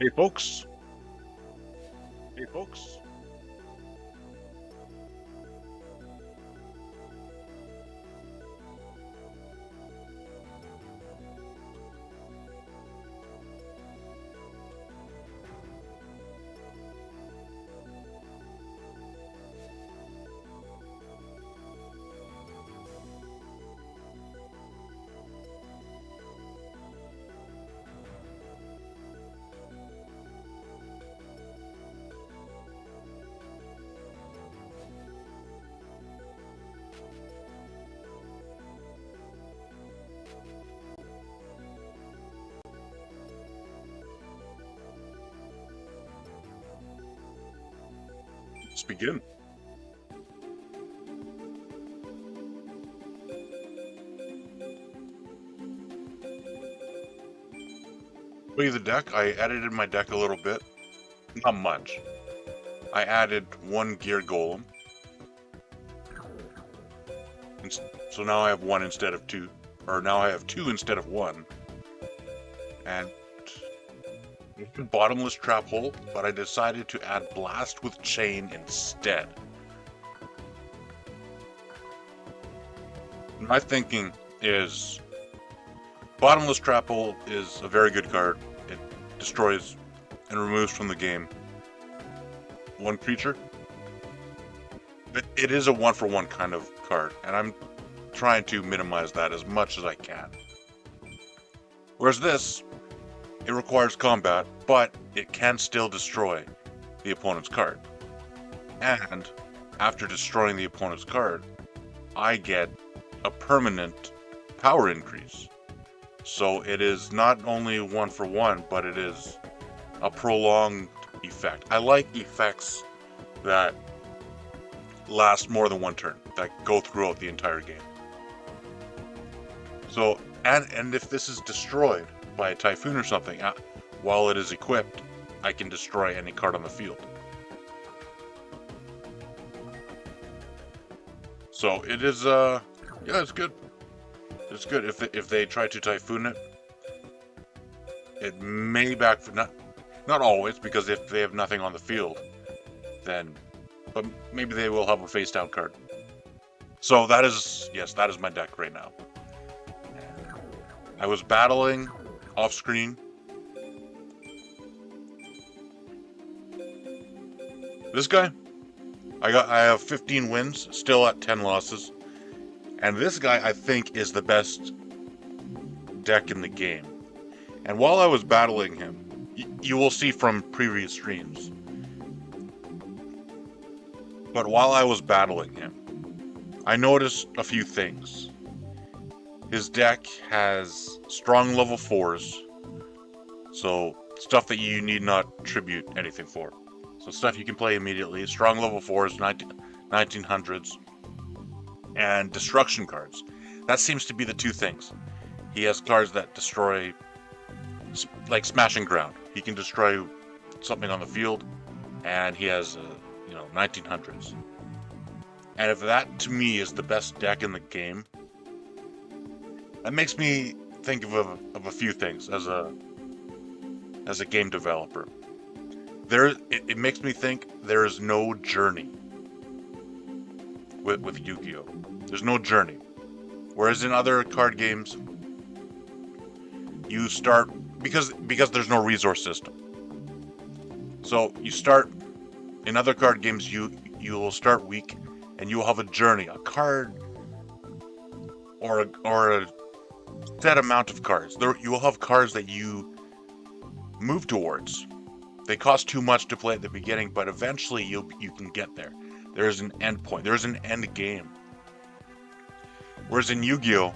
Hey folks. Hey folks. Let's begin. Look at the deck. I edited my deck a little bit. Not much. I added one gear golem. So now I have one instead of two. Or now I have two instead of one. And bottomless trap hole, but I decided to add blast with chain instead. My thinking is bottomless trap hole is a very good card. It destroys and removes from the game one creature. But it is a 1-for-1 kind of card, and I'm trying to minimize that as much as I can. Whereas this, it requires combat, but it can still destroy the opponent's card. And after destroying the opponent's card, I get a permanent power increase. So it is not only 1-for-1, but it is a prolonged effect. I like effects that last more than one turn, that go throughout the entire game. So, and if this is destroyed by a Typhoon or something, while it is equipped, I can destroy any card on the field. So it is, yeah, it's good. It's good. If they try to Typhoon it, it may not always, because if they have nothing on the field, then, but maybe they will have a face down card. So that is, yes, that is my deck right now. I was battling off screen. This guy, I have 15 wins, still at 10 losses. And this guy, I think, is the best deck in the game. And while I was battling him, you will see from previous streams, but while I was battling him, I noticed a few things. His deck has strong level 4s, so stuff that you need not tribute anything for. So stuff you can play immediately, strong level 4s, 1900s, and destruction cards. That seems to be the two things. He has cards that destroy, like Smashing Ground. He can destroy something on the field, and he has, 1900s. And if that, to me, is the best deck in the game, that makes me think of a few things as a game developer. It makes me think there is no journey with Yu-Gi-Oh! There's no journey. Whereas in other card games, you start, because there's no resource system. So you start, in other card games, you will start weak, and you will have a journey, a card, or a set amount of cards. You will have cards that you move towards. They cost too much to play at the beginning, but eventually you can get there. There is an end point. There is an end game. Whereas in Yu-Gi-Oh,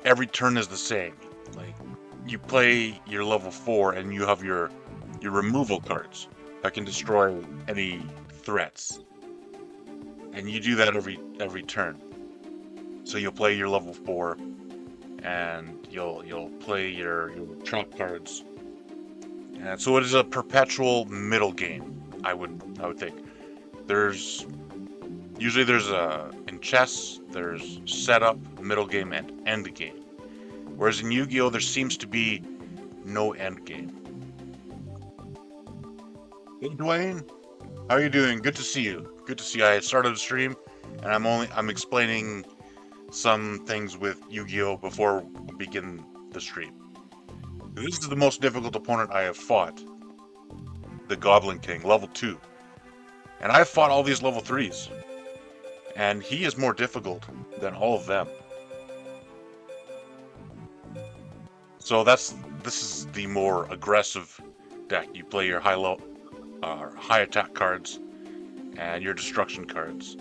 every turn is the same. Like, you play your level 4 and you have your removal cards that can destroy any threats. And you do that every turn. So you'll play your level 4 and you'll play your trump cards. And so it is a perpetual middle game, I would think. Usually there's in chess, there's setup, middle game, and end game. Whereas in Yu-Gi-Oh, there seems to be no end game. Hey Dwayne, how are you doing? Good to see you. Good to see you. I started the stream, and I'm explaining some things with Yu-Gi-Oh before we begin the stream. This is the most difficult opponent I have fought, the Goblin King, level 2. And I've fought all these level 3s, and he is more difficult than all of them. So this is the more aggressive deck. You play your high attack cards and your destruction cards,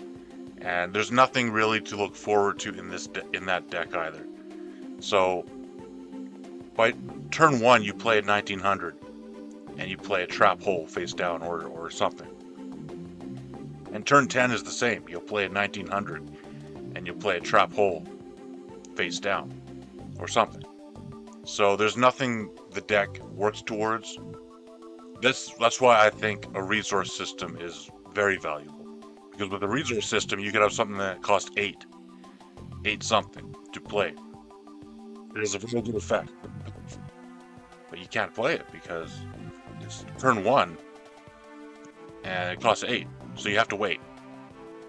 and there's nothing really to look forward to in that deck either. So by turn 1 you play at 1900 and you play a trap hole face down or something. And turn 10 is the same. You'll play at 1900 and you'll play a trap hole face down or something. So there's nothing the deck works towards. That's why I think a resource system is very valuable. Because with a resource system, you could have something that costs 8 something to play. It is a very good effect. But you can't play it because it's turn 1 and it costs 8. So you have to wait.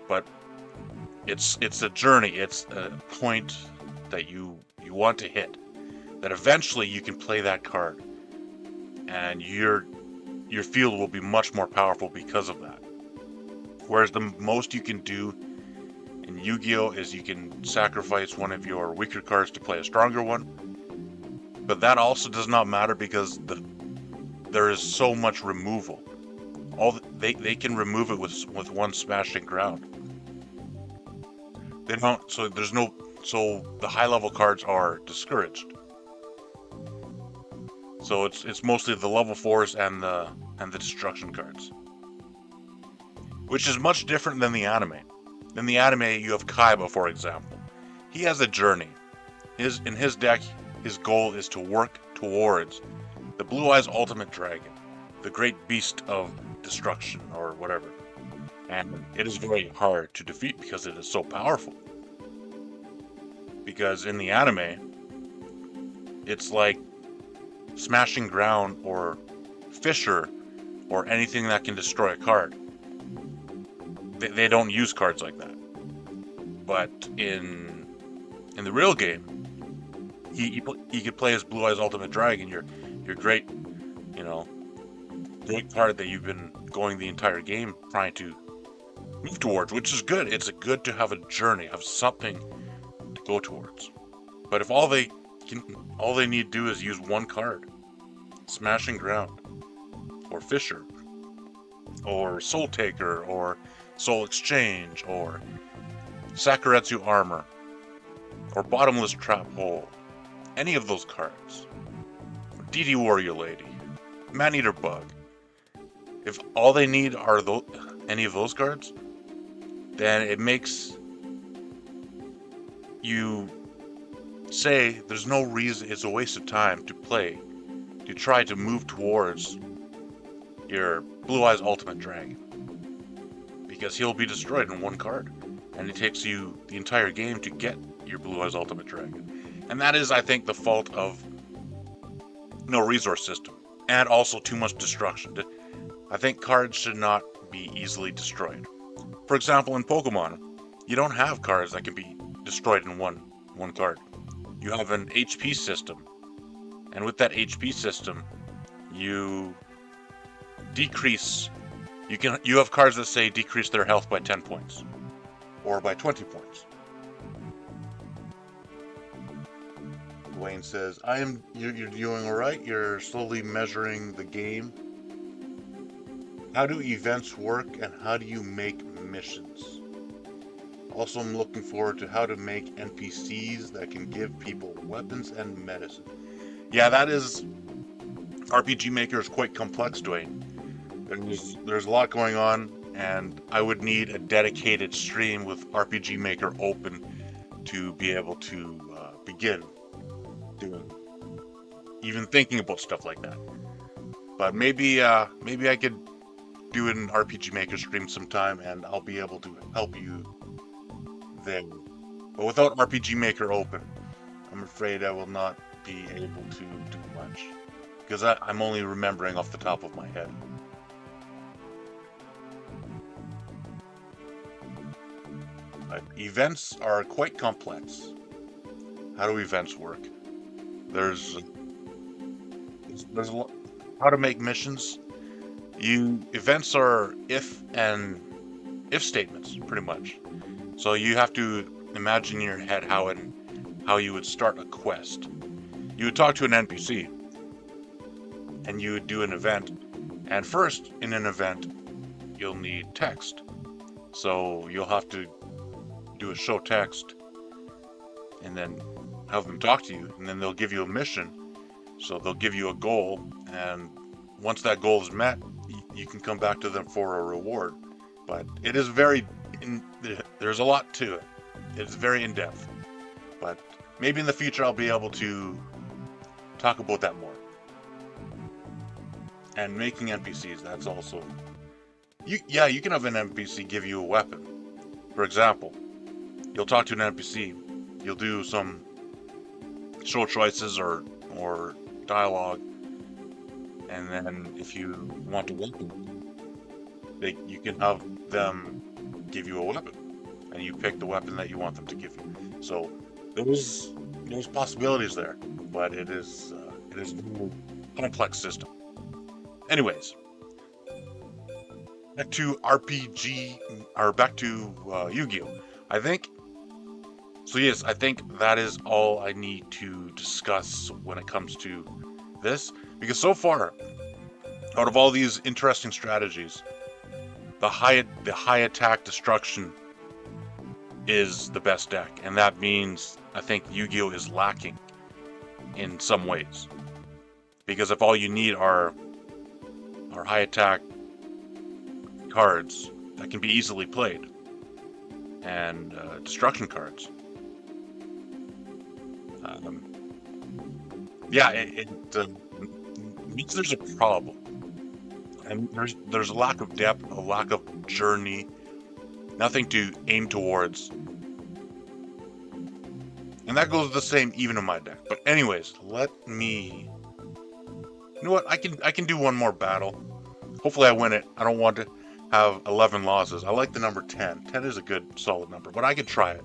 But it's a journey. It's a point that you want to hit. That eventually you can play that card. And your field will be much more powerful because of that. Whereas the most you can do in Yu-Gi-Oh is you can sacrifice one of your weaker cards to play a stronger one. But that also does not matter because there is so much removal. They can remove it with one smashing ground. They don't. So the high level cards are discouraged. So it's mostly the level 4s and the destruction cards, which is much different than the anime. In the anime, you have Kaiba, for example. He has a journey. In his deck, his goal is to work towards the Blue Eyes Ultimate Dragon, the great beast of destruction or whatever. And it is very hard to defeat because it is so powerful. Because in the anime, it's like smashing ground or fissure or anything that can destroy a card. They don't use cards like that. But in the real game, he could play as Blue Eyes Ultimate Dragon, your great, great card that you've been going the entire game trying to move towards, which is good. It's good to have a journey, have something to go towards. But if all they need to do is use one card, Smashing Ground, or Fissure, or Soul Taker, or Soul Exchange, or Sakuretsu Armor, or Bottomless Trap Hole, any of those cards, DD Warrior Lady, Maneater Bug, if all they need are any of those cards, then it makes you say there's no reason, it's a waste of time to try to move towards your Blue Eyes Ultimate Dragon. Because he'll be destroyed in one card. And it takes you the entire game to get your Blue Eyes Ultimate Dragon. And that is, I think, the fault of no resource system. And also too much destruction. I think cards should not be easily destroyed. For example, in Pokemon, you don't have cards that can be destroyed in one card. You have an HP system. And with that HP system, you decrease. You have cards that say decrease their health by 10 points. Or by 20 points. Dwayne says, you're doing alright, you're slowly measuring the game. How do events work and how do you make missions? Also, I'm looking forward to how to make NPCs that can give people weapons and medicine. Yeah, that is... RPG Maker is quite complex, Dwayne. There's a lot going on, and I would need a dedicated stream with RPG Maker open to be able to begin doing, even thinking about stuff like that. But maybe I could do an RPG Maker stream sometime, and I'll be able to help you then. But without RPG Maker open, I'm afraid I will not be able to do much, because I'm only remembering off the top of my head. Events are quite complex. How do events work? There's there's a lot, how to make missions. Events are if statements, pretty much. So you have to imagine in your head how you would start a quest. You would talk to an NPC, and you would do an event. And first, in an event, you'll need text. So you'll have to do a show text, and then have them talk to you, and then they'll give you a mission. So they'll give you a goal, and once that goal is met, you can come back to them for a reward. But it is there's a lot to it. It's very in-depth. But maybe in the future I'll be able to talk about that more. And making NPCs, that's also... you can have an NPC give you a weapon. For example, you'll talk to an NPC, you'll do some show choices or dialogue, and then if you want a weapon, you can have them give you a weapon, and you pick the weapon that you want them to give you. So there's possibilities there, but it is a complex system. Anyways, back to Yu-Gi-Oh! I think that is all I need to discuss when it comes to this, because so far, out of all these interesting strategies, the high attack destruction is the best deck, and that means I think Yu-Gi-Oh! Is lacking in some ways, because if all you need are high attack cards that can be easily played, and destruction cards. It means there's a problem, and there's a lack of depth, a lack of journey, nothing to aim towards, and that goes the same even in my deck. But anyways, you know what? I can do one more battle. Hopefully I win it. I don't want to have 11 losses. I like the number 10. 10 is a good, solid number, but I could try it.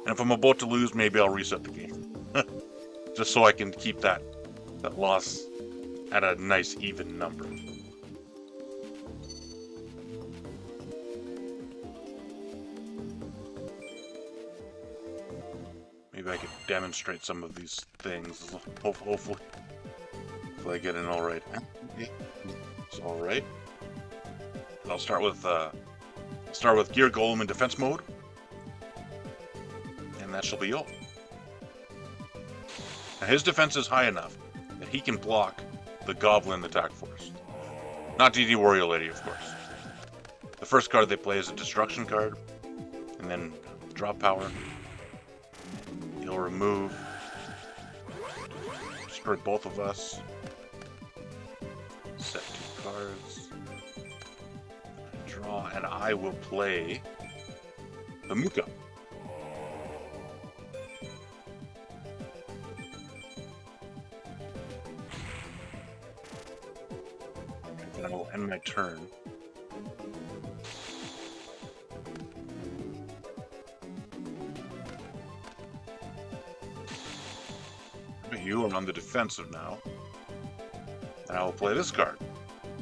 And if I'm about to lose, maybe I'll reset the game. Just so I can keep that loss at a nice, even number. Maybe I could demonstrate some of these things. Hopefully I get in alright. Yeah, it's alright. I'll start with Gear Golem in defense mode, and that shall be all. Now his defense is high enough that he can block the Goblin attack force. Not DD Warrior Lady, of course. The first card they play is a destruction card, and then drop power. He'll remove, destroy both of us. Set 2 cards. Draw, and I will play the Muka. And I will end my turn. You are on the defensive now. And I will play this card.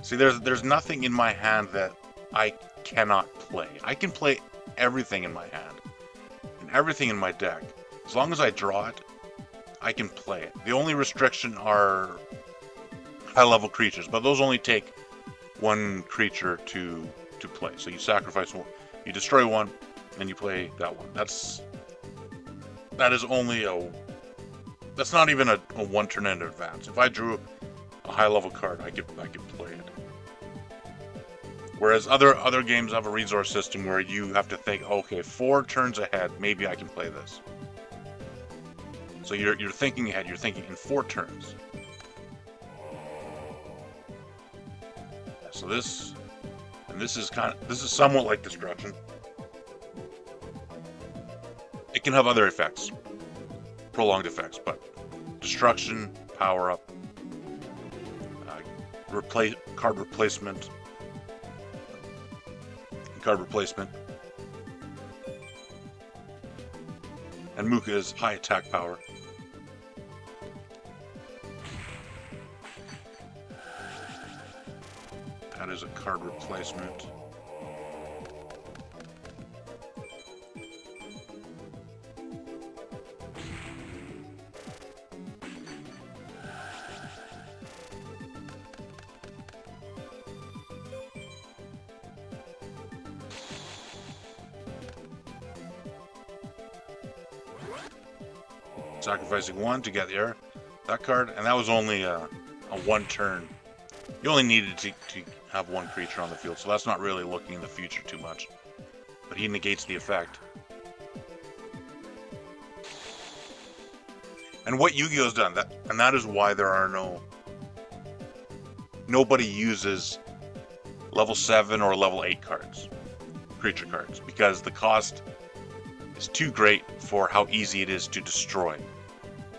See, there's nothing in my hand that I cannot play. I can play everything in my hand and everything in my deck. As long as I draw it, I can play it. The only restriction are high-level creatures, but those only take 1 creature to play. So you sacrifice 1, you destroy 1, and you play that one. That's not even a 1 turn in advance. If I drew a high-level card, I could play it. Whereas other games have a resource system where you have to think, okay, 4 turns ahead, maybe I can play this. So you're thinking ahead. You're thinking in 4 turns. So this is somewhat like destruction. It can have other effects, prolonged effects, but destruction, power up, card replacement, And Muka is high attack power. That is a card replacement. Sacrificing one to get that card, and that was only a one turn. You only needed to have one creature on the field, so that's not really looking in the future too much. But he negates the effect. And what Yu-Gi-Oh's done, that is why there are nobody uses level 7 or level 8 cards, creature cards, because the cost is too great for how easy it is to destroy.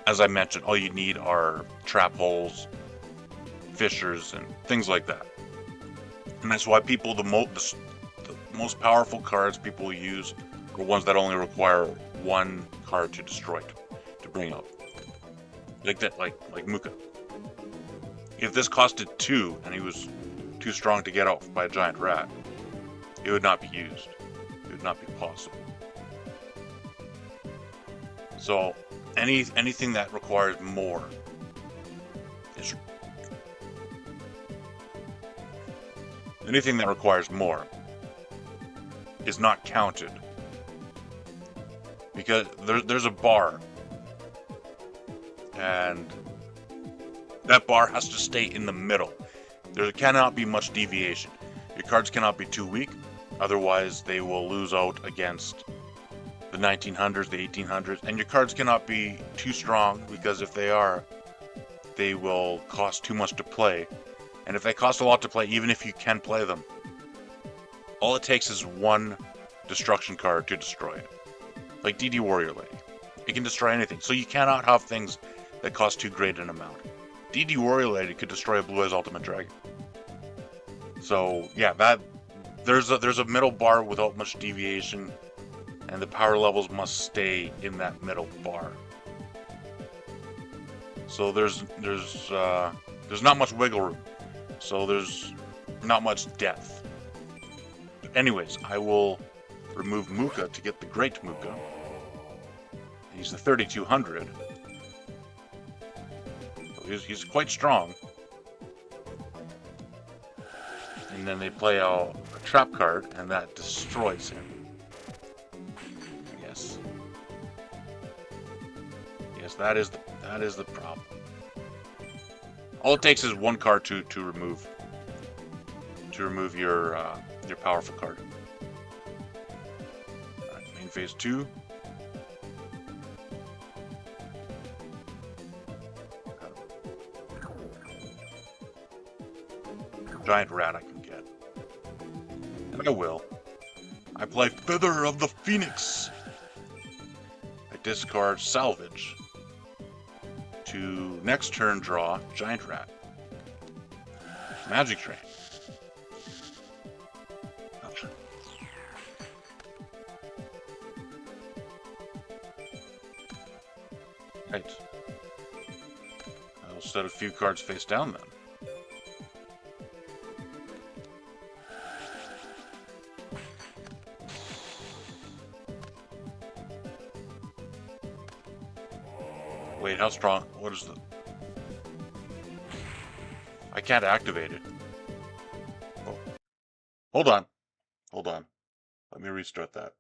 As I mentioned, all you need are trap holes, fissures, and things like that. And that's why people, the most powerful cards people use are ones that only require one card to destroy, to bring up. Like that, like Muka. If this costed 2 and he was too strong to get out by a giant rat, it would not be used. It would not be possible. So anything that requires more is not counted, because there's a bar, and that bar has to stay in the middle. There cannot be much deviation. Your cards cannot be too weak, otherwise they will lose out against the 1900s, the 1800s, and your cards cannot be too strong, because if they are, they will cost too much to play. And if they cost a lot to play, even if you can play them, all it takes is one destruction card to destroy it. Like DD Warrior Lady. It can destroy anything. So you cannot have things that cost too great an amount. DD Warrior Lady could destroy a Blue Eyes Ultimate Dragon. So yeah, there's a middle bar without much deviation, and the power levels must stay in that middle bar. So there's not much wiggle room. So there's not much depth. But anyways, I will remove Muka to get the Great Muka. He's the 3200. So he's quite strong. And then they play a trap card, and that destroys him. Yes. Yes, that is the problem. All it takes is one card to remove your powerful card. Alright, main phase 2. Giant rat I can get. And I will. I play Feather of the Phoenix. I discard Salvage. To next turn draw Giant Rat. Magic Train. Ouch. Right. I'll set a few cards face down then. Wait, how strong? What is the... I can't activate it. Oh. Hold on. Hold on. Let me restart that.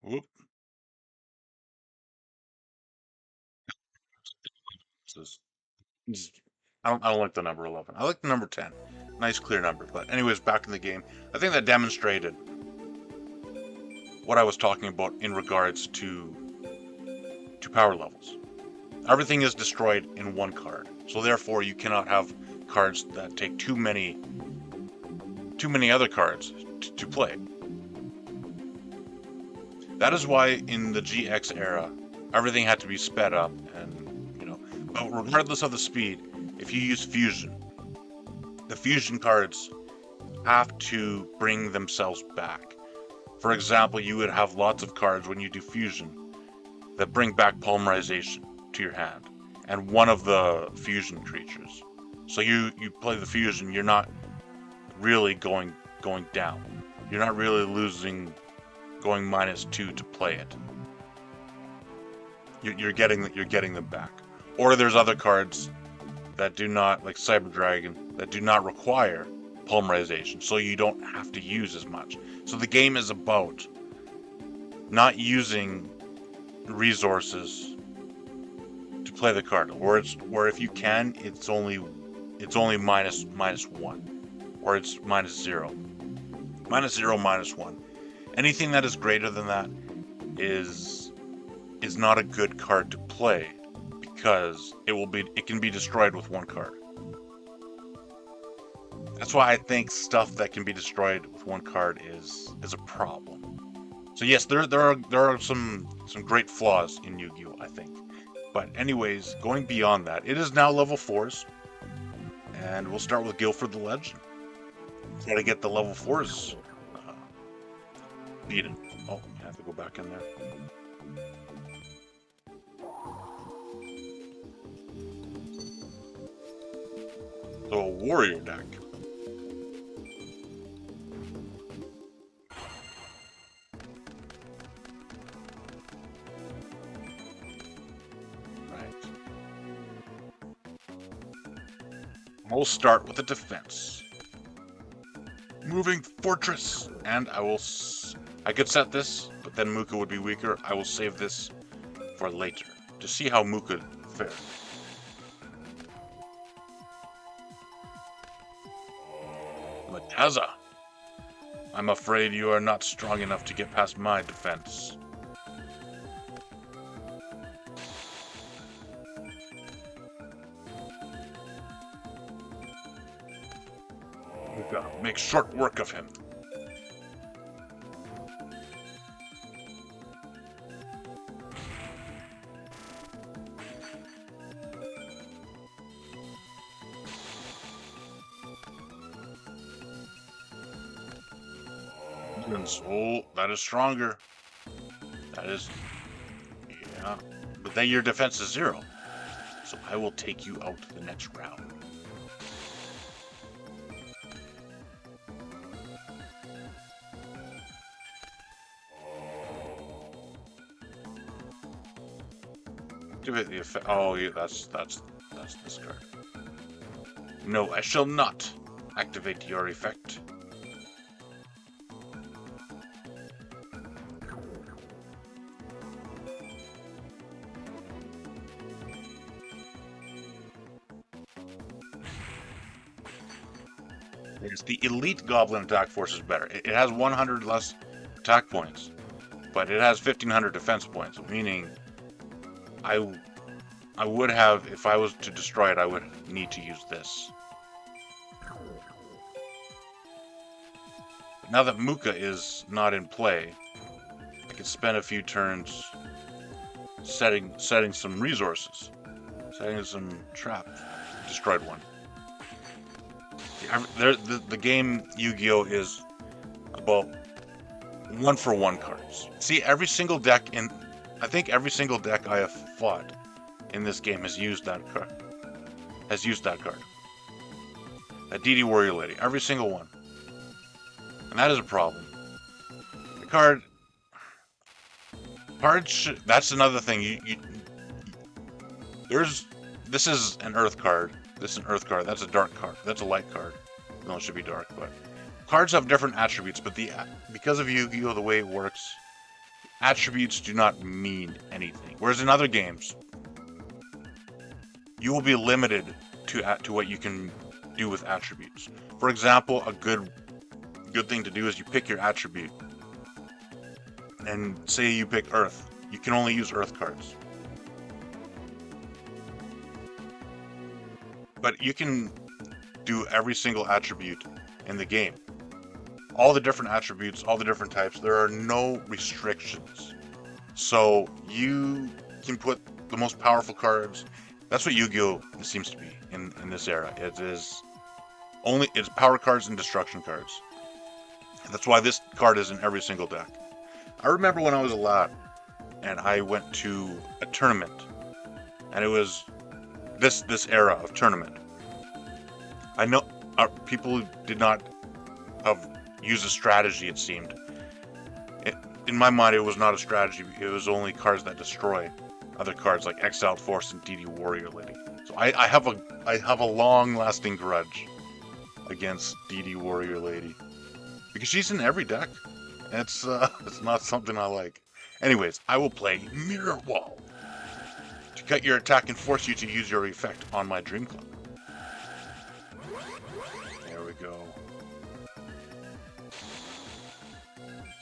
Whoop. I don't like the number 11. I like the number 10. Nice clear number. But anyways, back in the game. I think that demonstrated what I was talking about in regards to power levels. Everything is destroyed in one card, so therefore you cannot have cards that take too many other cards to play. That is why in the GX era, everything had to be sped up, and but regardless of the speed, if you use fusion, the fusion cards have to bring themselves back. For example, you would have lots of cards when you do fusion that bring back polymerization to your hand, and one of the fusion creatures. So you play the fusion, you're not really going down. You're not really losing, going -2 to play it. You're getting them back. Or there's other cards that do not, like Cyber Dragon, that do not require polymerization, so you don't have to use as much. So the game is about not using resources to play the card, or if you can, it's only -1, or it's -0, -0, -1. Anything that is greater than that is not a good card to play, because it can be destroyed with one card. That's why I think stuff that can be destroyed with one card is a problem. So yes, there are some great flaws in Yu-Gi-Oh, I think. But anyways, going beyond that, it is now level 4s, and we'll start with Guilford the Legend. Try to get the level 4s beaten. Oh, I have to go back in there. So a warrior deck. We'll start with a defense. Moving Fortress, and I could set this, but then Muka would be weaker. I will save this for later to see how Muka fares. Mataza, I'm afraid you are not strong enough to get past my defense. Make short work of him. Oh, that is stronger. That is, yeah. But then your defense is 0. So I will take you out the next round. Activate the effect. Oh, yeah, that's this card. No, I shall not activate your effect. Yes, the Elite Goblin attack force is better. It has 100 less attack points, but it has 1500 defense points, meaning I would have, if I was to destroy it, I would need to use this. But now that Muka is not in play, I can spend a few turns setting some resources, setting some trap. Destroyed one. The game Yu-Gi-Oh is about 1-for-1 cards. See, every single deck I think every single deck I have fought in this game has used that card. That DD Warrior Lady. Every single one. And that is a problem. The cards should, that's another thing. This is an Earth card. This is an Earth card. That's a dark card. That's a light card. No, it should be dark, but cards have different attributes, but because of Yu-Gi-Oh, the way it works, attributes do not mean anything. Whereas in other games, you will be limited to what you can do with attributes. For example, a good thing to do is you pick your attribute, and say you pick Earth. You can only use Earth cards. But you can do every single attribute in the game. All the different attributes, all the different types, there are no restrictions. So you can put the most powerful cards. That's what Yu-Gi-Oh! Seems to be in this era. It's power cards and destruction cards. That's why this card is in every single deck. I remember when I was a lad and I went to a tournament, and it was this era of tournament. I know people who did not have used a strategy, it seemed. In my mind, it was not a strategy. It was only cards that destroy other cards like Exiled Force and DD Warrior Lady. So I have a long-lasting grudge against DD Warrior Lady because she's in every deck. And it's not something I like. Anyways, I will play Mirror Wall to cut your attack and force you to use your effect on my Dream Club. There we go.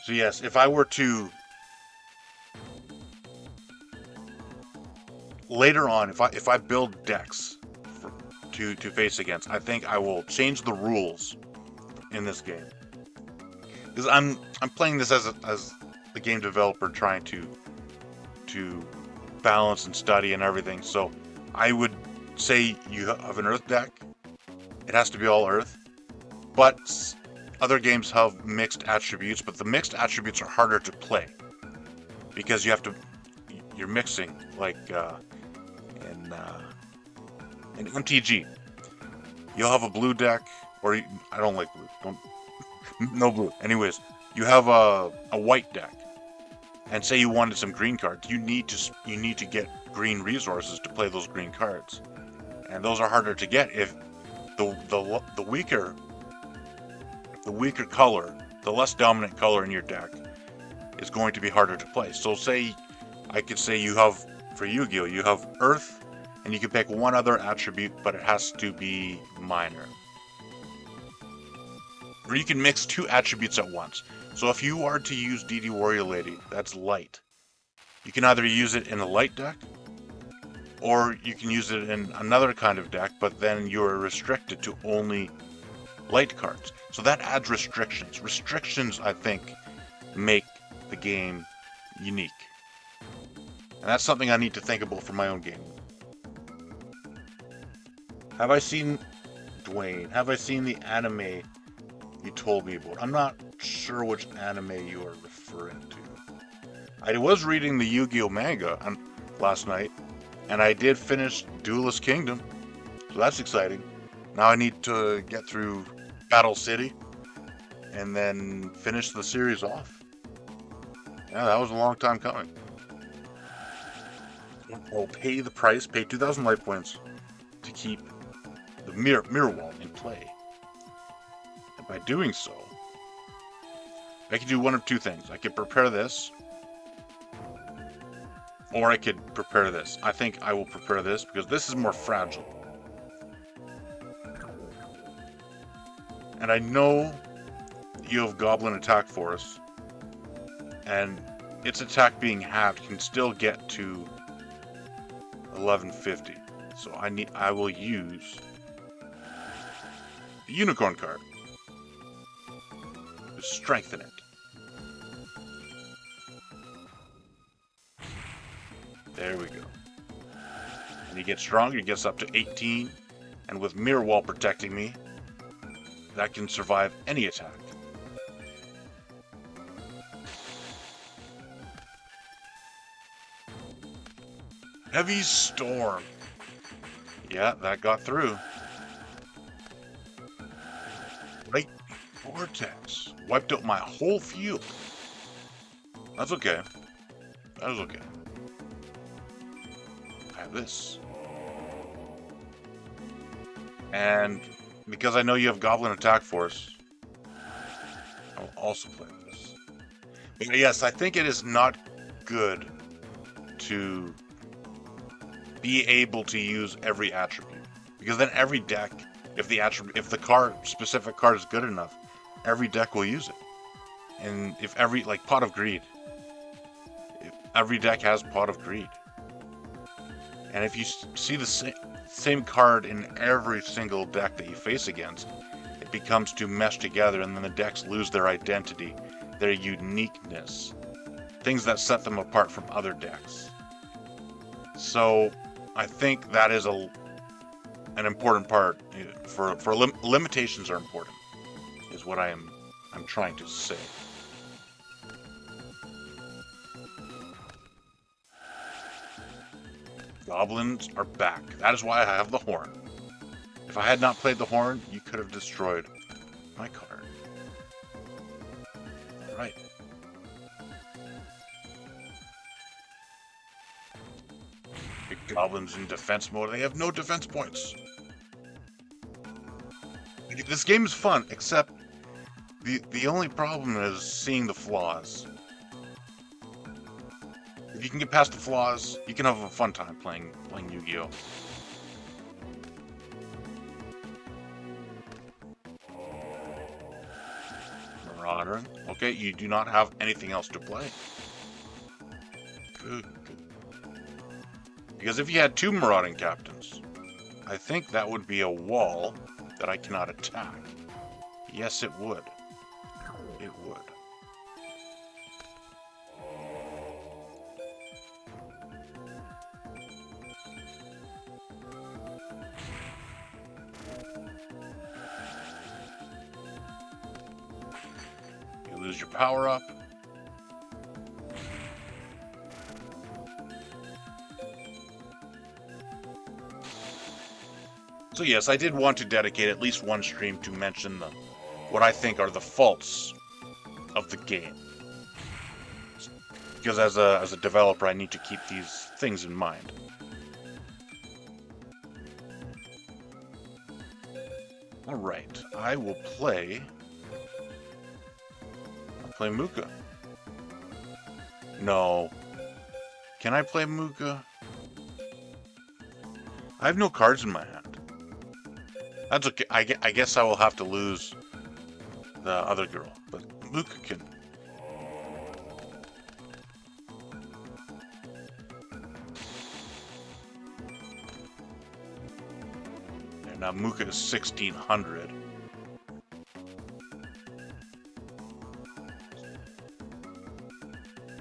So yes, if I were to later on, if I build decks to face against, I think I will change the rules in this game because I'm playing this as a game developer trying to balance and study and everything. So I would say you have an Earth deck. It has to be all Earth, but other games have mixed attributes, but the mixed attributes are harder to play because you're mixing like in MTG. You'll have a blue deck, or I don't like blue. No blue. Anyways, you have a white deck, and say you wanted some green cards. You need to get green resources to play those green cards, and those are harder to get if the weaker color, the less dominant color in your deck, is going to be harder to play. So I could say you have, for Yu-Gi-Oh, you have Earth, and you can pick one other attribute, but it has to be minor. Or you can mix two attributes at once. So if you are to use DD Warrior Lady, that's light. You can either use it in a light deck, or you can use it in another kind of deck, but then you're restricted to only light cards. So that adds restrictions. Restrictions, I think, make the game unique. And that's something I need to think about for my own game. Have I seen the anime you told me about? I'm not sure which anime you are referring to. I was reading the Yu-Gi-Oh manga last night, and I did finish Duelist Kingdom, so that's exciting. Now I need to get through Battle City, and then finish the series off. Yeah, that was a long time coming. I'll pay the price, pay 2,000 life points to keep the mirror wall in play. And by doing so, I could do one of two things. I could prepare this, or I could prepare this. I think I will prepare this because this is more fragile. And I know you have Goblin Attack Force, and its attack being halved can still get to 1150. So I will use the Unicorn card to strengthen it. There we go. And he gets stronger, he gets up to 18, and with Mirror Wall protecting me, that can survive any attack. Heavy Storm. Yeah, that got through. Right Vortex. Wiped out my whole field. That's okay. That is okay. I have this. And because I know you have Goblin Attack Force, I'll also play this. But yes, I think it is not good to be able to use every attribute, because then every deck, if the specific card is good enough, every deck will use it. And if like Pot of Greed, if every deck has Pot of Greed, and if you see the same card in every single deck that you face against, it becomes to mesh together, and then the decks lose their identity, their uniqueness, things that set them apart from other decks. So I think that is an important part. For limitations are important, is what I am I'm trying to say. Goblins are back. That is why I have the horn. If I had not played the horn, you could have destroyed my card. Alright. Big goblins in defense mode. They have no defense points. This game is fun, except the only problem is seeing the flaws. If you can get past the flaws, you can have a fun time playing Yu-Gi-Oh! Marauder. Okay, you do not have anything else to play. Good. Because if you had two Marauding Captains, I think that would be a wall that I cannot attack. Yes, it would. It would. You lose your power up. So yes, I did want to dedicate at least one stream to mention what I think are the faults of the game. Because as a developer, I need to keep these things in mind. Alright, I'll play Muka. No. Can I play Muka? I have no cards in my hand. That's okay. I guess I will have to lose the other girl, but Muka can. And now Muka is 1600.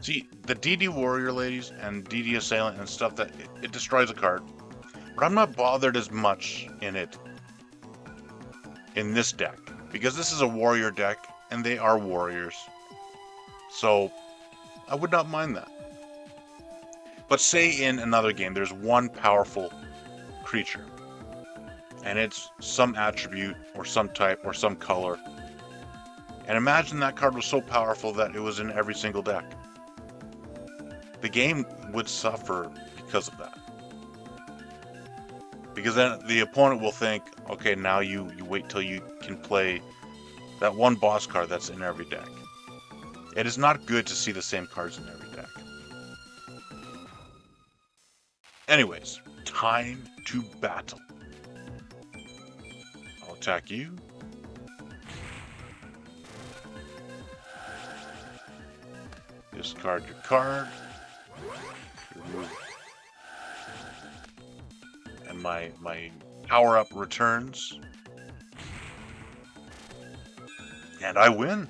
See, the DD Warrior, ladies, and DD Assailant and stuff, that it destroys a card. But I'm not bothered as much in it. In this deck, because this is a warrior deck and they are warriors, so I would not mind that. But say in another game there's one powerful creature and it's some attribute or some type or some color, and imagine that card was so powerful that it was in every single deck. The game would suffer because of that. Because then the opponent will think, okay, now you wait till you can play that one boss card that's in every deck. It is not good to see the same cards in every deck. Anyways, time to battle. I'll attack you. Discard your card. Remove. And my power-up returns. And I win.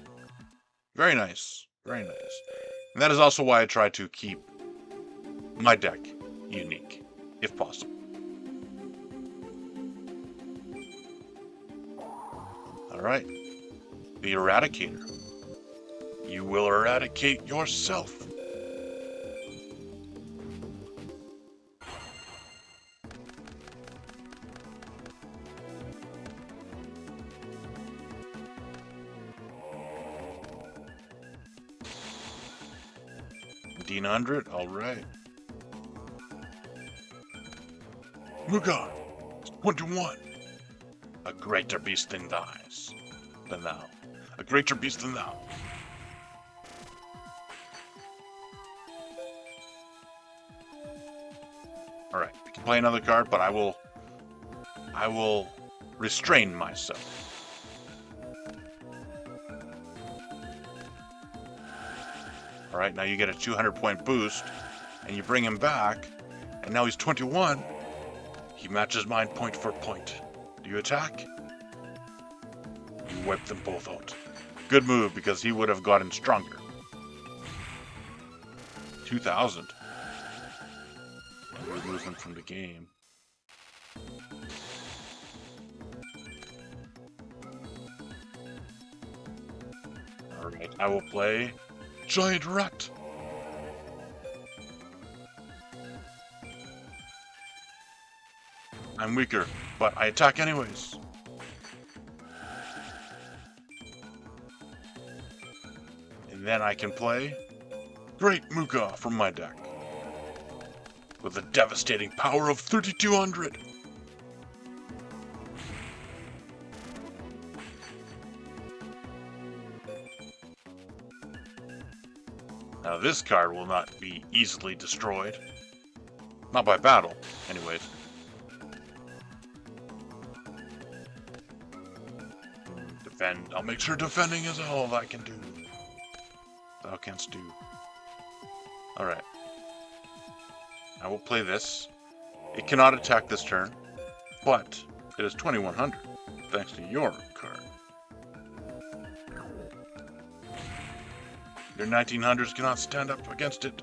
Very nice. Very nice. And that is also why I try to keep my deck unique, if possible. Alright. The Eradicator. You will eradicate yourself. $1,500, alright. Muka, 21. A greater beast than thou. A greater beast than thou. Alright, I can play another card, but I will restrain myself. Alright, now you get a 200-point boost, and you bring him back, and now he's 21. He matches mine point for point. Do you attack? You wipe them both out. Good move, because he would have gotten stronger. 2,000. Remove him from the game. Alright, I will play Giant Rat. I'm weaker, but I attack anyways. And then I can play Great Muka from my deck with a devastating power of 3200. Now this card will not be easily destroyed. Not by battle, anyways. Defend. I'll make sure defending is all I can do. Thou canst do. Alright. I will play this. It cannot attack this turn, but it is 2100, thanks to your card. Your 1900s cannot stand up against it.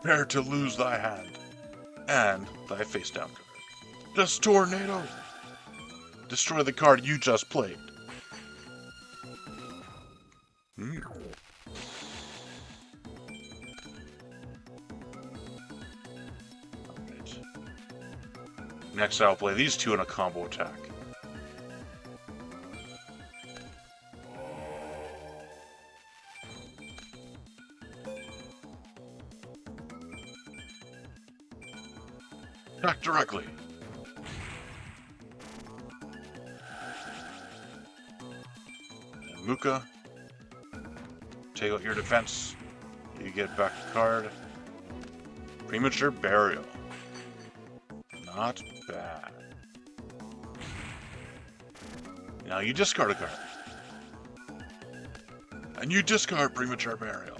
Prepare to lose thy hand, and thy face down card. Just Tornado! Destroy the card you just played. Alright. Next I'll play these two in a combo attack. Attack directly. And Muka, take out your defense. You get back the card. Premature Burial. Not bad. Now you discard a card. And you discard Premature Burial.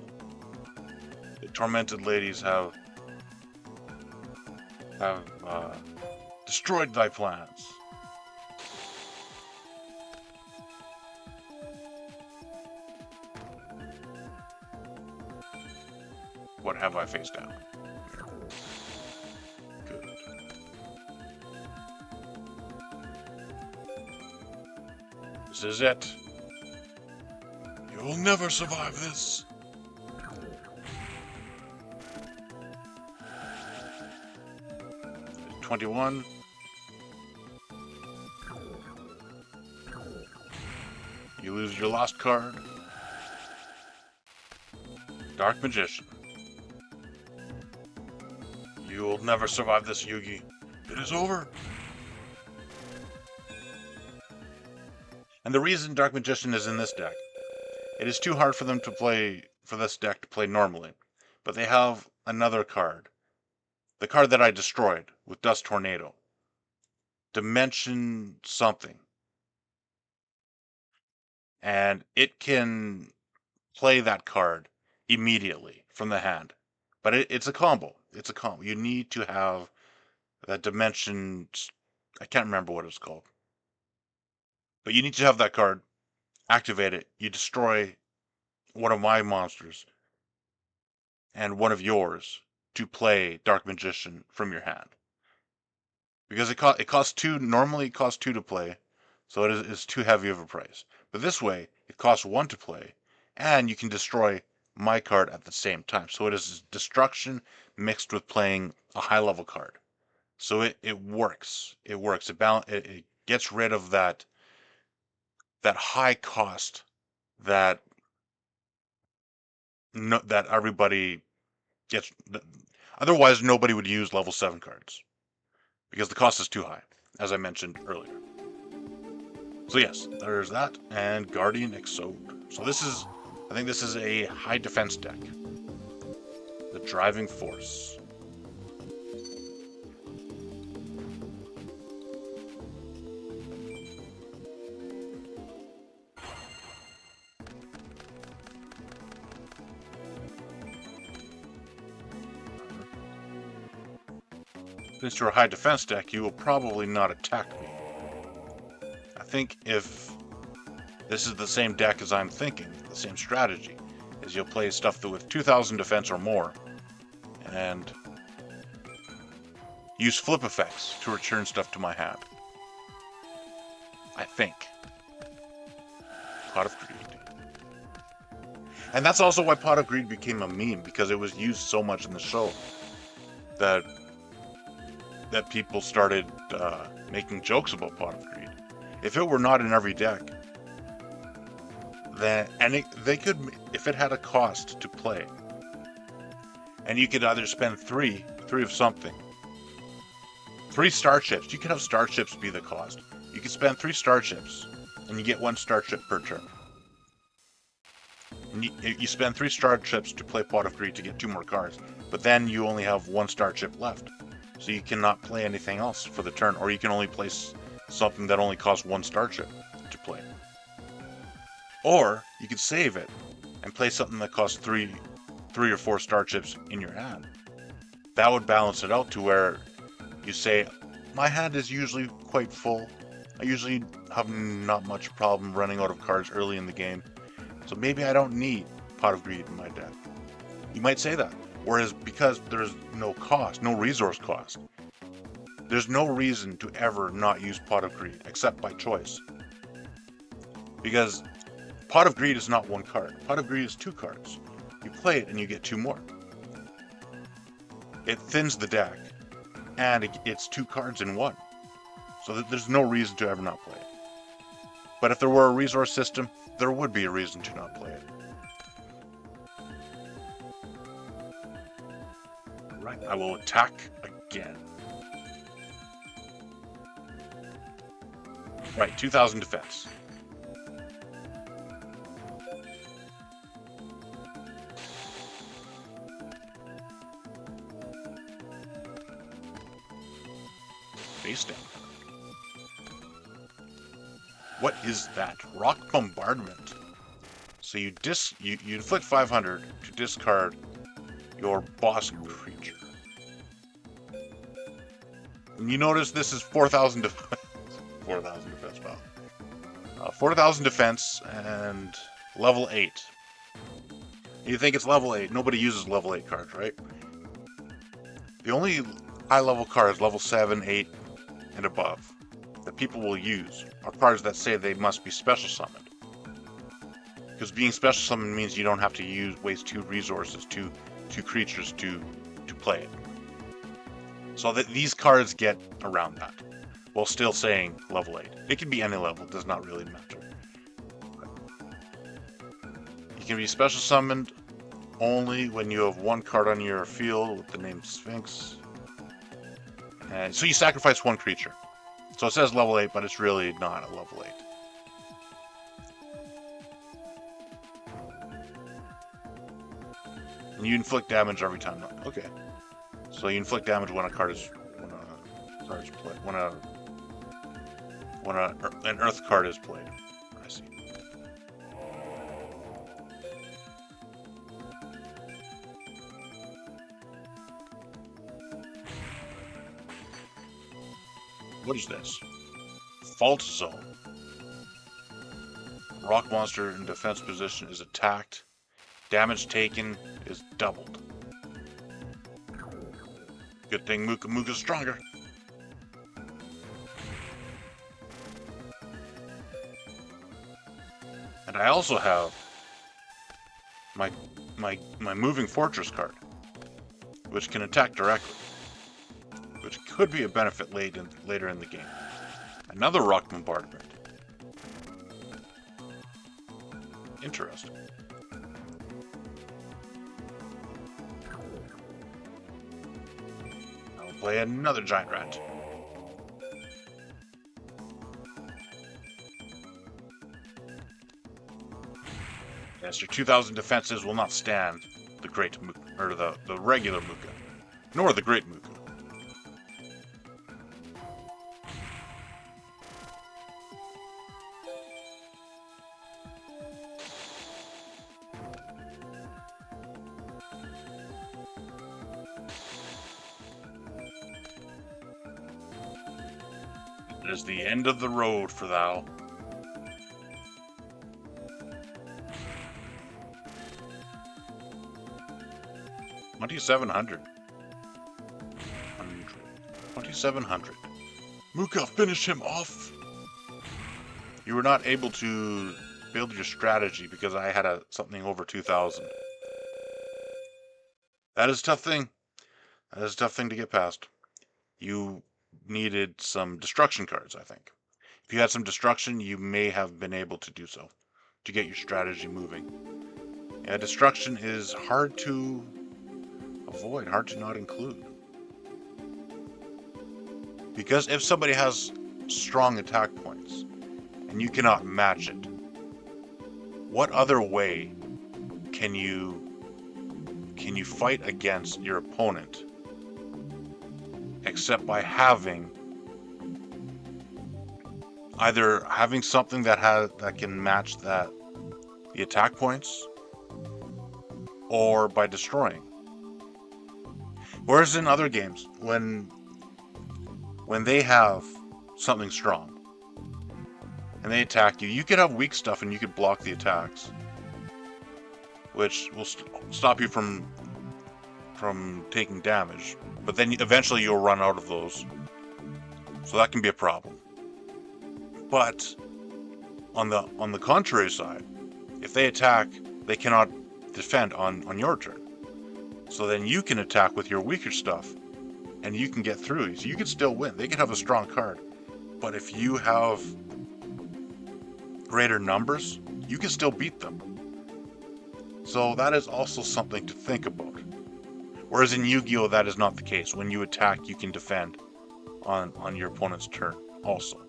The Tormented Ladies have destroyed thy plans. What have I face down? Good. This is it. You will never survive this. There's 21. You lose your last card. Dark Magician. You will never survive this, Yugi. It is over. And the reason Dark Magician is in this deck, it is too hard for them to play, for this deck to play normally. But they have another card. The card that I destroyed with Dust Tornado. Dimension something. And it can play that card immediately from the hand. But it's a combo. It's a combo. You need to have that dimension. I can't remember what it's called. But you need to have that card. Activate it. You destroy one of my monsters. And one of yours. To play Dark Magician from your hand. Because it costs 2. Normally it costs 2 to play. So it's too heavy of a price. But this way, it costs 1 to play. And you can destroy my card at the same time. So it is destruction mixed with playing a high level card. So it works. It works. It gets rid of that high cost that everybody gets. Otherwise, nobody would use level 7 cards because the cost is too high, as I mentioned earlier. So yes, there's that, and Guardian Exode. So I think this is a high defense deck. The Driving Force. Since you're a high defense deck, you will probably not attack me. I think if this is the same deck as I'm thinking, the same strategy, is you'll play stuff with 2000 defense or more, and use flip effects to return stuff to my hand. I think. Pot of Greed. And that's also why Pot of Greed became a meme, because it was used so much in the show that people started making jokes about Pot of Greed. If it were not in every deck, then they could, if it had a cost to play, and you could either spend three of something, 3 star chips. You could have star chips be the cost. You could spend 3 star chips, and you get 1 star chip per turn. And you spend 3 star chips to play Pot of Greed to get 2 more cards, but then you only have 1 star chip left, so you cannot play anything else for the turn, or you can only play something that only costs 1 star chip to play. Or you could save it and play something that costs 3 or 4 star chips in your hand. That would balance it out to where you say, my hand is usually quite full. I usually have not much problem running out of cards early in the game, so maybe I don't need Pot of Greed in my deck. You might say that. Whereas because there's no cost, no resource cost, there's no reason to ever not use Pot of Greed, except by choice. Because Pot of Greed is not 1 card. Pot of Greed is 2 cards. You play it and you get 2 more. It thins the deck, and it's 2 cards in 1. So there's no reason to ever not play it. But if there were a resource system, there would be a reason to not play it. Right, I will attack again. Right, 2,000 defense. Face down. What is that? Rock Bombardment. So you inflict 500 to discard your boss creature. And you notice this is 4,000 defense. 4,000 defense, wow. 4,000 defense and level 8. You think it's level 8. Nobody uses level 8 cards, right? The only high level cards, level 7, 8, and above, that people will use are cards that say they must be special summoned. Because being special summoned means you don't have to waste 2 resources, 2 creatures to play it. So that these cards get around that, while still saying level 8. It can be any level, it does not really matter. You can be special summoned only when you have 1 card on your field with the name Sphinx. And so you sacrifice 1 creature. So it says level 8, but it's really not a level 8. And you inflict damage every time. Okay. So you inflict damage when an earth card is played. I see. What is this? Fault Zone. Rock monster in defense position is attacked. Damage taken is doubled. Good thing Muka Muka's stronger. And I also have my Moving Fortress card, which can attack directly, which could be a benefit later in the game. Another Rock Bombardment. Interesting. I'll play another Giant Rat. Yes, your 2,000 defenses will not stand the Great Muka, or the regular Muka, nor the Great Muka. It is the end of the road for thou. $2,700. 2,700. Muka, finish him off! You were not able to build your strategy because I had something over 2,000. That is a tough thing. That is a tough thing to get past. You needed some destruction cards, I think. If you had some destruction, you may have been able to do so, to get your strategy moving. Yeah, destruction is hard to avoid, hard to not include. Because if somebody has strong attack points, and you cannot match it, what other way can you fight against your opponent except by either having something that can match the attack points, or by destroying? Whereas in other games, when they have something strong and they attack you, you could have weak stuff and you could block the attacks, which will stop you from taking damage. But then eventually you'll run out of those, so that can be a problem. But on the contrary side, if they attack, they cannot defend on your turn. So then you can attack with your weaker stuff, and you can get through. So you can still win. They can have a strong card, but if you have greater numbers, you can still beat them. So that is also something to think about. Whereas in Yu-Gi-Oh, that is not the case. When you attack, you can defend on your opponent's turn also.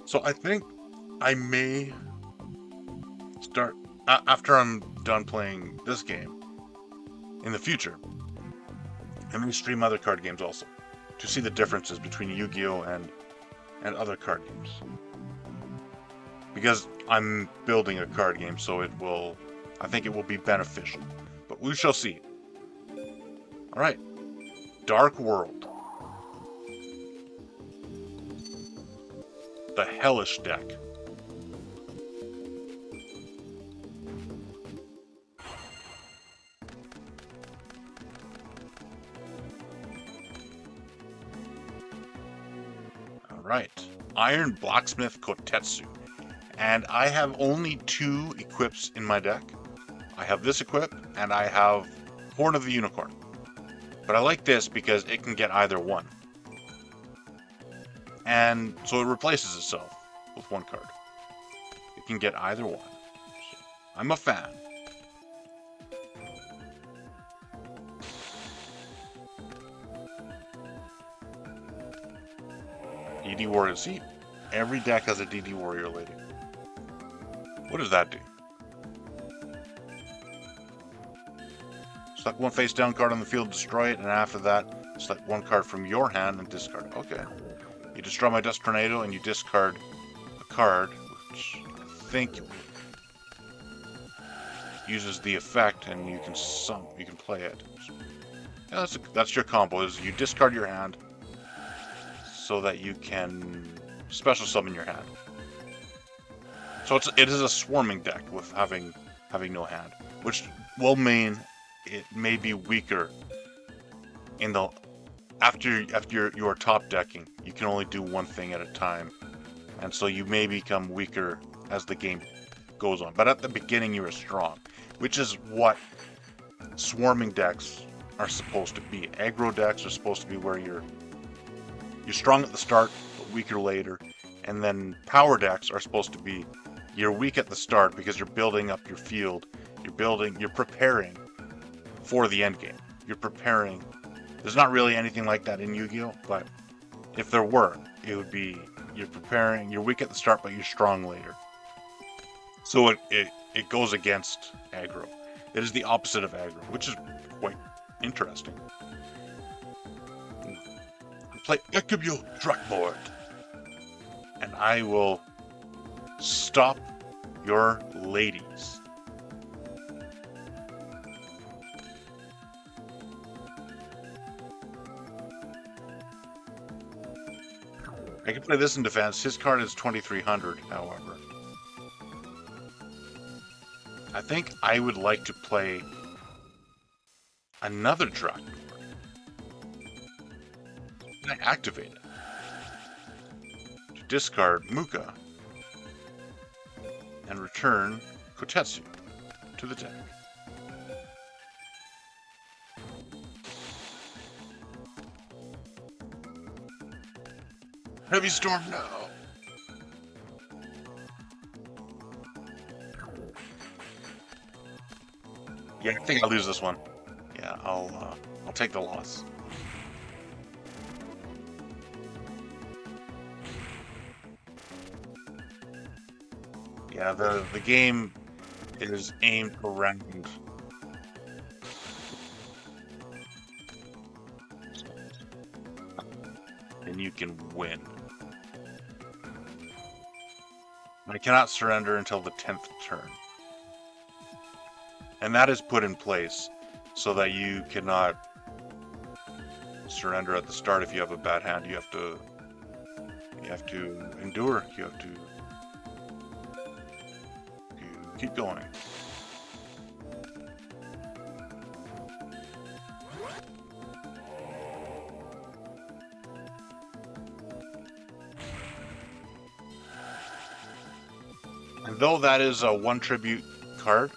So I think I may start, after I'm done playing this game, in the future, I'm going to stream other card games also, to see the differences between Yu-Gi-Oh and other card games. Because I'm building a card game, so I think it will be beneficial. But we shall see. Alright. Dark World. The Hellish deck. Alright. Iron Blacksmith Kotetsu. And I have only 2 equips in my deck. I have this equip, and I have Horn of the Unicorn. But I like this because it can get either one. And so it replaces itself with 1 card. It can get either one. So I'm a fan. DD Warrior. See, every deck has a DD Warrior lady. What does that do? Select 1 face down card on the field, destroy it, and after that, select 1 card from your hand and discard it. Okay. You destroy my Dust Tornado and you discard a card, which I think uses the effect, and you can play it. Yeah, that's your combo. Is you discard your hand so that you can special summon your hand. So it is a swarming deck with having no hand, which will mean it may be weaker in the after you are top decking. You can only do 1 thing at a time, and so you may become weaker as the game goes on. But at the beginning, you are strong, which is what swarming decks are supposed to be. Aggro decks are supposed to be where you're strong at the start but weaker later, and then power decks are supposed to be you're weak at the start because you're building up your field. You're preparing for the end game. You're preparing. There's not really anything like that in Yu-Gi-Oh, but if there were, it would be you're preparing. You're weak at the start, but you're strong later. So it goes against aggro. It is the opposite of aggro, which is quite interesting. Play Ekibyo Drakboard, and I will stop your ladies. I can play this in defense. His card is 2,300, however. I think I would like to play another Drakboard. I activate it to discard Muka and return Kotetsu to the deck. Heavy Storm, no! Yeah, I think I'll lose this one. Yeah, I'll take the loss. Yeah, the game is aimed around and you can win. I cannot surrender until the 10th turn. And that is put in place so that you cannot surrender at the start if you have a bad hand. You have to endure. You have to keep going. And though that is a one tribute card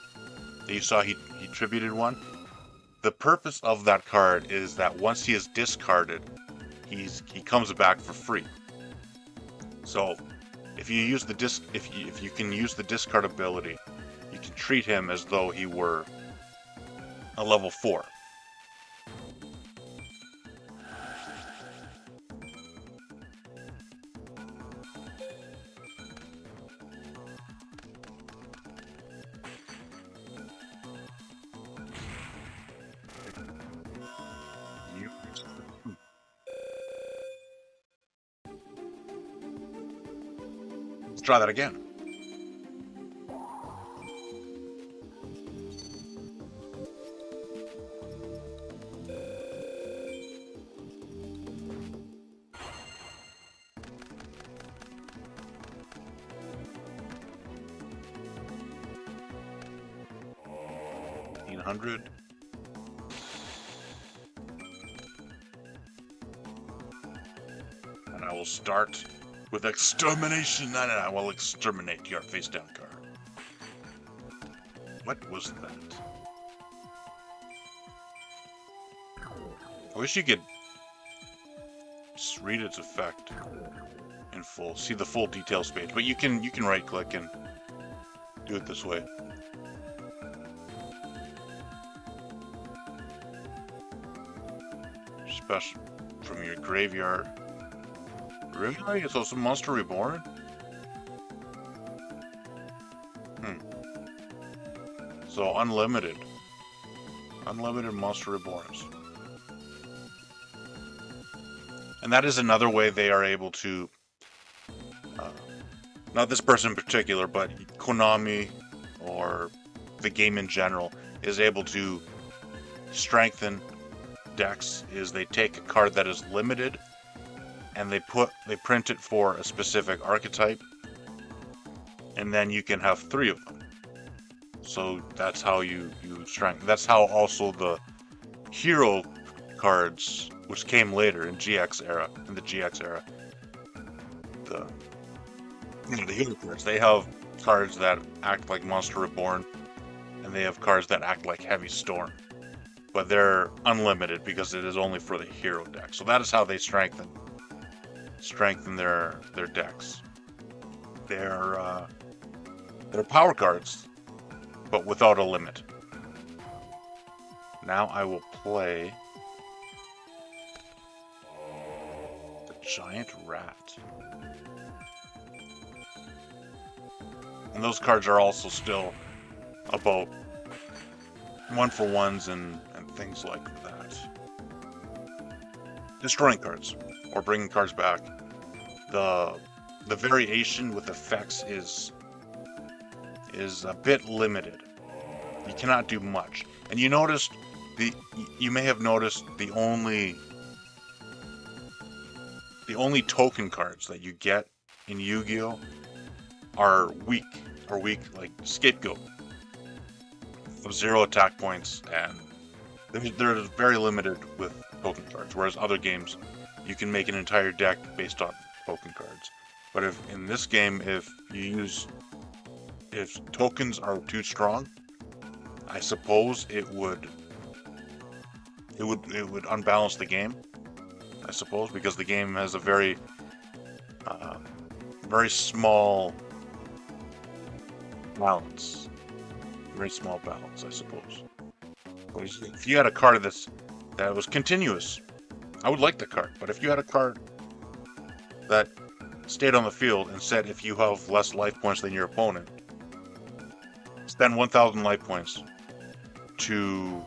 that you saw, he tributed one. The purpose of that card is that once he is discarded, he comes back for free. So if you use the if you can use the discard ability, you can treat him as though he were a level 4. Let's try that again. $1,800. And I will start with extermination. No, I will exterminate your face down card. What was that? I wish you could just read its effect in full, see the full details page, but you can right click and do it this way. Special from your graveyard. Really? It's also Monster Reborn? So unlimited. Unlimited Monster Reborns. And that is another way they are able to, not this person in particular, but Konami or the game in general is able to strengthen decks. Is they take a card that is limited and they print it for a specific archetype, and then you can have 3 of them. So that's how you strengthen. That's how also the hero cards, which came later in the GX era, the hero cards, they have cards that act like Monster Reborn, and they have cards that act like Heavy Storm, but they're unlimited because it is only for the hero deck. So that is how they strengthen their decks. They're power cards, but without a limit. Now I will play the Giant Rat. And those cards are also still about 1-for-1s and things like that. Destroying cards or bringing cards back. The variation with effects is a bit limited. You cannot do much. And you may have noticed the only token cards that you get in Yu-Gi-Oh are weak, like Scapegoat of 0 attack points, and they're very limited with token cards, whereas other games you can make an entire deck based on token cards. But if in this game, if tokens are too strong, I suppose it would unbalance the game. I suppose, because the game has a very small balance. Very small balance, I suppose. But if you had a card that was continuous, I would like the card. But if you had a card that stayed on the field and said, if you have less life points than your opponent, spend 1,000 life points to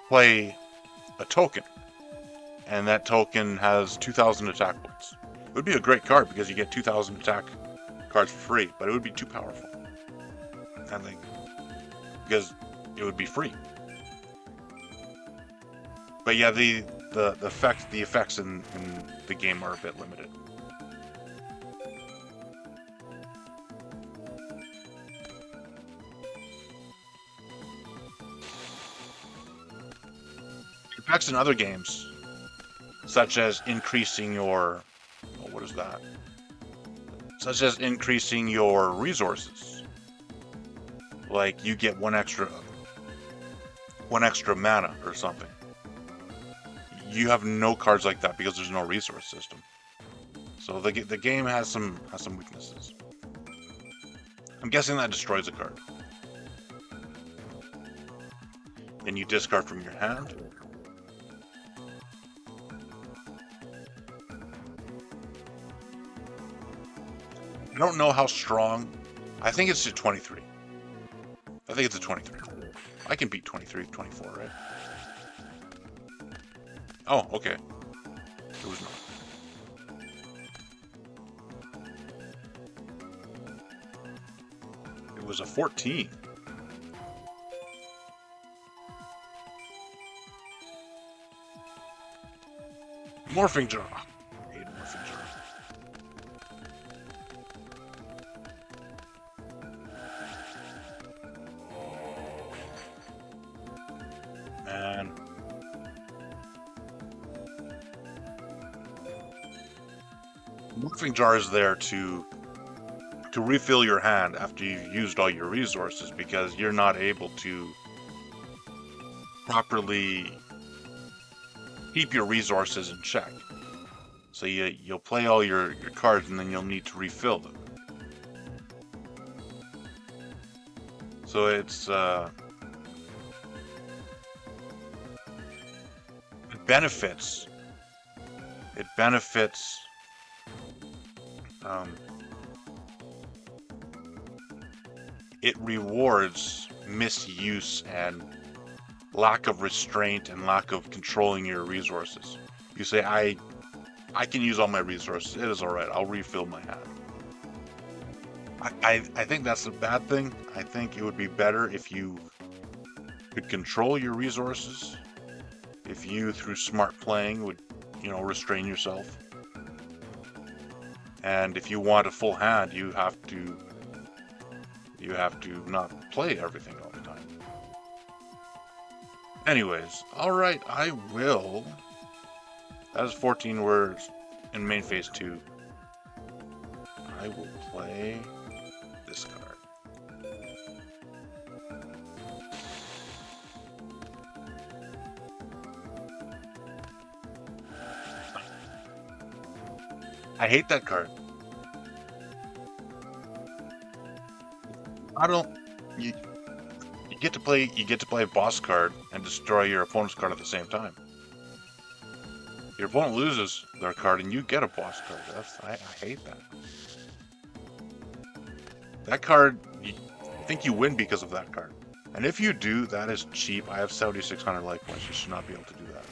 play a token, and that token has 2,000 attack points. It would be a great card because you get 2,000 attack cards for free, but it would be too powerful, I think, because it would be free. But yeah, the effects in the game are a bit limited. Effects in other games, such as increasing your, what is that? Such as increasing your resources. Like you get one extra mana or something. You have no cards like that because there's no resource system. So the game has some weaknesses. I'm guessing that destroys a card. Then you discard from your hand. I don't know how strong. I think it's a 23. I think it's a 23. I can beat 23, 24, right? Oh, okay. It was not. It was a 14. Morphing Jar. I hate Morphing Jar. Man. Morphing Jar is there to refill your hand after you've used all your resources, because you're not able to properly keep your resources in check. So you'll play all your cards and then you'll need to refill them. So it's it benefits. It rewards misuse and lack of restraint and lack of controlling your resources. You say, I can use all my resources. It is all right. I'll refill my hand. I think that's a bad thing. I think it would be better if you could control your resources. If you, through smart playing, would, restrain yourself. And if you want a full hand, you have to not play everything all the time. Anyways, alright, I will. That is 14 words in main phase 2. I will play this card. I hate that card. You get to play a boss card and destroy your opponent's card at the same time. Your opponent loses their card and you get a boss card. I hate that. That card, I think you win because of that card. And if you do, that is cheap. I have 7,600 life points. You should not be able to do that.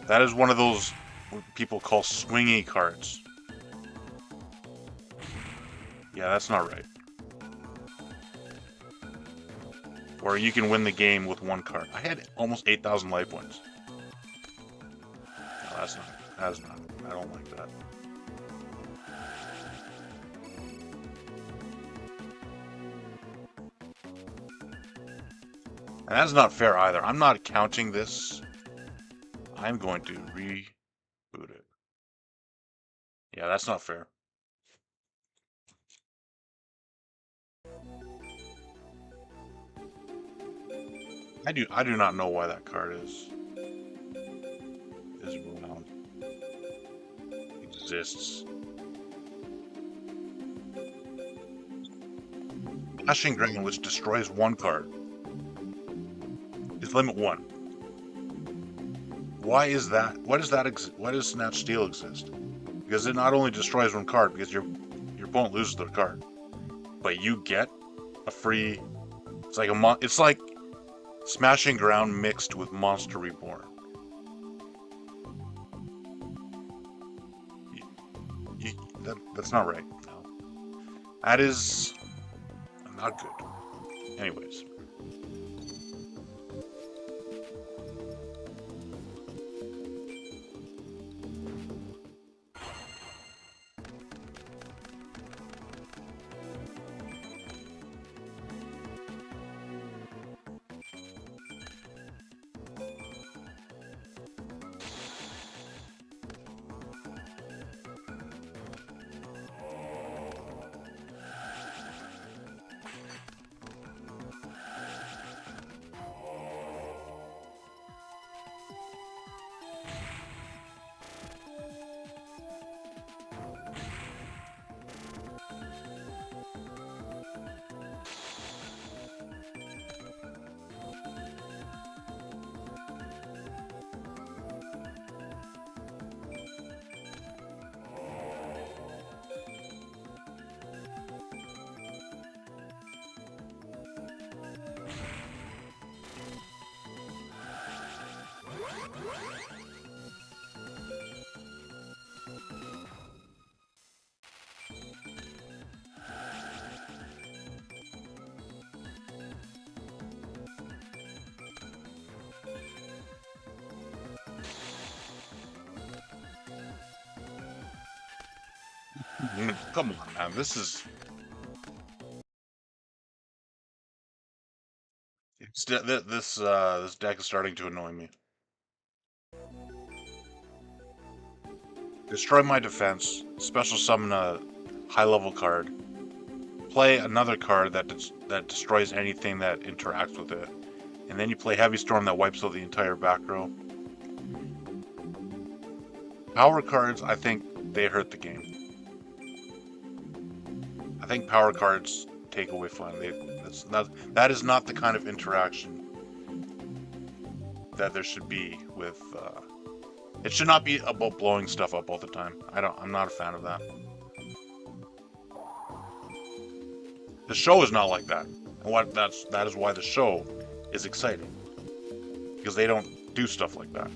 That is one of those what people call swingy cards. Yeah, that's not right. Where you can win the game with one card. I had almost 8,000 life points. No, that's not. I don't like that. And that's not fair either. I'm not counting this. I'm going to reboot it. Yeah, that's not fair. I do not know why that card is around. Exists. Smashing Ground, which destroys one card, is limit 1. Why is that? Why does Snatch Steel exist? Because it not only destroys one card, because your opponent loses their card, but you get a free. It's like Smashing Ground mixed with Monster Reborn. That's not right. No, that is not good. Anyways. Come on, man. This deck is starting to annoy me. Destroy my defense. Special summon a high-level card. Play another card that destroys anything that interacts with it, and then you play Heavy Storm that wipes out the entire back row. Power cards, I think they hurt the game. I think power cards take away fun. That is not the kind of interaction that there should be with. It should not be about blowing stuff up all the time. I'm not a fan of that. The show is not like that, and that is why the show is exciting, because they don't do stuff like that.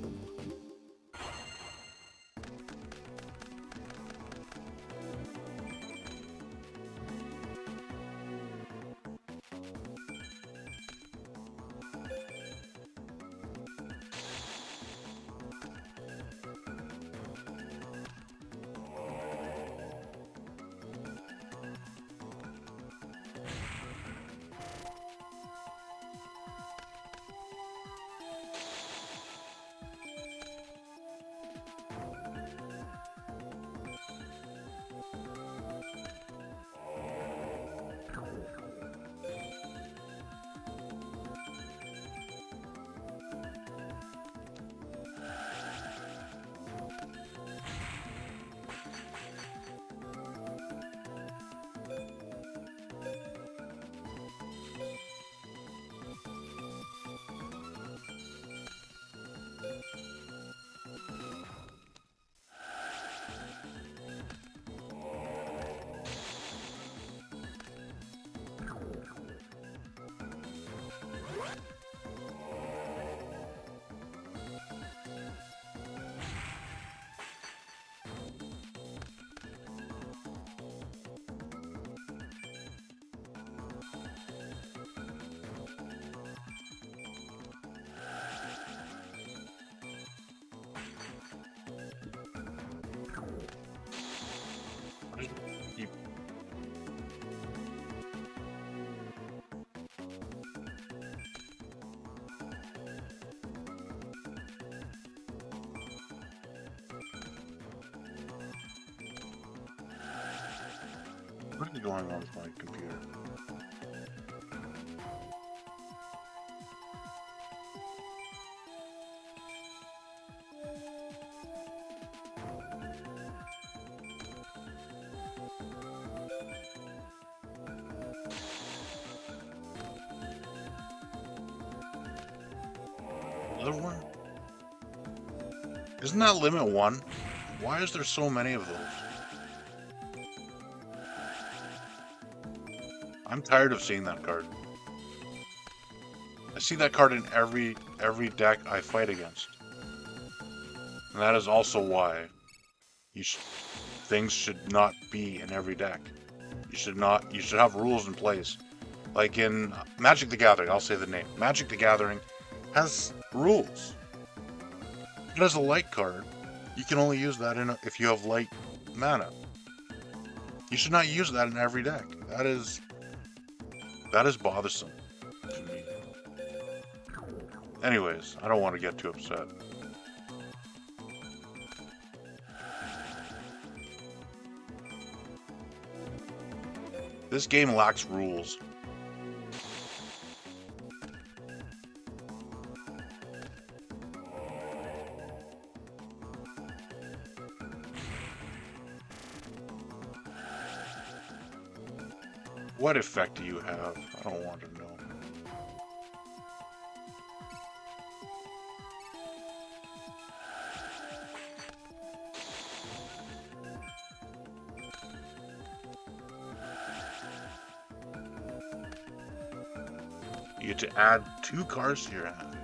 What is going on with my computer? Another one? Isn't that limit 1? Why is there so many of those? I'm tired of seeing that card. I see that card in every deck I fight against. And that is also why things should not be in every deck. You should have rules in place. Like in Magic the Gathering, I'll say the name. Magic the Gathering has rules. It has a light card. You can only use that if you have light mana. You should not use that in every deck. That is bothersome to me. Anyways, I don't want to get too upset. This game lacks rules. What effect do you have? I don't want to know. You get to add 2 cards to your hand.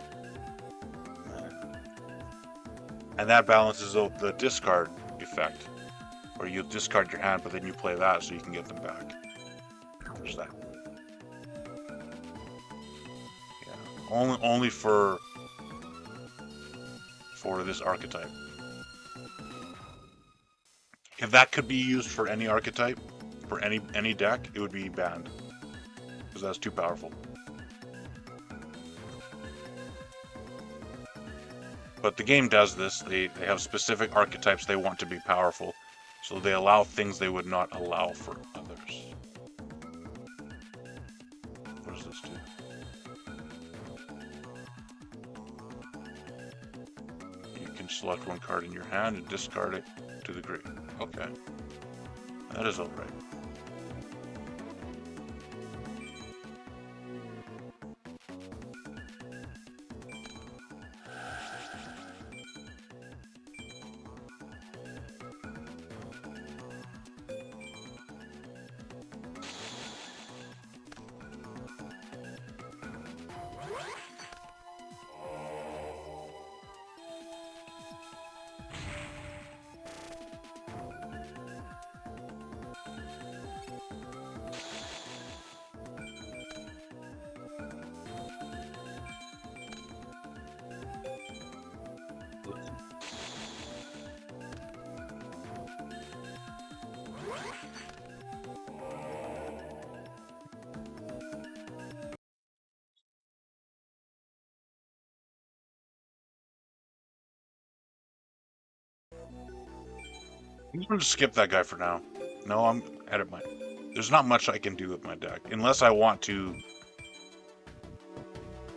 And that balances out the discard effect. Or you discard your hand, but then you play that so you can get them back. There's that. Yeah. Only for this archetype. If that could be used for any archetype, for any deck, it would be banned. Because that's too powerful. But the game does this. They have specific archetypes they want to be powerful. So they allow things they would not allow for others. What does this do? You can select 1 card in your hand and discard it to the grave. Okay. That is alright. I'm going to skip that guy for now. No, I'm edit my... There's not much I can do with my deck. Unless I want to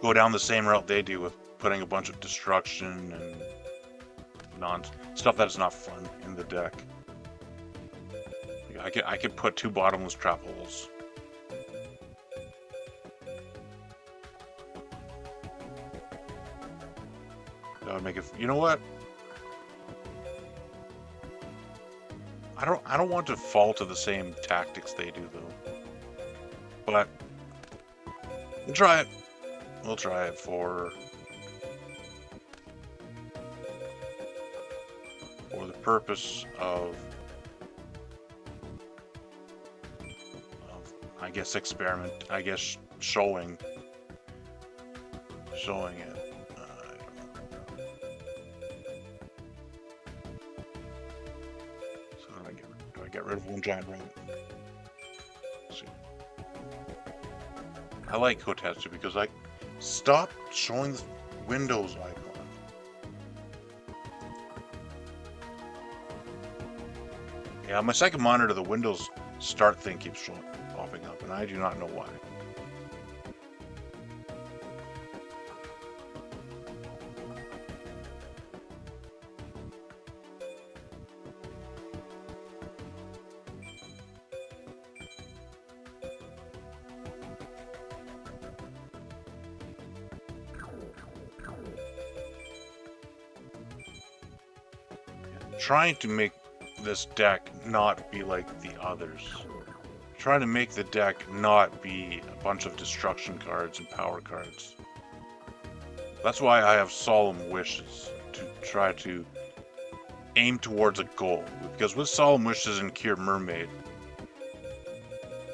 go down the same route they do with putting a bunch of destruction and stuff that's not fun in the deck. I could put 2 bottomless trap holes. That would make it... You know what? I don't want to fall to the same tactics they do, though. But we'll try it. We'll try it for the purpose of I guess experiment. I guess showing it. Get rid of 1 giant rat. Let's see. I like Kotetsu because I stop showing the Windows icon. Yeah, my second monitor, the Windows start thing keeps popping up, and I do not know why. Trying to make this deck not be like the others. Trying to make the deck not be a bunch of destruction cards and power cards. That's why I have Solemn Wishes, to try to aim towards a goal. Because with Solemn Wishes and Cure Mermaid,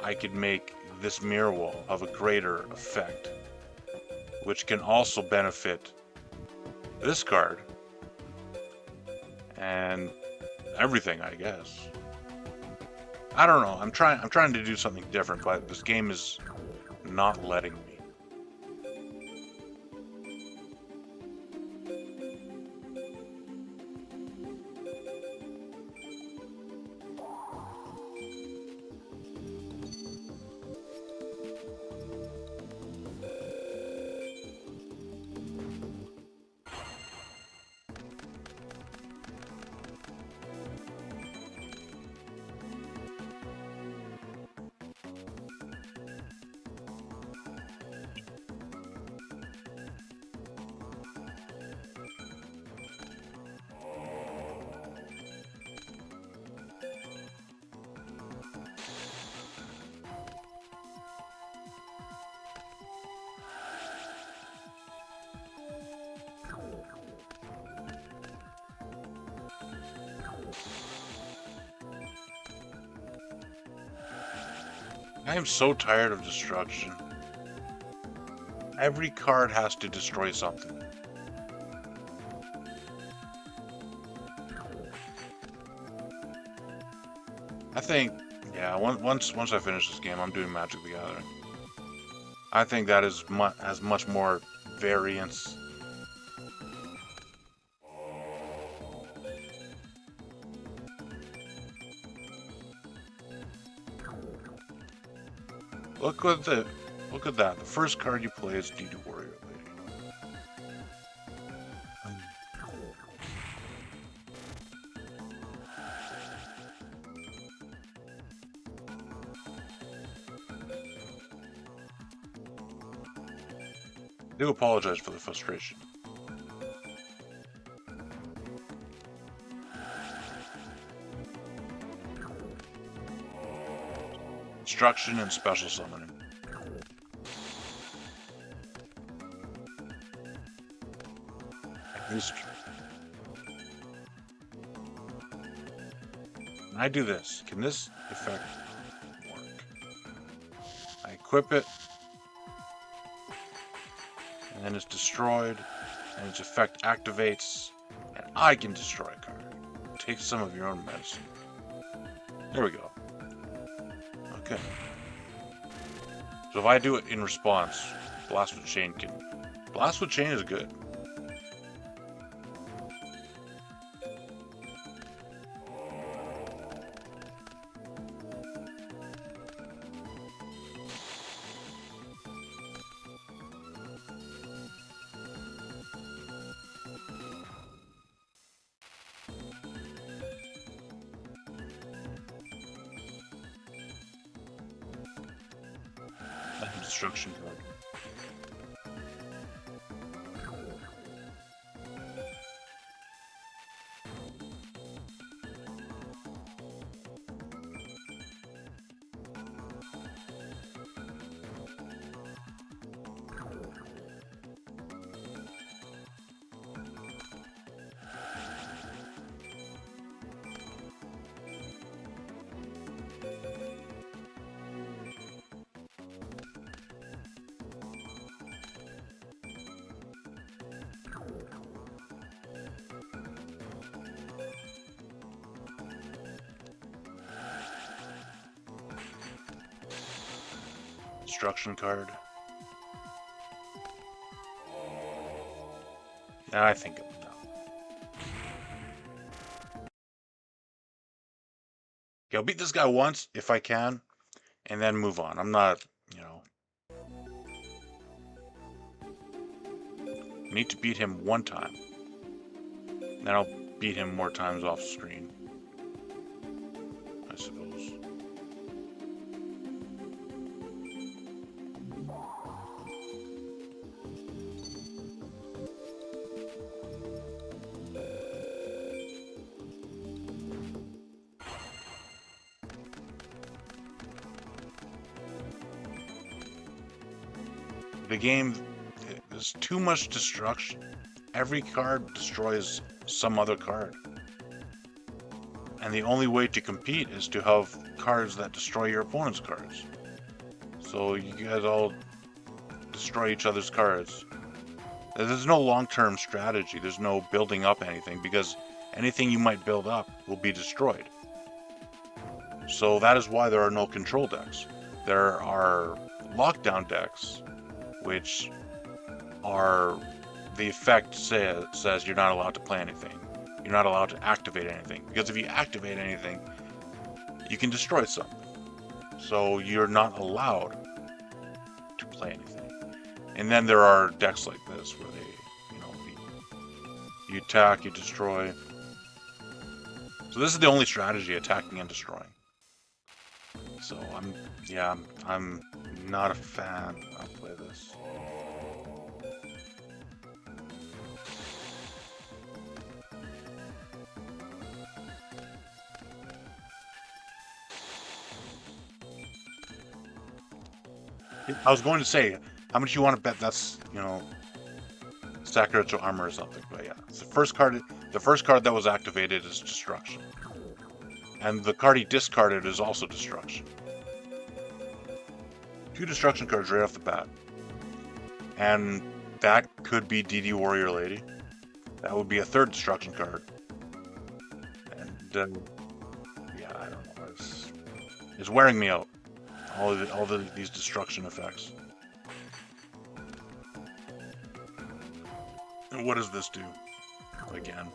I could make this Mirror Wall have a greater effect, which can also benefit this card and everything, I guess. I don't know. I'm trying to do something different, but this game is not letting me. I am so tired of destruction. Every card has to destroy something. I think, yeah, once I finish this game, I'm doing Magic the Gathering. I think that is has much more variance. Look at that. The first card you play is Deed Warrior Lady. I do apologize for the frustration. Destruction and special summoning. When I do this, can this effect work? I equip it, and then it's destroyed, and its effect activates, and I can destroy a card. Take some of your own medicine. There we go. Okay. So if I do it in response, Blast with Chain can... Blast with Chain is good. Destruction card. Destruction card. I think no. Okay, I'll beat this guy once if I can, and then move on. I'm not, you know. I need to beat him one time. Then I'll beat him more times off screen, I suppose. The game, there's too much destruction. Every card destroys some other card. And the only way to compete is to have cards that destroy your opponent's cards. So you guys all destroy each other's cards. There's no long-term strategy. There's no building up anything, because anything you might build up will be destroyed. So that is why there are no control decks. There are lockdown decks, which are, the effect says you're not allowed to play anything. You're not allowed to activate anything, because if you activate anything, you can destroy something. So you're not allowed to play anything. And then there are decks like this where they, you know, you attack, you destroy. So this is the only strategy: attacking and destroying. So I'm not a fan. I'll play this. I was going to say, how much you want to bet that's, you know, Sakuretsu armor or something, but yeah. It's the first card that was activated is destruction. And the card he discarded is also destruction. 2 destruction cards right off the bat. And that could be DD Warrior Lady. That would be a 3rd destruction card. And yeah, I don't know. It's wearing me out. All these destruction effects. And what does this do? Again.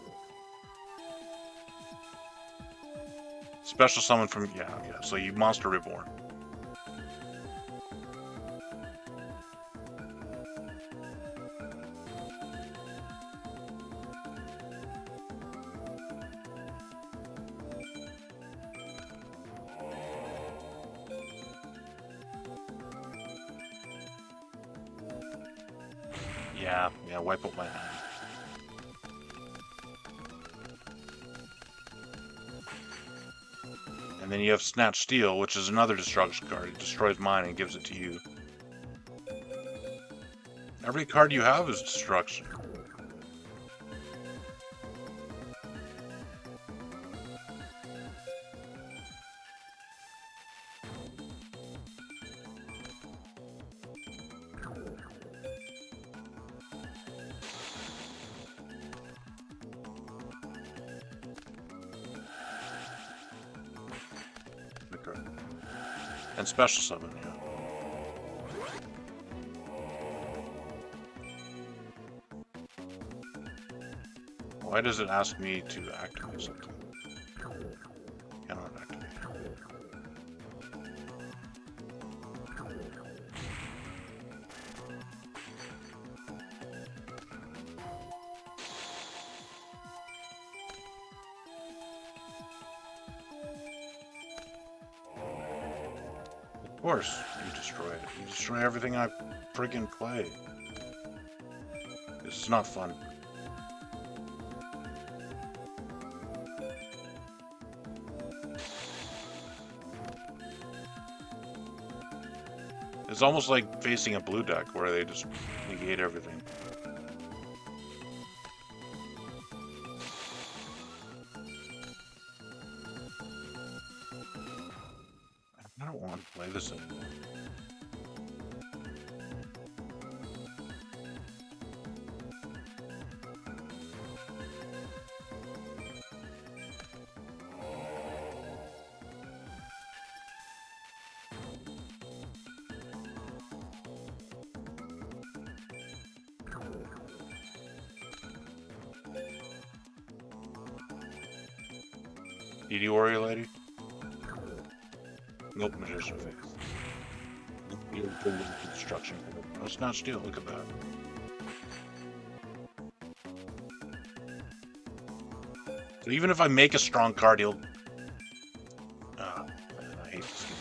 Special summon from, yeah, so you Monster Reborn. Yeah, wipe out my hand. And then you have Snatch Steel, which is another destruction card. It destroys mine and gives it to you. Every card you have is destruction. And special summon, yeah. Why does it ask me to activate something? Cannot activate. Of course, you destroy it. You destroy everything I friggin' play. This is not fun. It's almost like facing a blue deck where they just negate everything. I don't want to play this anymore. DD Warrior Lady? Nope, Magician Face. You're good with construction. Let's not steal. Look at that. So even if I make a strong card, he'll. I hate this game.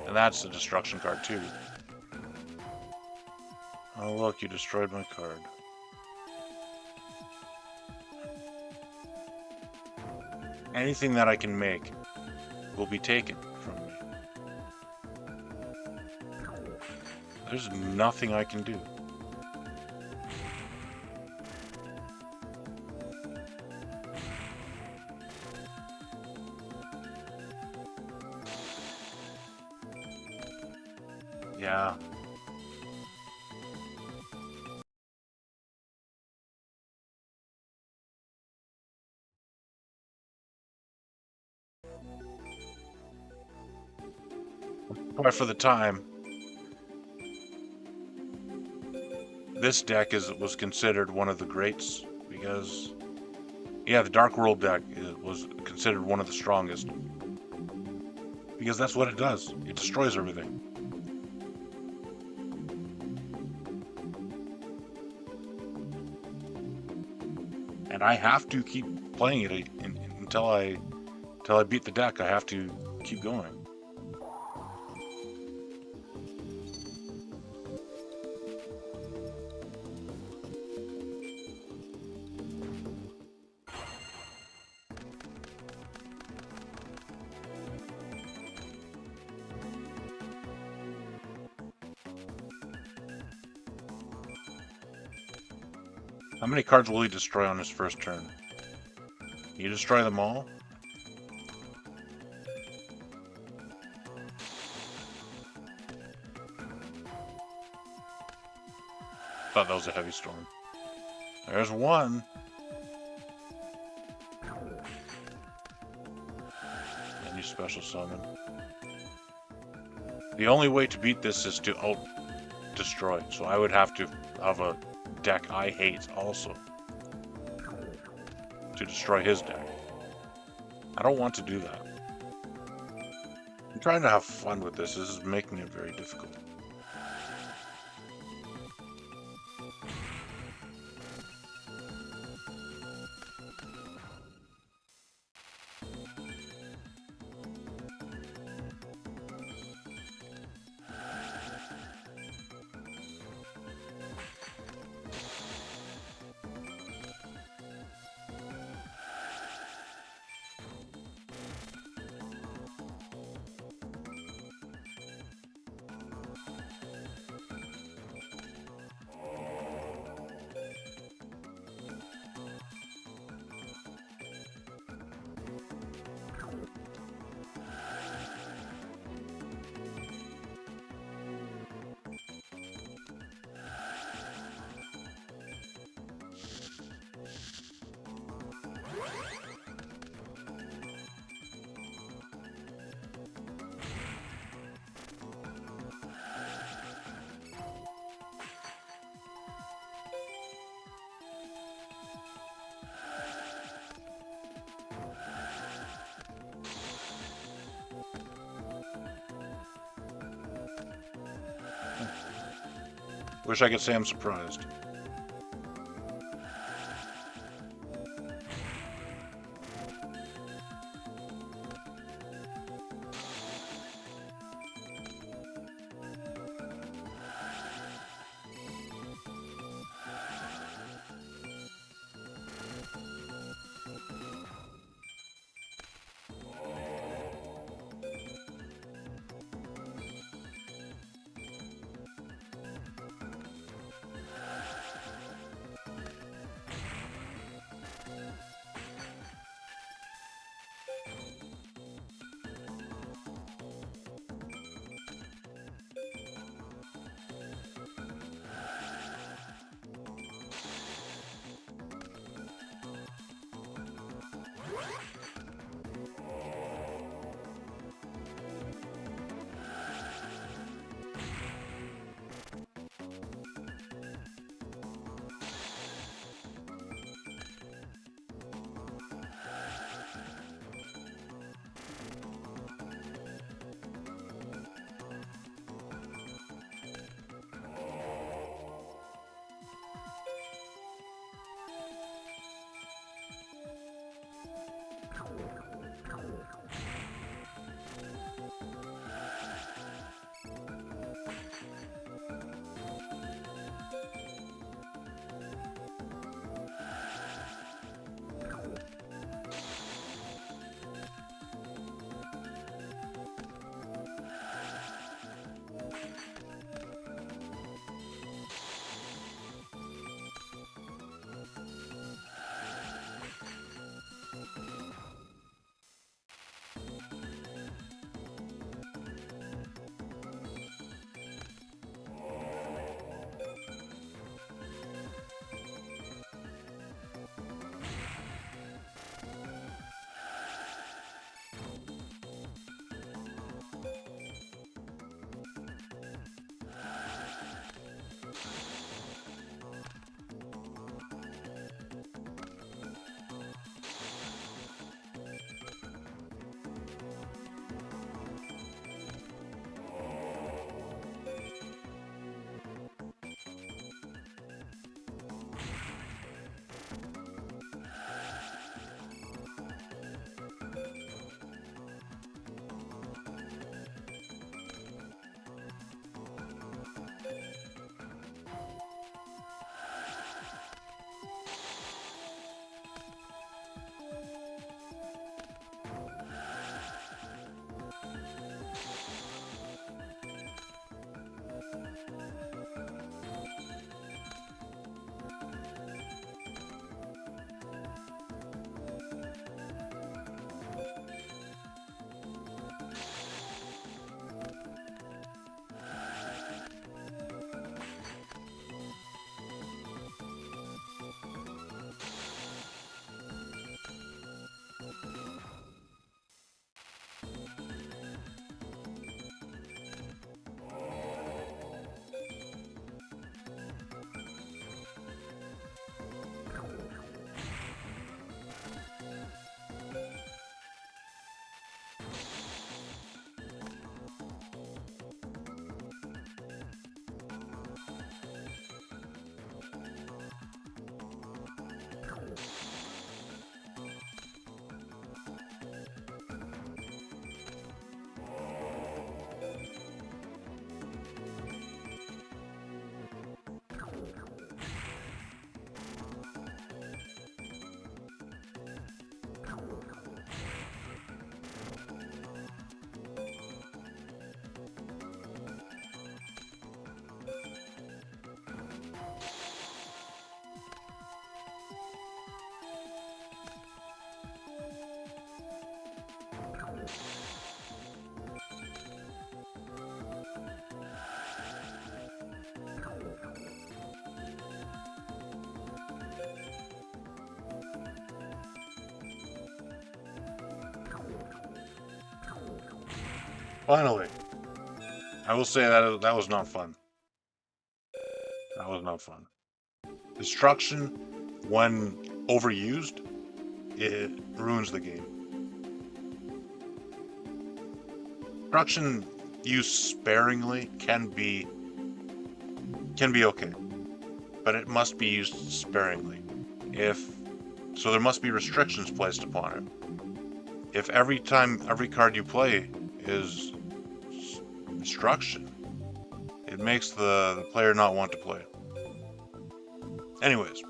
And that's the destruction card too. Oh look, you destroyed my card. Anything that I can make will be taken from me. There's nothing I can do. Yeah. But for the time, this deck was considered one of the greats because, yeah, the Dark World deck was considered one of the strongest because that's what it does. It destroys everything. And I have to keep playing it until I beat the deck. I have to keep going. How many cards will he destroy on his first turn? You destroy them all? Thought that was a heavy storm. There's one. And you special summon. The only way to beat this is to out-destroy. So I would have to have a deck I hate also to destroy his deck. I don't want to do that. I'm trying to have fun with this. This is making it very difficult. Wish I could say I'm surprised. Finally. I will say that was not fun. That was not fun. Destruction, when overused, it ruins the game. Destruction used sparingly can be okay, but it must be used sparingly. So there must be restrictions placed upon it. If every card you play is destruction, it makes the player not want to play. Anyways,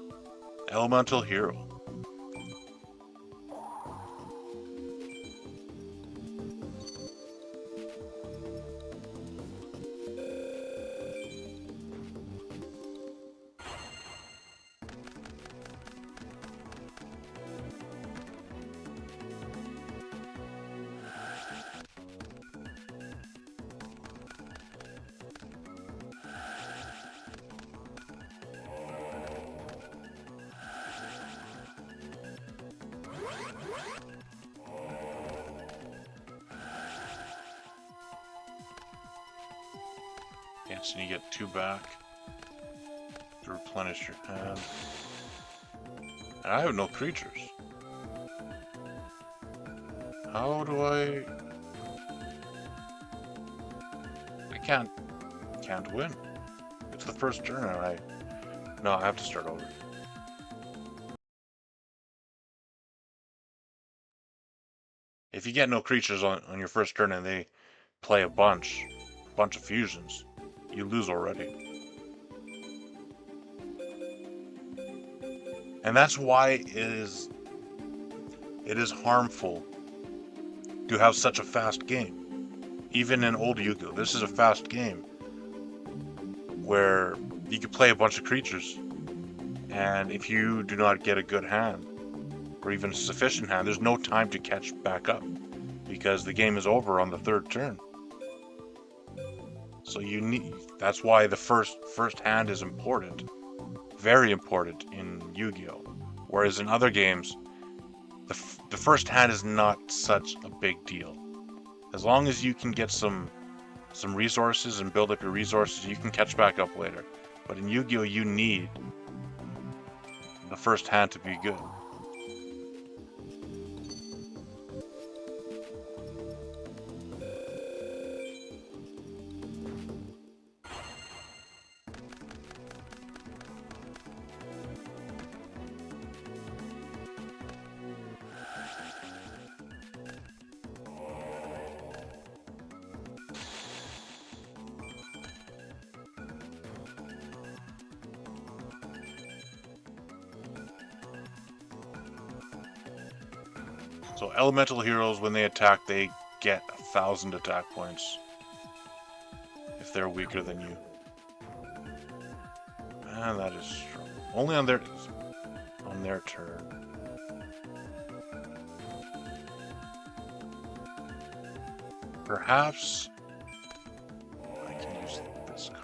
Elemental Hero. So you get 2 back to replenish your hand. And I have no creatures. How do I can't win. It's the first turn and no, I have to start over. If you get no creatures on your first turn and they play a bunch of fusions, you lose already. And that's why it is harmful to have such a fast game. Even in old Yu-Gi-Oh, this is a fast game where you can play a bunch of creatures, and if you do not get a good hand or even a sufficient hand, there's no time to catch back up because the game is over on the 3rd turn. So that's why the first hand is important, very important in Yu-Gi-Oh. Whereas in other games, the first hand is not such a big deal. As long as you can get some resources and build up your resources, you can catch back up later. But in Yu-Gi-Oh, you need the first hand to be good. So elemental heroes, when they attack, they get 1,000 attack points if they're weaker than you. And that is strong. Only on their turn. Perhaps I can use this card.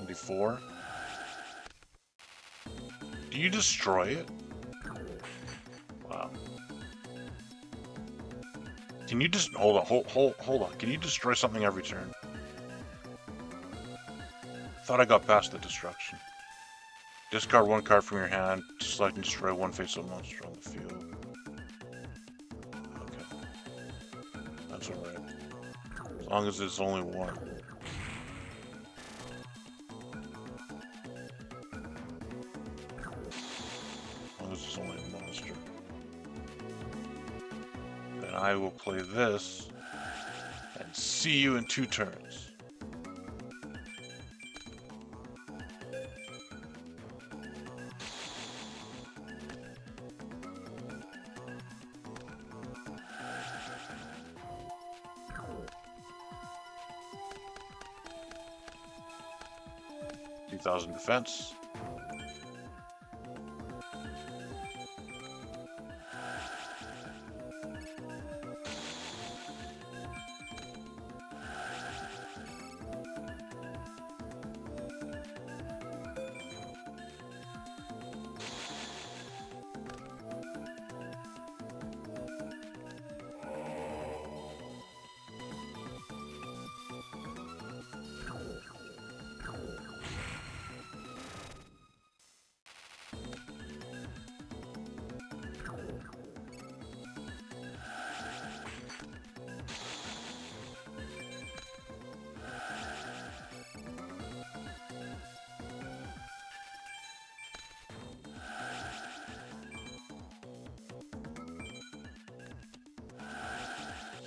Before. Do you destroy it? Wow. Can you just hold on? Can you destroy something every turn? Thought I got past the destruction. Discard 1 card from your hand to select and destroy 1 face-up monster on the field. Okay. That's alright. As long as it's only 1. This is only a monster. Then I will play this and see you in 2 turns. $2,000 defense.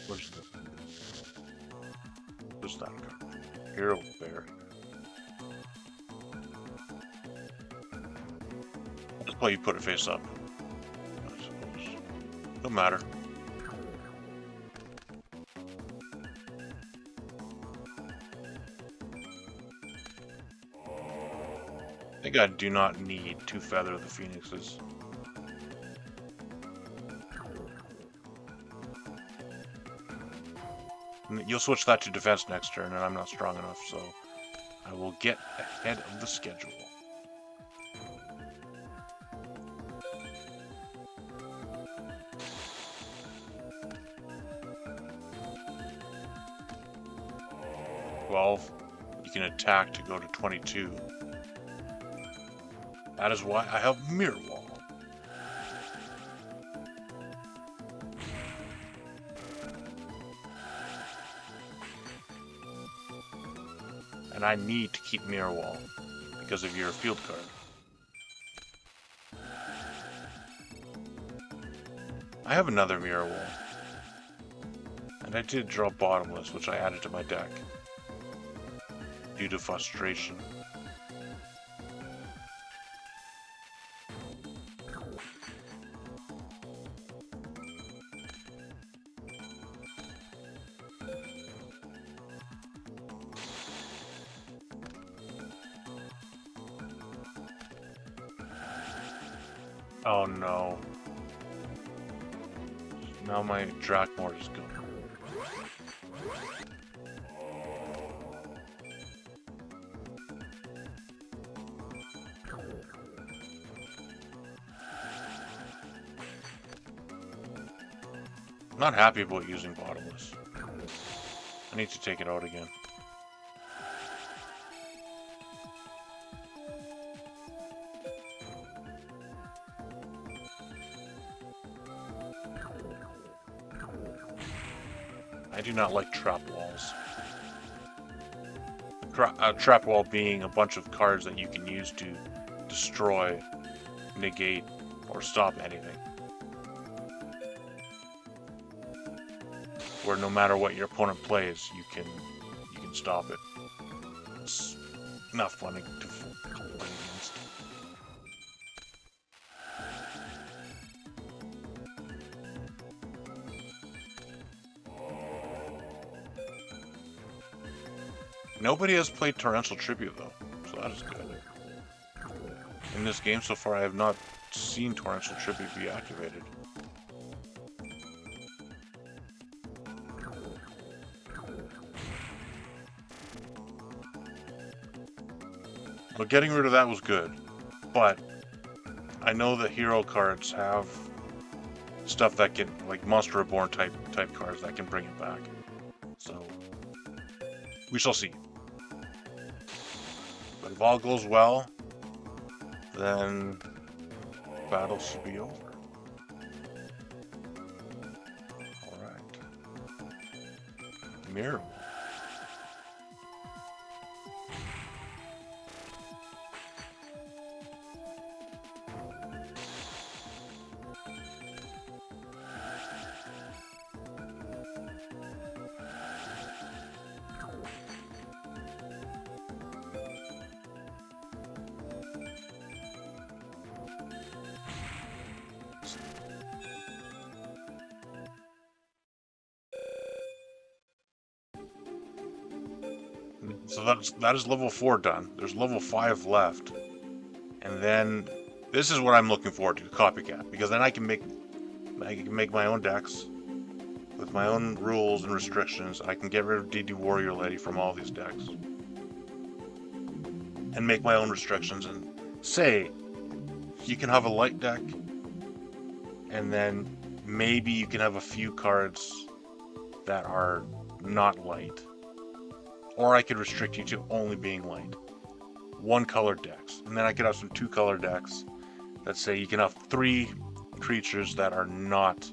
Where's that card? Hero Bear. That's why you put it face up, I suppose. Don't matter. I think I do not need to feather the phoenixes. You'll switch that to defense next turn, and I'm not strong enough, so I will get ahead of the schedule. You can attack to go to 22. That is why I have Mirror Wall. And I need to keep Mirror Wall because of your field card. I have another Mirror Wall. And I did draw Bottomless, which I added to my deck due to frustration. Oh no. Now my Drakmor is gone. I'm not happy about using Bottomless. I need to take it out again. I do not like trap walls. Trap wall being a bunch of cards that you can use to destroy, negate, or stop anything. Where no matter what your opponent plays, you can stop it. It's not fun to play against. Nobody has played Torrential Tribute though, so that is good. In this game so far, I have not seen Torrential Tribute be activated. But getting rid of that was good, but I know that hero cards have stuff that can, like Monster Reborn type cards that can bring it back. So we shall see. But if all goes well, then battle should be over. All right. Mirror. So that is level 4 done. There's level 5 left. And then this is what I'm looking forward to, Copycat, because then I can make my own decks with my own rules and restrictions. I can get rid of DD Warrior Lady from all these decks. And make my own restrictions and say you can have a light deck and then maybe you can have a few cards that are not light. Or I could restrict you to only being light. One color decks. And then I could have some 2 color decks that say you can have 3 creatures that are not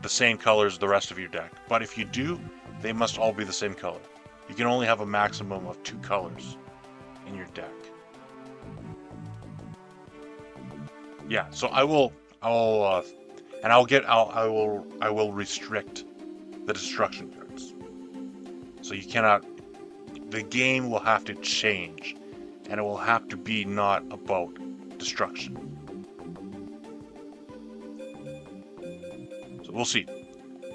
the same color as the rest of your deck. But if you do, they must all be the same color. You can only have a maximum of 2 colors in your deck. Yeah, so I'll And I will restrict the destruction cards. So you cannot. The game will have to change, and it will have to be not about destruction. So we'll see.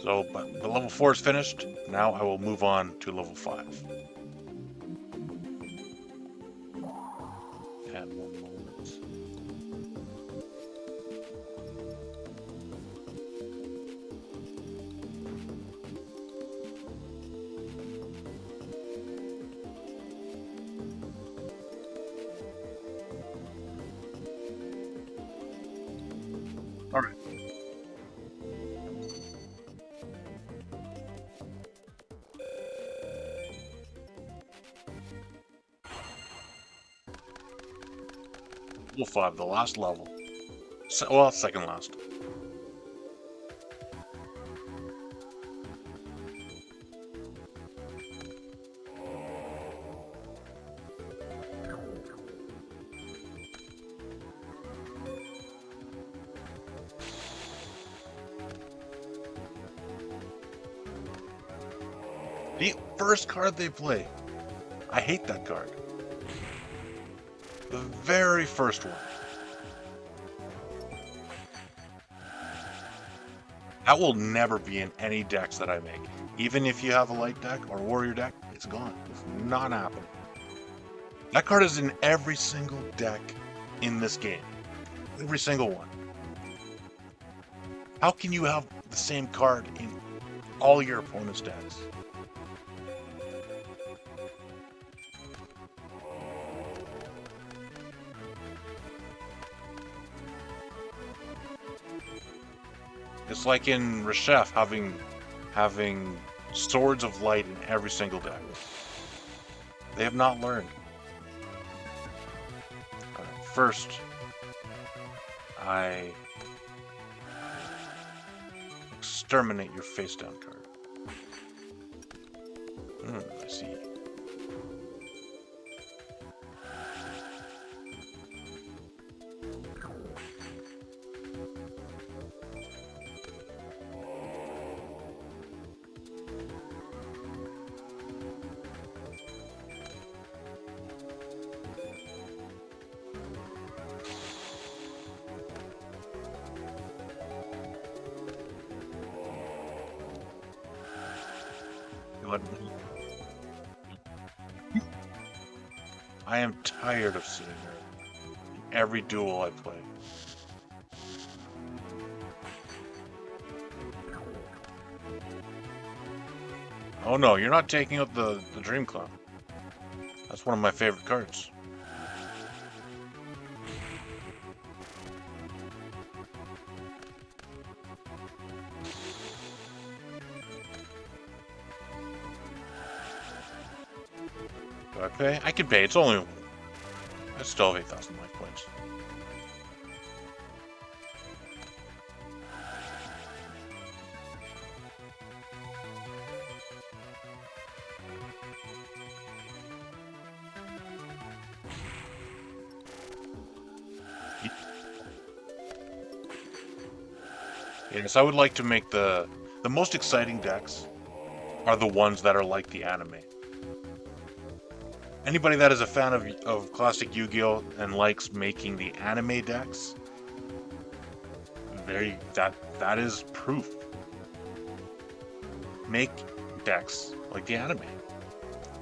So, but the level 4 is finished. Now I will move on to level 5. And 1 moment. All right. Level 5, the last level. Well, second last. The first card they play. I hate that card. The very first one. That will never be in any decks that I make. Even if you have a light deck or warrior deck, it's gone. It's not happening. That card is in every single deck in this game. Every single one. How can you have the same card in all your opponent's decks? It's like in Reshef having Swords of Light in every single deck. They have not learned. First, I exterminate your face down card. I see. I am tired of seeing her in every duel I play. Oh no, you're not taking out the Dream Clown. That's one of my favorite cards. Do I pay? I can pay. It's only... I still have 8,000 life points. Yes, I would like to make the most exciting decks are the ones that are like the anime. Anybody that is a fan of classic Yu-Gi-Oh! And likes making the anime decks, that is proof. Make decks like the anime.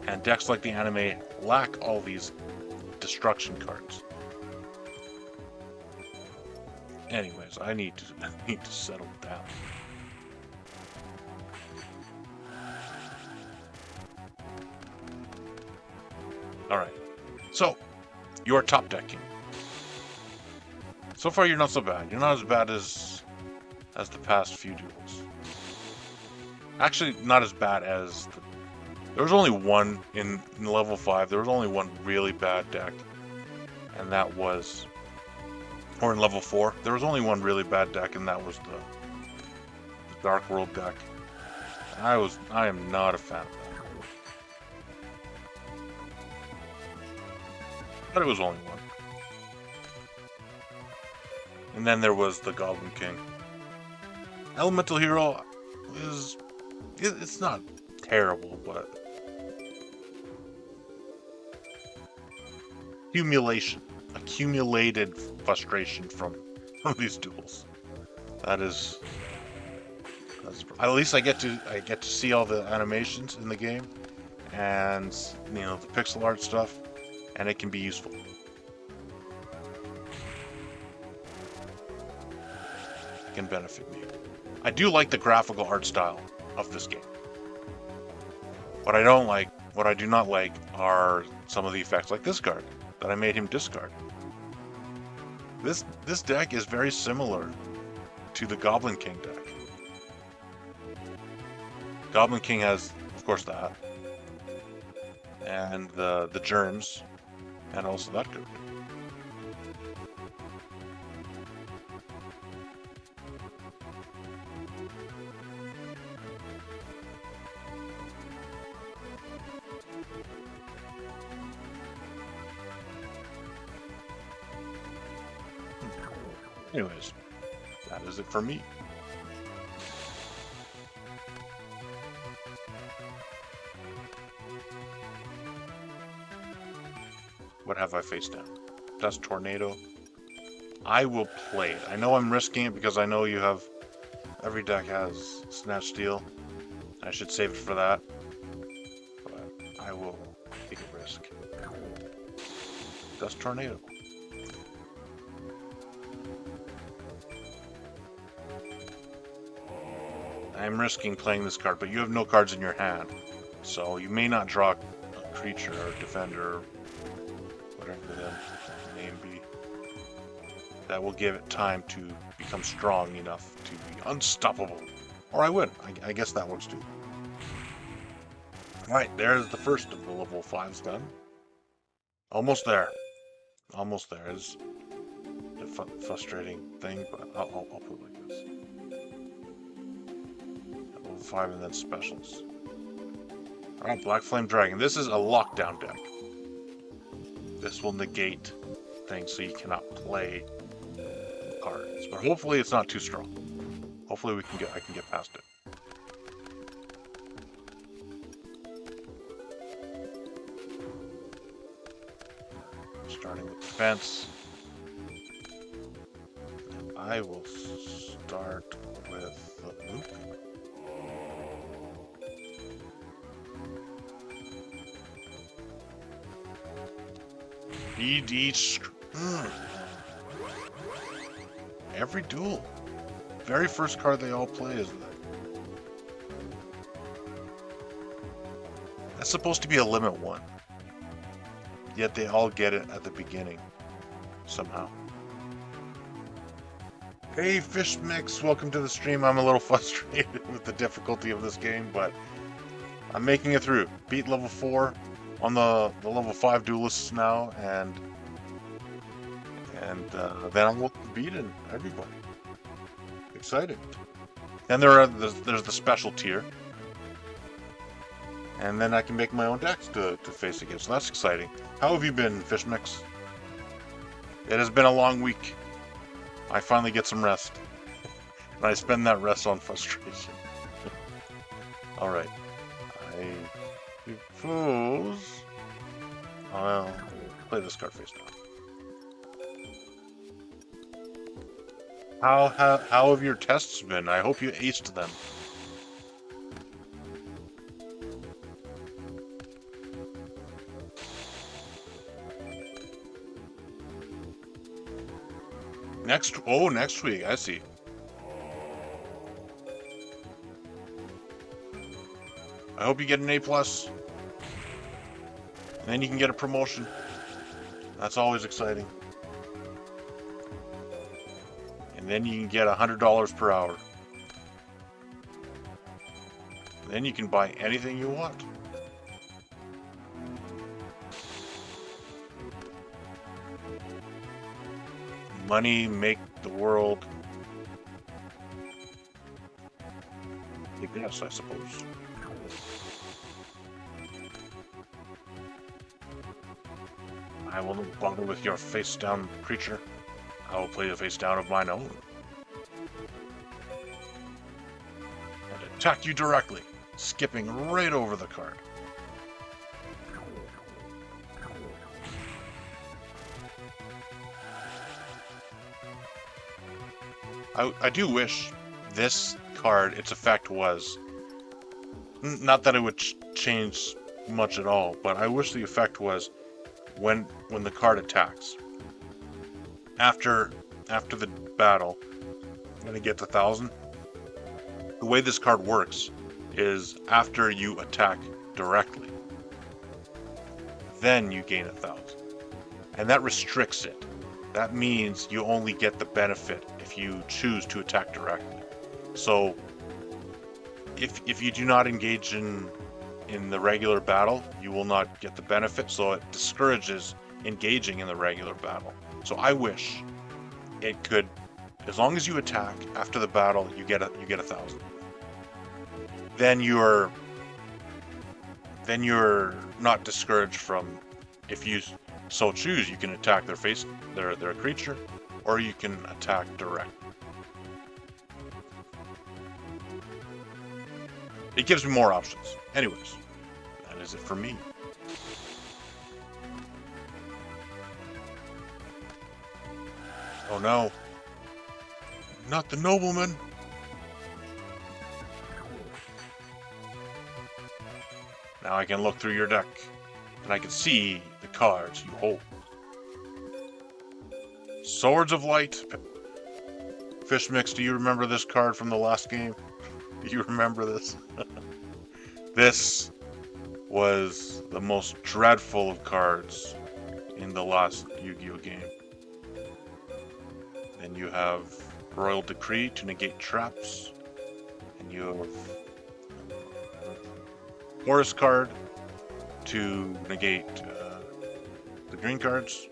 And decks like the anime lack all these destruction cards. Anyways, I need to settle down. Alright. So, you're top decking. So far you're not so bad. You're not as bad as the past few duels. Actually, not as bad as there was only one in level 5. There was only one really bad deck. And that was... Or in level 4. There was only one really bad deck, and that was the Dark World deck. I am not a fan of that. But it was only one. And then there was the Goblin King. Elemental Hero is... It's not terrible, but... Accumulated frustration from these duels. That's at least I get to see all the animations in the game, and the pixel art stuff, and it can be useful. It can benefit me. I do like the graphical art style of this game. What I do not like are some of the effects, like this card that I made him discard. This deck is very similar to the Goblin King deck. Goblin King has, of course, that, and the germs, and also that card. Anyways, that is it for me. What have I faced down? Dust Tornado. I will play it. I know I'm risking it because I know you have... Every deck has Snatch Steal. I should save it for that. But I will take a risk. Dust Tornado. I'm risking playing this card, but you have no cards in your hand. So you may not draw a creature or defender, whatever the name be, that will give it time to become strong enough to be unstoppable. Or I win. I guess that works too. Alright, there's the first of the level 5s done. Almost there. Almost there. Is a frustrating thing, but I'll put it like this. Level 5 and then specials. Alright, Black Flame Dragon. This is a lockdown deck. This will negate things so you cannot play cards. But hopefully it's not too strong. Hopefully I can get past it. Starting with defense. I will start with the loop. Beat each. Every duel. Very first card they all play is that. That's supposed to be a limit one. Yet they all get it at the beginning. Somehow. Hey Fish Mix, welcome to the stream. I'm a little frustrated with the difficulty of this game, but I'm making it through. Beat level 4 on the level 5 duelists now, and then I'm beating everybody. Excited. And there's the special tier, and then I can make my own decks to face against. So that's exciting. How have you been, Fish Mix? It has been a long week. I finally get some rest, and I spend that rest on frustration. All right. I suppose I'll play this card face down. How have your tests been? I hope you aced them. Next week, I see. I hope you get an A+. And then you can get a promotion. That's always exciting. And then you can get $100 per hour. Then you can buy anything you want. Money make the world a guess, I suppose. I will not bother with your face down creature. I will play the face down of mine own. attack you directly, skipping right over the card. I do wish this card, its effect was, not that it would change much at all, but I wish the effect was when the card attacks. After the battle, when it gets 1,000, the way this card works is after you attack directly, then you gain 1,000. And that restricts it. That means you only get the benefit if you choose to attack directly. So if you do not engage in the regular battle, you will not get the benefit, so it discourages engaging in the regular battle. So I wish it could, as long as you attack after the battle, you get 1,000. Then you're not discouraged from, if you so choose, you can attack their creature, or you can attack direct. It gives me more options. Anyways, that is it for me. Oh no. Not the nobleman. Now I can look through your deck, and I can see the cards you hold. Swords of Light. Fishmix, do you remember this card from the last game? Do you remember this? This was the most dreadful of cards in the last Yu-Gi-Oh game. Then you have Royal Decree to negate traps, and you have Forest card to negate the green cards.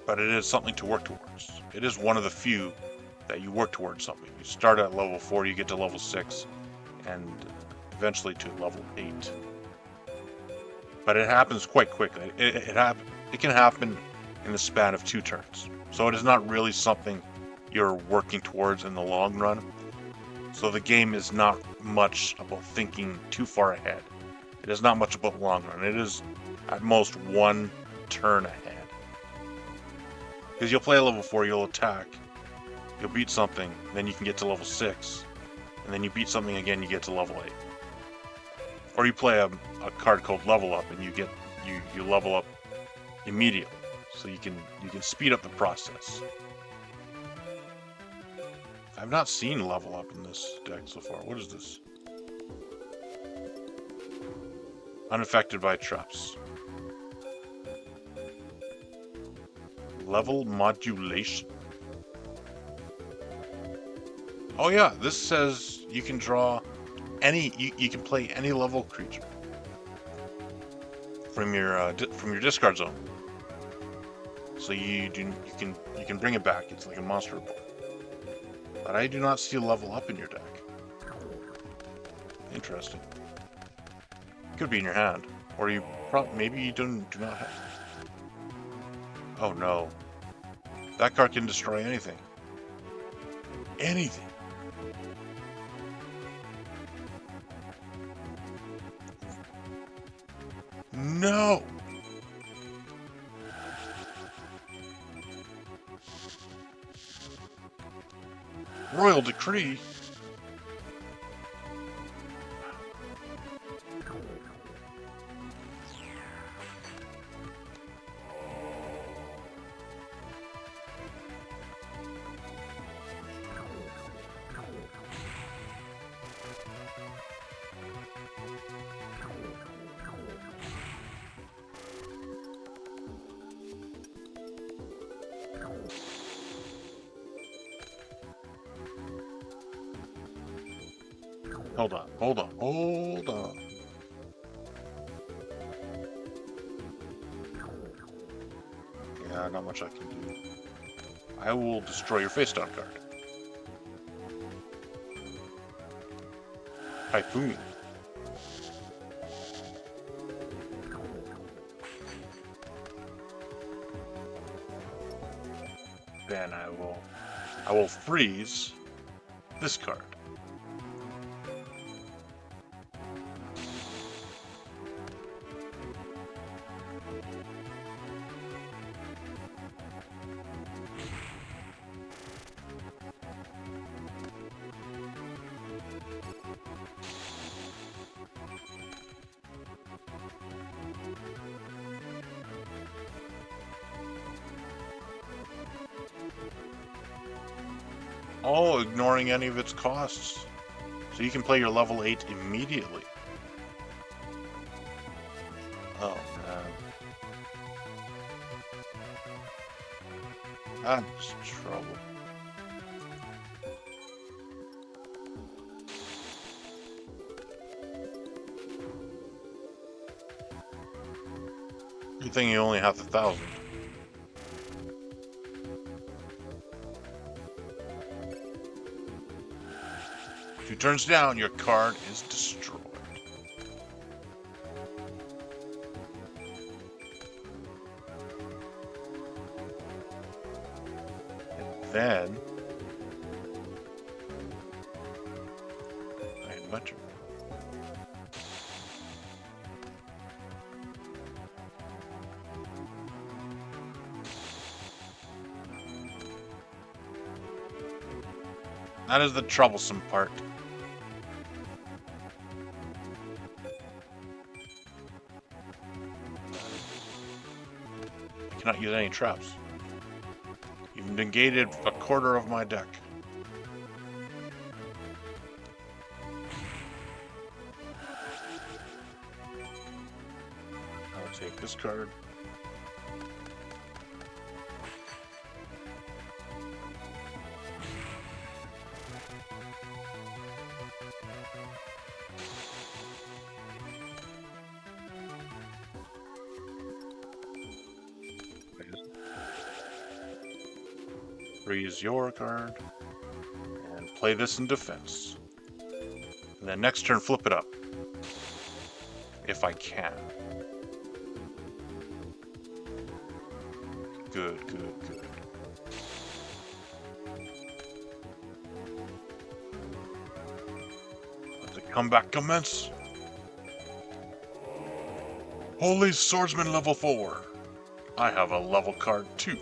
But it is something to work towards. It is one of the few that you work towards something. You start at level 4, you get to level 6, and eventually to level 8. But it happens quite quickly. It can happen in the span of 2 turns. So it is not really something you're working towards in the long run. So the game is not much about thinking too far ahead. It is not much about the long run. It is at most 1 turn ahead. Because you'll play a level 4, you'll attack, you'll beat something, then you can get to level 6, and then you beat something again, you get to level 8. Or you play a card called Level Up, and you level up immediately, so you can speed up the process. I've not seen Level Up in this deck so far. What is this? Unaffected by traps. Level modulation. Oh yeah, this says you can draw any. You can play any level creature from your discard zone. So you can bring it back. It's like a monster report. But I do not see a level up in your deck. Interesting. Could be in your hand, or you maybe you do not have. Oh no. That card can destroy anything. Anything. No! Royal Decree? Hold on. Yeah, not much I can do. I will destroy your face down card. Typhoon. Then I will freeze this card. Oh, ignoring any of its costs. So you can play your level 8 immediately. Oh, man. That's trouble. Good thing you only have 1,000. 2 turns down, your card is destroyed. And then I had much. That is the troublesome part. I cannot use any traps. You've negated a quarter of my deck. I'll take this card. Freeze your card, and play this in defense. And then next turn, flip it up. If I can. Good, good, good. Let the comeback commence. Holy Swordsman level 4. I have a level card too.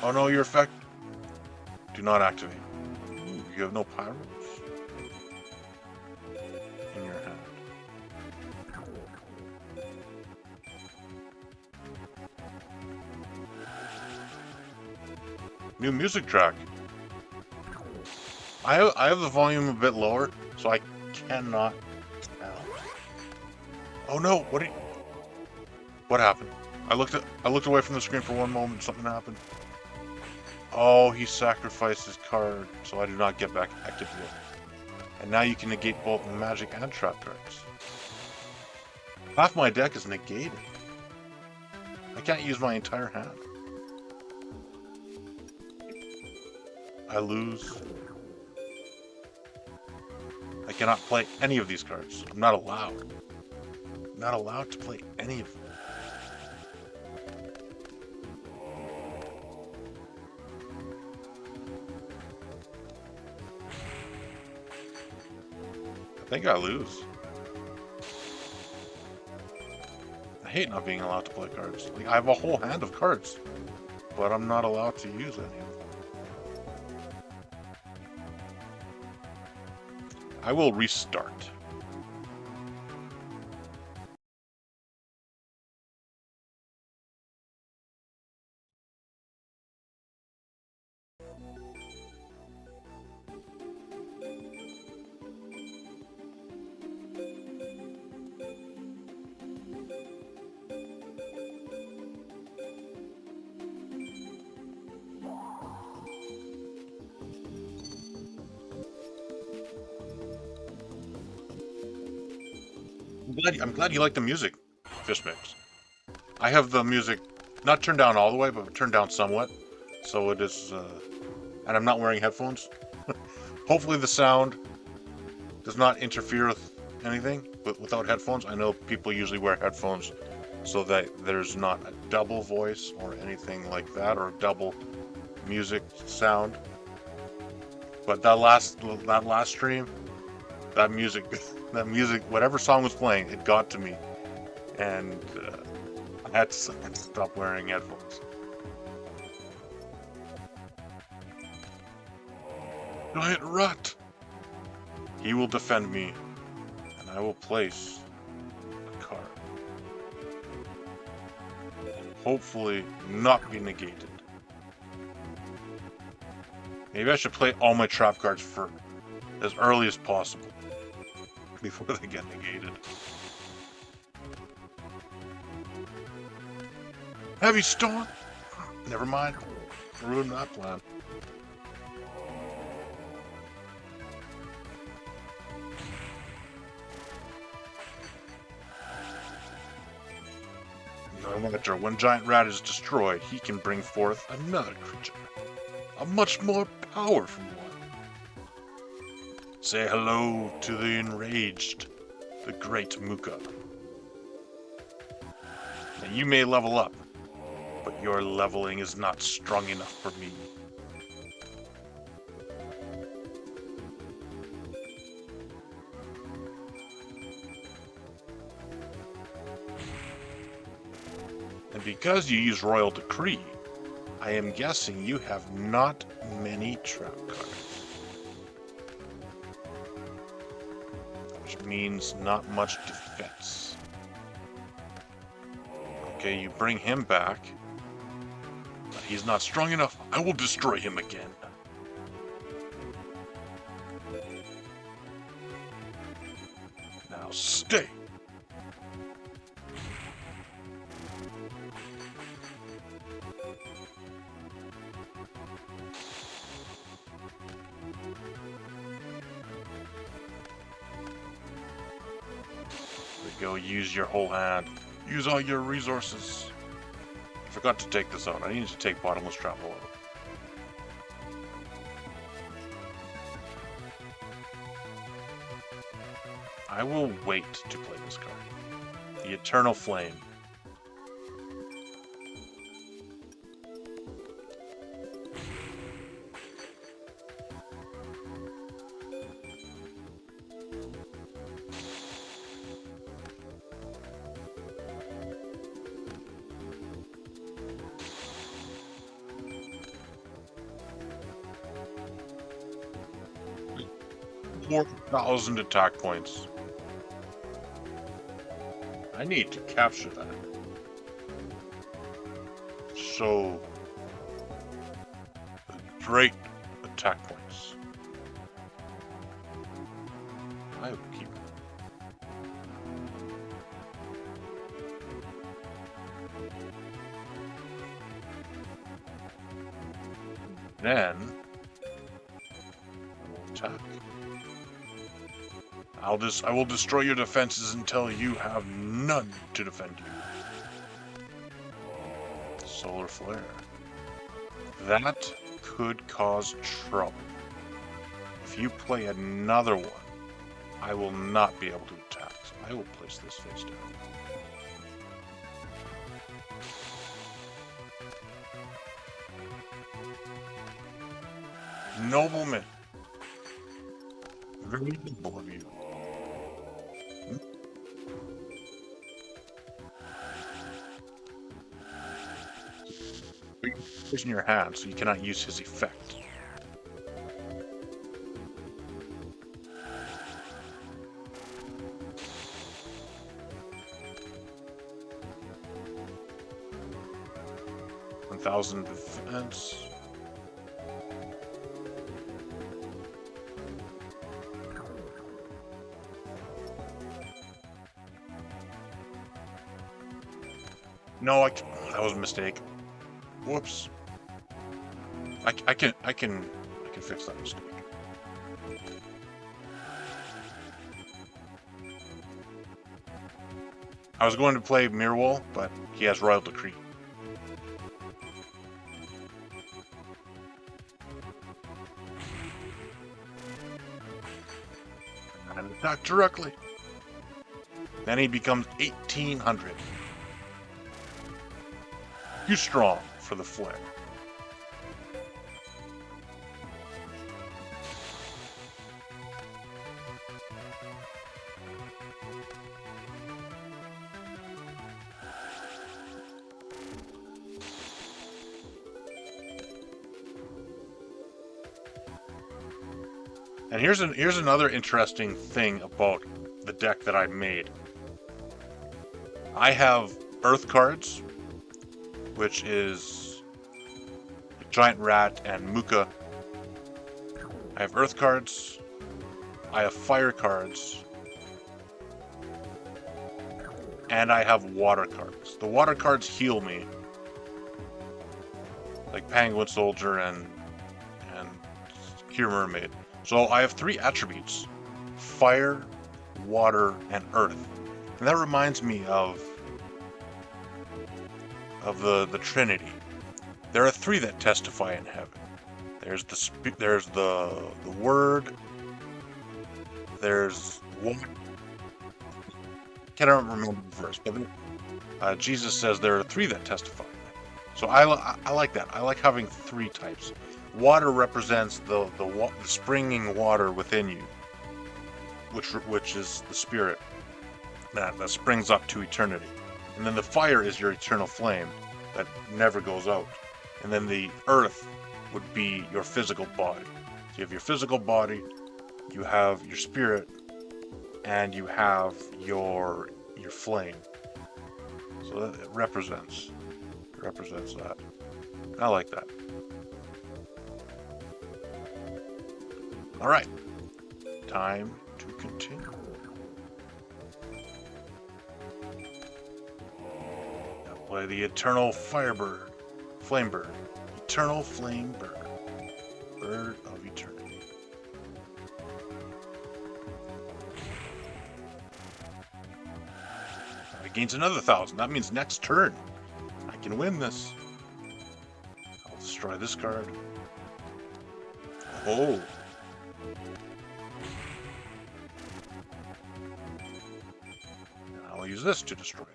Oh no, your effect. Do not activate. Ooh, you have no pyros in your hand. New music track. I have the volume a bit lower, so I cannot tell. Oh no! What happened? I looked away from the screen for one moment. Something happened. Oh, he sacrificed his card, so I do not get back active yet. And now you can negate both magic and trap cards. Half my deck is negated. I can't use my entire hand. I lose. I cannot play any of these cards. I'm not allowed. I'm not allowed to play any of them. I think I lose. I hate not being allowed to play cards. Like, I have a whole hand of cards, but I'm not allowed to use any of them. I will restart. I'm glad you like the music, Fishmix. I have the music not turned down all the way, but turned down somewhat. So it is, and I'm not wearing headphones. Hopefully the sound does not interfere with anything, but without headphones. I know people usually wear headphones so that there's not a double voice or anything like that, or a double music sound. But that last stream, that music, whatever song was playing, it got to me, and I had to stop wearing headphones. Giant rat! He will defend me, and I will place a card. Hopefully not be negated. Maybe I should play all my trap cards for as early as possible before they get negated. Heavy storm? Never mind. Ruined that plan. No matter, when Giant Rat is destroyed, he can bring forth another creature. A much more powerful one. Say hello to the enraged, the great Muka. Now you may level up, but your leveling is not strong enough for me. And because you use Royal Decree, I am guessing you have not many trap cards. Which means not much defense. Okay, you bring him back. But he's not strong enough. I will destroy him again. Now stay. Go use your whole hand. Use all your resources. I forgot to take this out. I need to take Bottomless Trap out. I will wait to play this card. The Eternal Flame. $4,000 attack points. I need to capture that. So, great attack points. I will keep it. Then, I will attack. I will destroy your defenses until you have none to defend you. Solar Flare. That could cause trouble. If you play another one, I will not be able to attack. So I will place this face down. Nobleman. Very noble of you. He's in your hand, so you cannot use his effect. $1,000 defense. No, that was a mistake. Whoops. I can fix that mistake. I was going to play Mirwall, but he has Royal Decree. And attack directly. Then he becomes 1,800. too strong for the flame. And here's another interesting thing about the deck that I made. I have Earth cards, which is Giant Rat and Muka. I have Earth cards. I have Fire cards. And I have Water cards. The Water cards heal me, like Penguin Soldier and Cure Mermaid. So I have 3 attributes: Fire, Water, and Earth. And that reminds me of the Trinity. There are 3 that testify in heaven. There's the Word. There's water. Can't remember the verse, but Jesus says there are 3 that testify. So I like that. I like having 3 types. Water represents the springing water within you, which is the spirit that springs up to eternity. And then the fire is your eternal flame that never goes out. And then the earth would be your physical body. So you have your physical body, you have your spirit, and you have your flame. So that it represents that. I like that. All right, time to continue. Now play the Eternal Firebird, Flamebird, Eternal Flame Bird, Bird of Eternity. It gains another 1,000. That means next turn I can win this. I'll destroy this card. Oh. I'll use this to destroy them.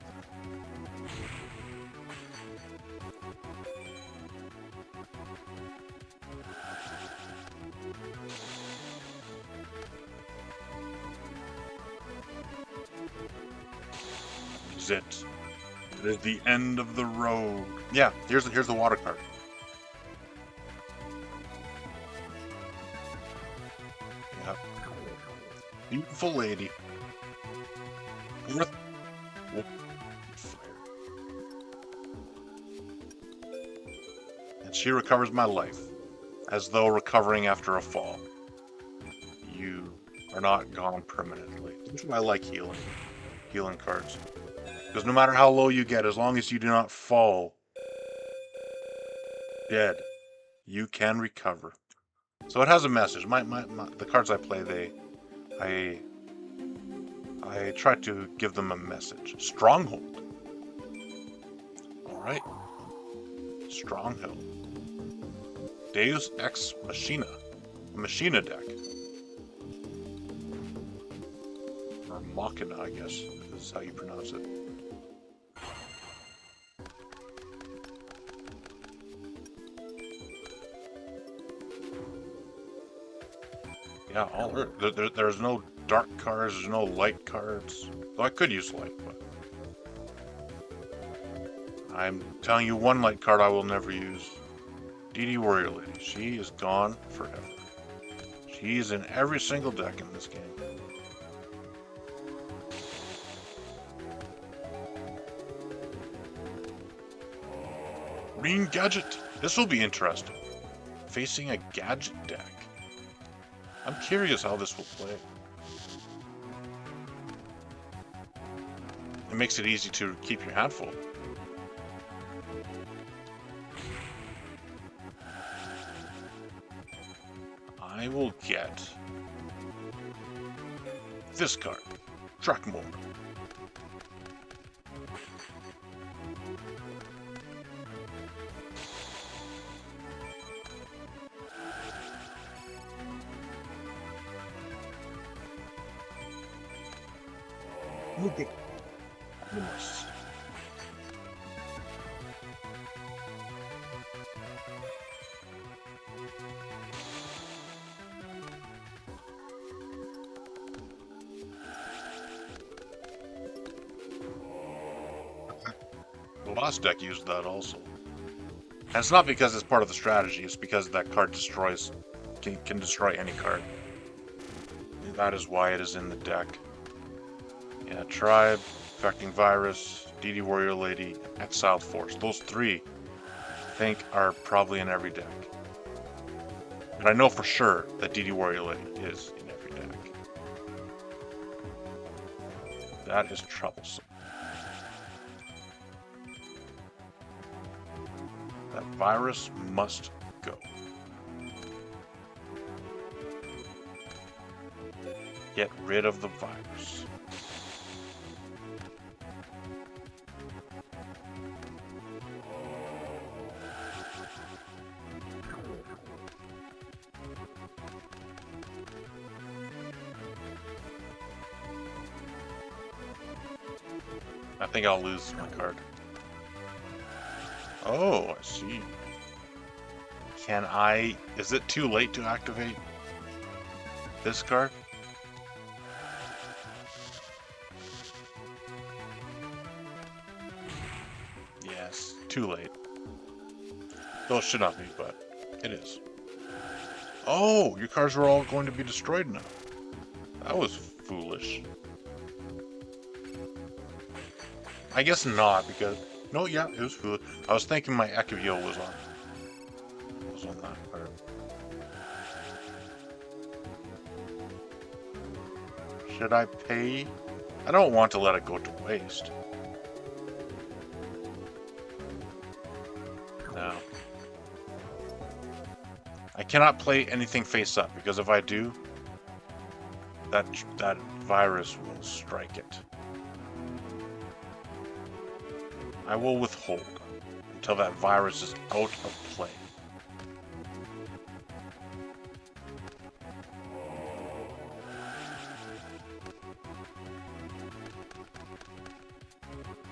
It is the end of the road. Yeah, here's the water card. Yeah. Beautiful lady. Earth. Fire. And she recovers my life, as though recovering after a fall. You are not gone permanently. That's why I like healing cards. Because no matter how low you get, as long as you do not fall dead, you can recover. So it has a message. The cards I play, I try to give them a message. Stronghold. All right. Stronghold. Deus Ex Machina. A Machina deck. Or Machina, I guess, is how you pronounce it. Yeah, there's no dark cards, there's no light cards. Though I could use light, but I'm telling you one light card I will never use. DD Warrior Lady. She is gone forever. She's in every single deck in this game. Green Gadget. This will be interesting. Facing a Gadget deck. I'm curious how this will play. It makes it easy to keep your hand full. I will get this card, Drakmor. boss deck used that also. And it's not because it's part of the strategy, it's because that card can destroy any card. That is why it is in the deck. Yeah, Tribe, Affecting Virus, DD Warrior Lady, Exiled Force. Those three, I think, are probably in every deck. And I know for sure that DD Warrior Lady is in every deck. That is troublesome. That virus must go. Get rid of the virus. I think I'll lose my card. Oh, I see. Can I... Is it too late to activate this card? Yes, too late. Though it should not be, but it is. Oh, your cards are all going to be destroyed now. That was foolish. I guess not, because... No, yeah, it was foolish. I was thinking my Ekavio was on that card. Should I pay? I don't want to let it go to waste. No. I cannot play anything face up, because if I do, that virus will strike it. I will withhold until that virus is out of play.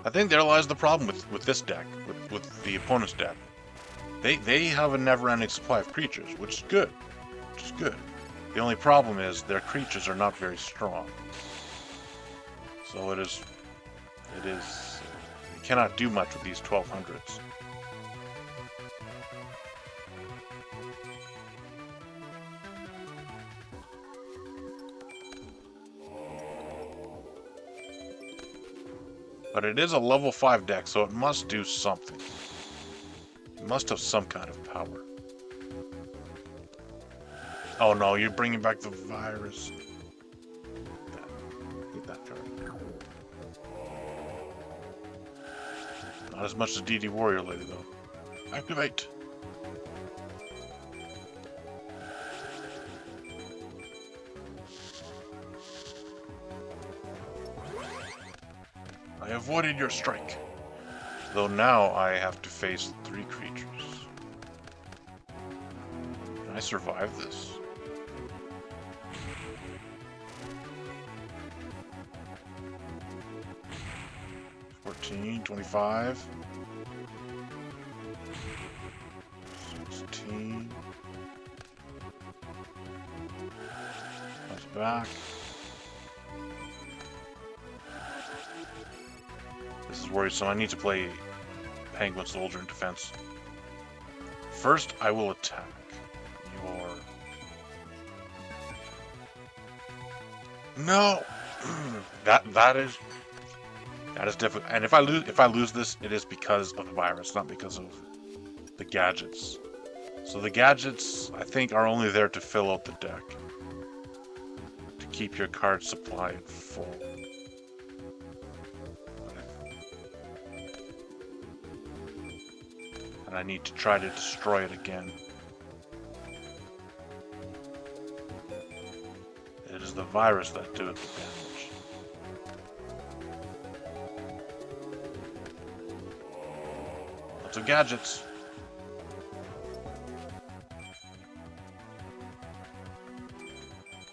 I think there lies the problem with this deck, with the opponent's deck. They have a never-ending supply of creatures, which is good. The only problem is their creatures are not very strong. So it is you cannot do much with these 1200s. But it is a level 5 deck, so it must do something. It must have some kind of power. Oh no, you're bringing back the virus. Get that card. Not as much as DD Warrior Lady, though. Activate! I avoided your strike. Though now I have to face 3 creatures. Can I survive this? $14, $25, $16. That's back. This is worrisome. I need to play Penguin Soldier in defense. First, I will attack your... No! that is difficult. And if I lose this, it is because of the virus, not because of the gadgets. So the gadgets, I think, are only there to fill out the deck. To keep your card supply full. And I need to try to destroy it again. It is the virus that doeth the damage. Lots of gadgets.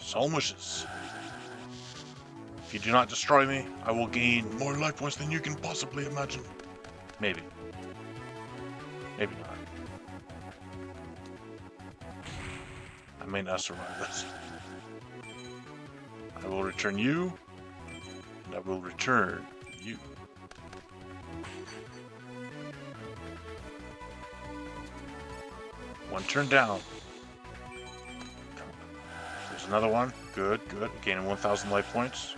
Soul wishes. If you do not destroy me, I will gain more life points than you can possibly imagine. Maybe. Maybe not. I may not survive this. I will return you, and I will return you. One turn down. There's another one. Good, good. Gaining 1,000 life points.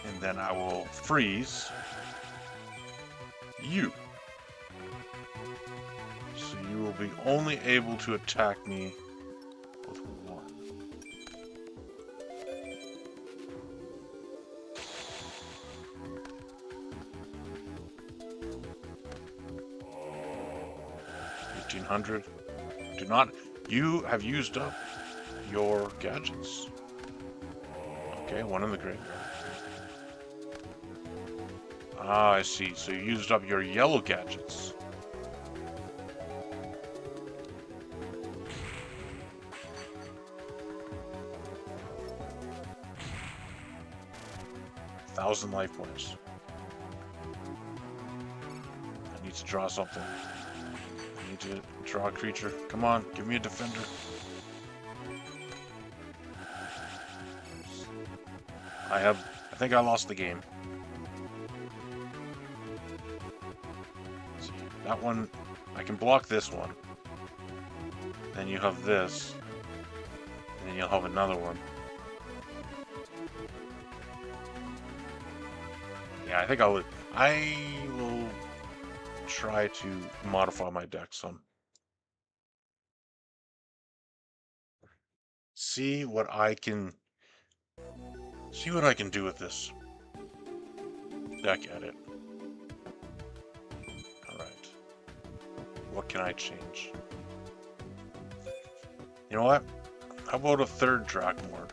And then I will freeze you. So you will be only able to attack me with one. $1,500. Do not. You have used up your gadgets. Okay, one in the graveyard. Ah, I see. So you used up your yellow gadgets. $1,000 life points. I need to draw something. I need to draw a creature. Come on, give me a defender. I think I lost the game. Let's see, that one, I can block this one. Then you have this. And then you'll have another one. Yeah, I think I will try to modify my deck some. See what I can do with this deck edit. Alright. What can I change? You know what? How about a third Drakmor?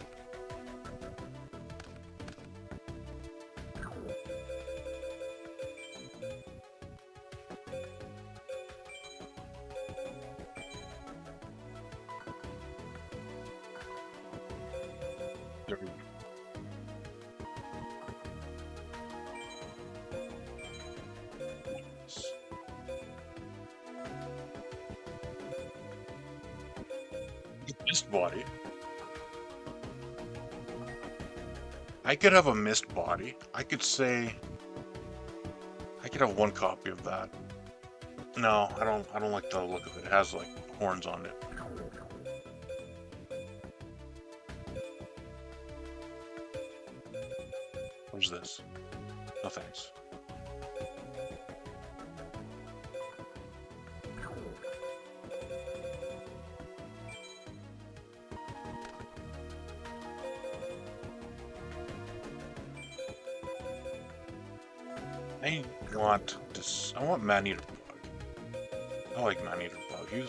There we go. Mist body. I could have a mist body. I could say I could have one copy of that. No, I don't like the look of it. It has like horns on it. What's this? No thanks. I want Man-Eater Bug. I like Man-Eater Bug. He's...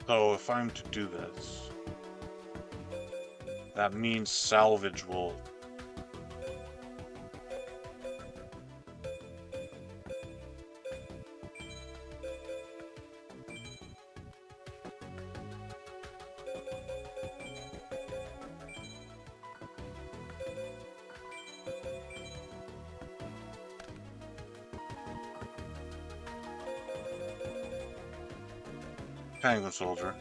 So if I'm to do this, that means salvage will... Penguin Soldier.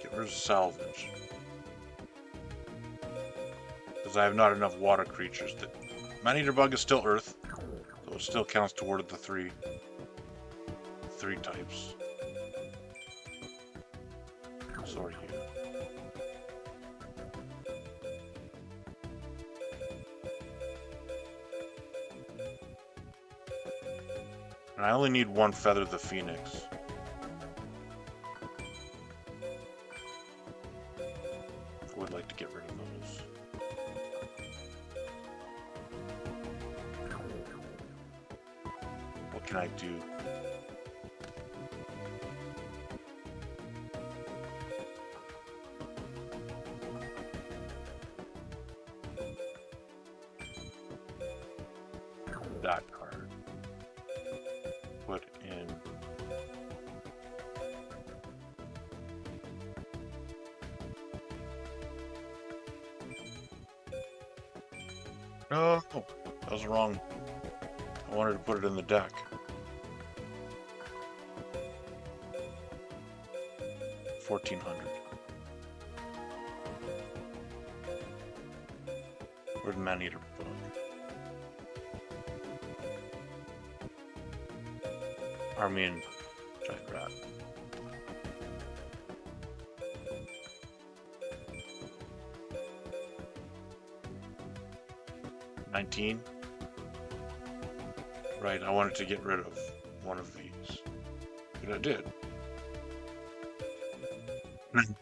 Get rid of salvage. Because I have not enough water creatures. Man-Eater Bug is still Earth, so it still counts toward the three types. So are you. And I only need one Feather the Phoenix. I would like to get rid of those. What can I do? that card. Put in no, that was wrong. I wanted to put it in the deck. 1400. Where'd Maneater Bug? Armenian Giant Rat. $19. Right, I wanted to get rid of one of these. But I did.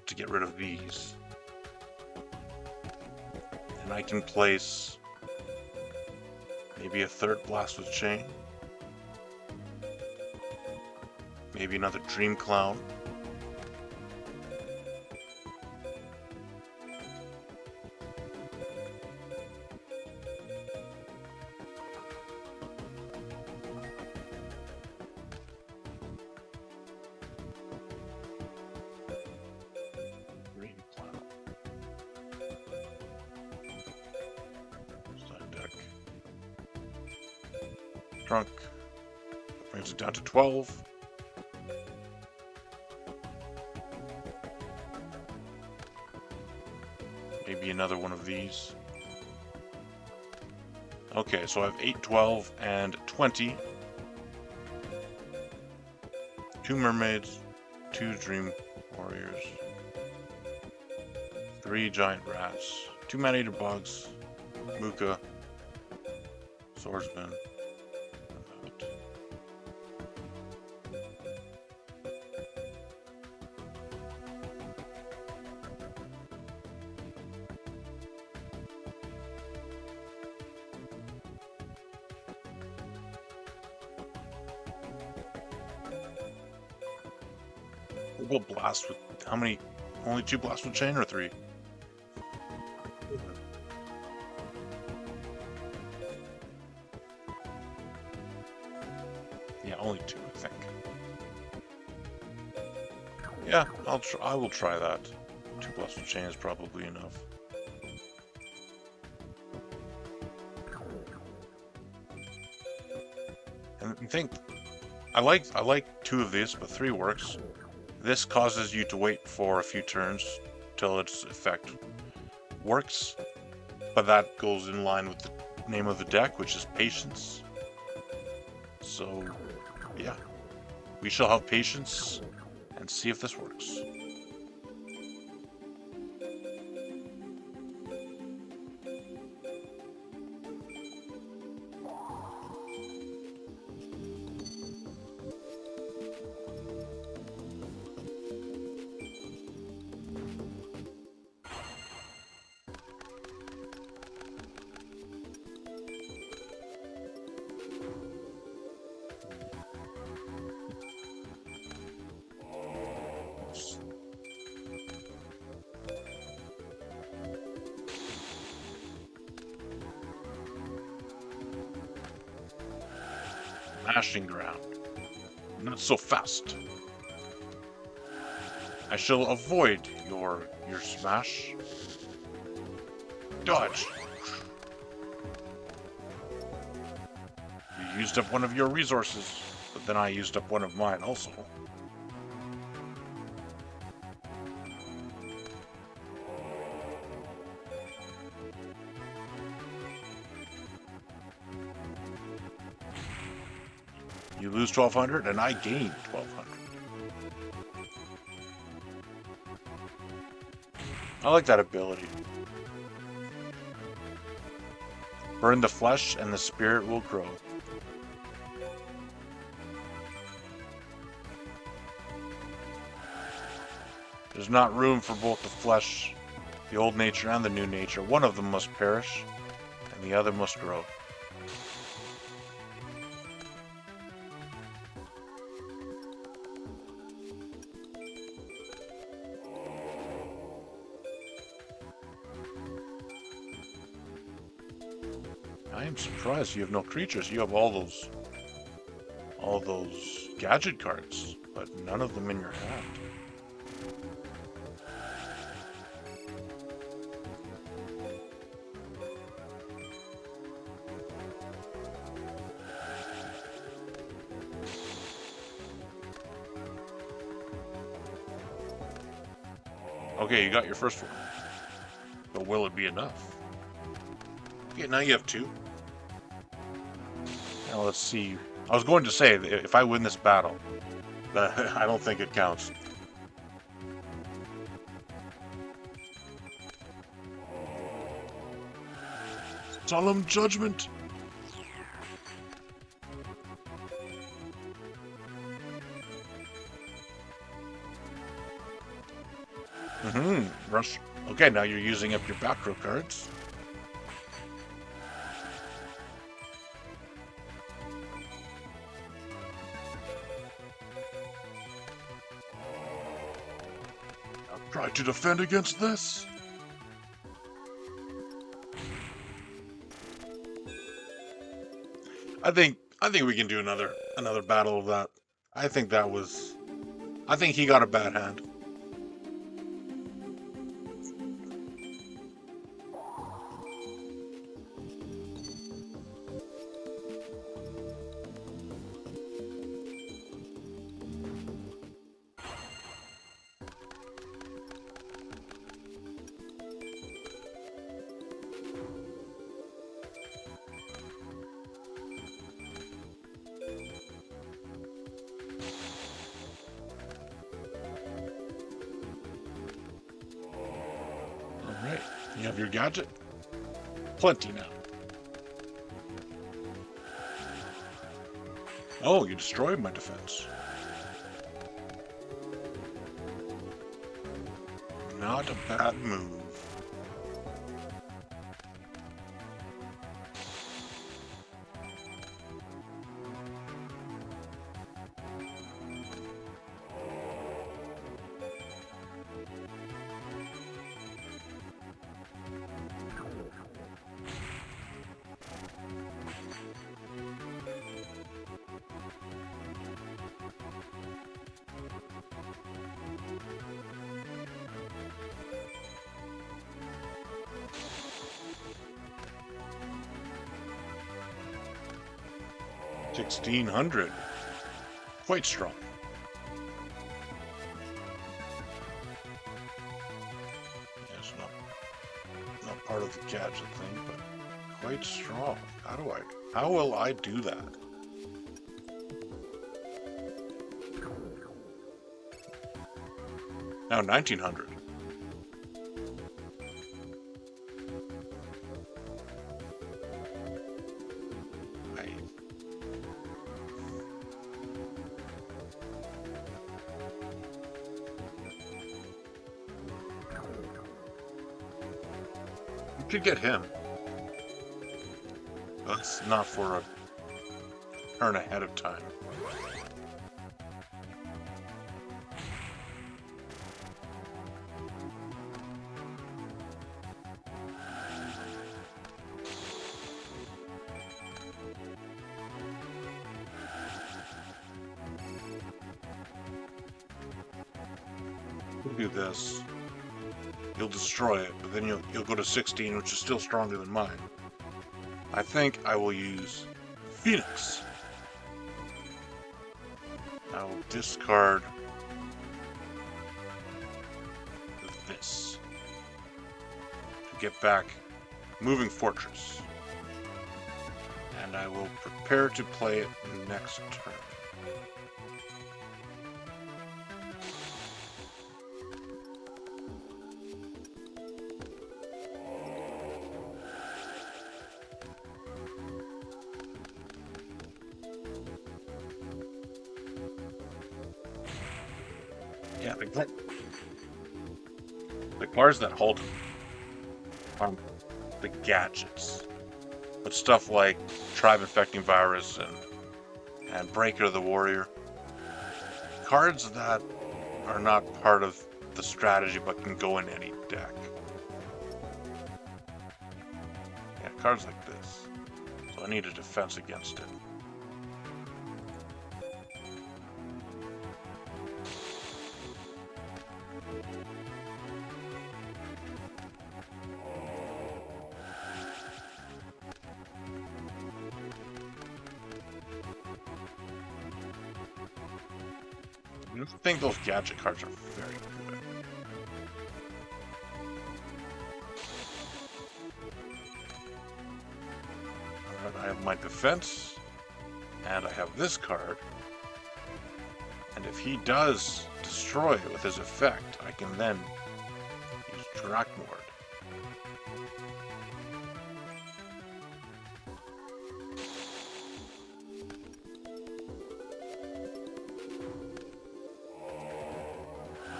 To get rid of these. And I can place maybe a third Blast with Chain. Maybe another Dream Clown. Dream Clown. Side deck. Trunk. That brings it down to 12. Maybe another one of these. Okay, so I have 8, 12, and 20. 2 Mermaids, 2 Dream Warriors, 3 Giant Rats, 2 Maneater Bugs, Muka, Swordsman, and that. We'll go Blast with how many? Only 2 Blast with Chain or 3? Yeah, only 2, I think. Yeah, I will try that. 2 Blast with Chain is probably enough. And I think I like 2 of these, but 3 works. This causes you to wait for a few turns till its effect works, but that goes in line with the name of the deck, which is Patience. So, yeah, we shall have patience and see if this works. Smashing ground. Not so fast. I shall avoid your smash. Dodge. You used up one of your resources, but then I used up one of mine also. You lose 1,200 and I gain 1,200. I like that ability. Burn the flesh and the spirit will grow. There's not room for both the flesh, the old nature, and the new nature. One of them must perish, and the other must grow. I am surprised you have no creatures. You have all those gadget cards, but none of them in your hand. Okay, you got your first one. But will it be enough? Okay, now you have two. Now let's see. I was going to say, if I win this battle, but I don't think it counts. Solemn judgment! Rush. Okay, now you're using up your back row cards. Now try to defend against this. I think we can do another battle of that. I think he got a bad hand. Alright, you have your gadget. Plenty now. Oh, you destroyed my defense. Not a bad move. $1,600. Quite strong. Yes, not part of the gadget thing, but quite strong. How will I do that? Now 1,900. Could get him. That's not for a turn ahead of time. We'll do this. You'll destroy it, but then you'll go to 16, which is still stronger than mine. I think I will use Phoenix. I will discard this to get back Moving Fortress. And I will prepare to play it next turn. Yeah, the cards that hold are the gadgets. But stuff like Tribe Infecting Virus and Breaker the Warrior. Cards that are not part of the strategy but can go in any deck. Yeah, cards like this. So I need a defense against it. I think those gadget cards are very good. Alright, I have my defense, and I have this card. And if he does destroy it with his effect, I can then use Drakmord.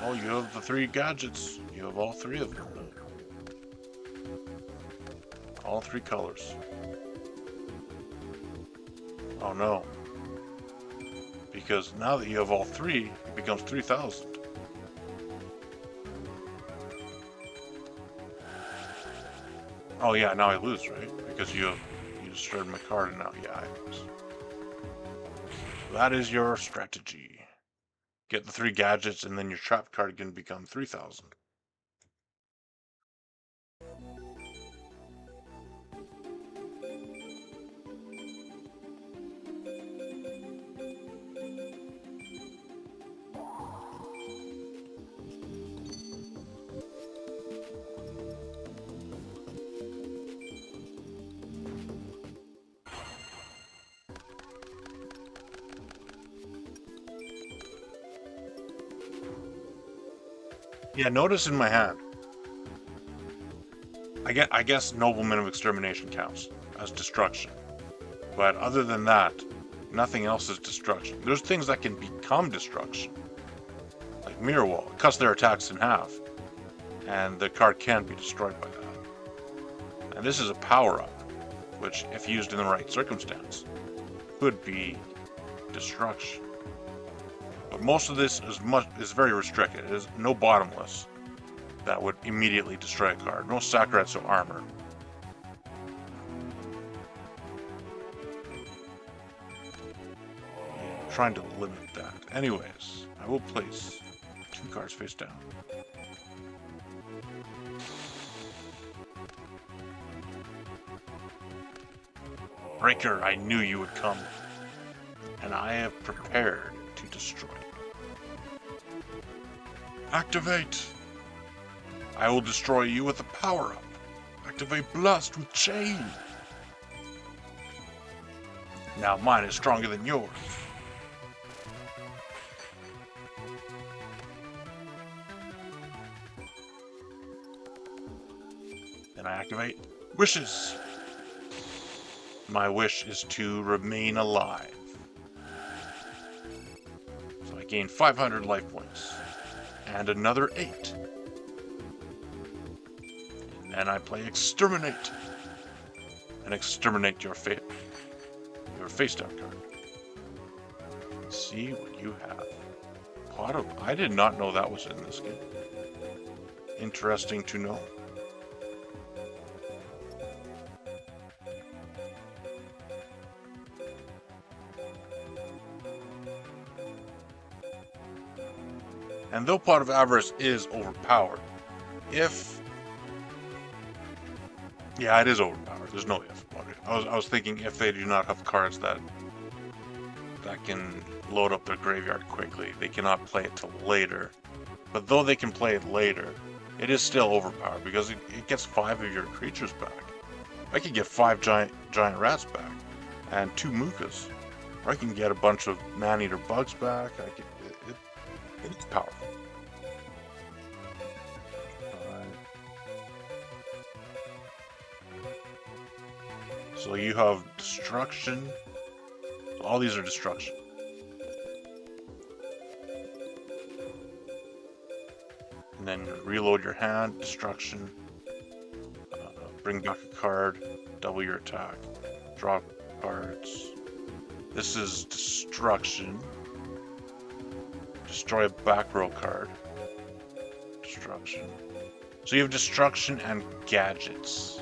Oh, you have the 3 gadgets. You have all 3 of them. All 3 colors. Oh no. Because now that you have all 3, it becomes 3,000. Oh yeah, now I lose, right? Because you destroyed my card and now, yeah, I lose. That is your strategy. Get the 3 gadgets and then your trap card can become 3,000. Yeah, notice in my hand. I guess Nobleman of Extermination counts as destruction. But other than that, nothing else is destruction. There's things that can become destruction. Like Mirror Wall, it cuts their attacks in half. And the card can be destroyed by that. And this is a power-up, which, if used in the right circumstance, could be destruction. But most of this is very restricted. It is no bottomless that would immediately destroy a card. No Sakuretsu armor. I'm trying to limit that. Anyways, I will place 2 cards face down. Breaker, I knew you would come. And I have prepared to destroy. Activate! I will destroy you with a power-up. Activate Blast with Chain. Now mine is stronger than yours. Then I activate Wishes. My wish is to remain alive. So I gain 500 life points. And another 8. And then I play Exterminate. And exterminate your face down card. See what you have. Pot of... I did not know that was in this game. Interesting to know. And though Pot of Avarice is overpowered, if... Yeah, it is overpowered. There's no if. I was thinking if they do not have cards that can load up their graveyard quickly, they cannot play it till later. But though they can play it later, it is still overpowered because it gets 5 of your creatures back. I could get 5 giant rats back and 2 Mukas. Or I can get a bunch of man-eater bugs back. It's powerful. So you have destruction. All these are destruction. And then reload your hand, destruction. Bring back a card, double your attack. Draw cards. This is destruction. Destroy a back row card. Destruction. So you have destruction and gadgets.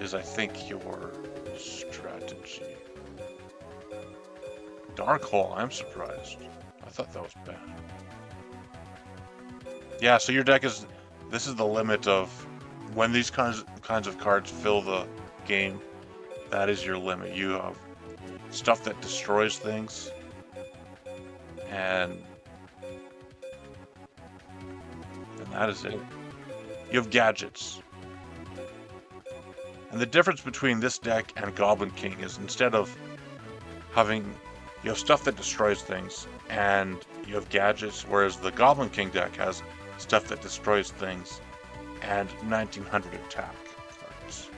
Is I think your Strategy. Dark Hole, I'm surprised. I thought that was bad. Yeah, so your deck is... This is the limit of... When these kinds of cards fill the game, that is your limit. You have stuff that destroys things, and that is it. You have gadgets. And the difference between this deck and Goblin King is instead of having... You have stuff that destroys things, and you have gadgets, whereas the Goblin King deck has stuff that destroys things and 1900 attack cards.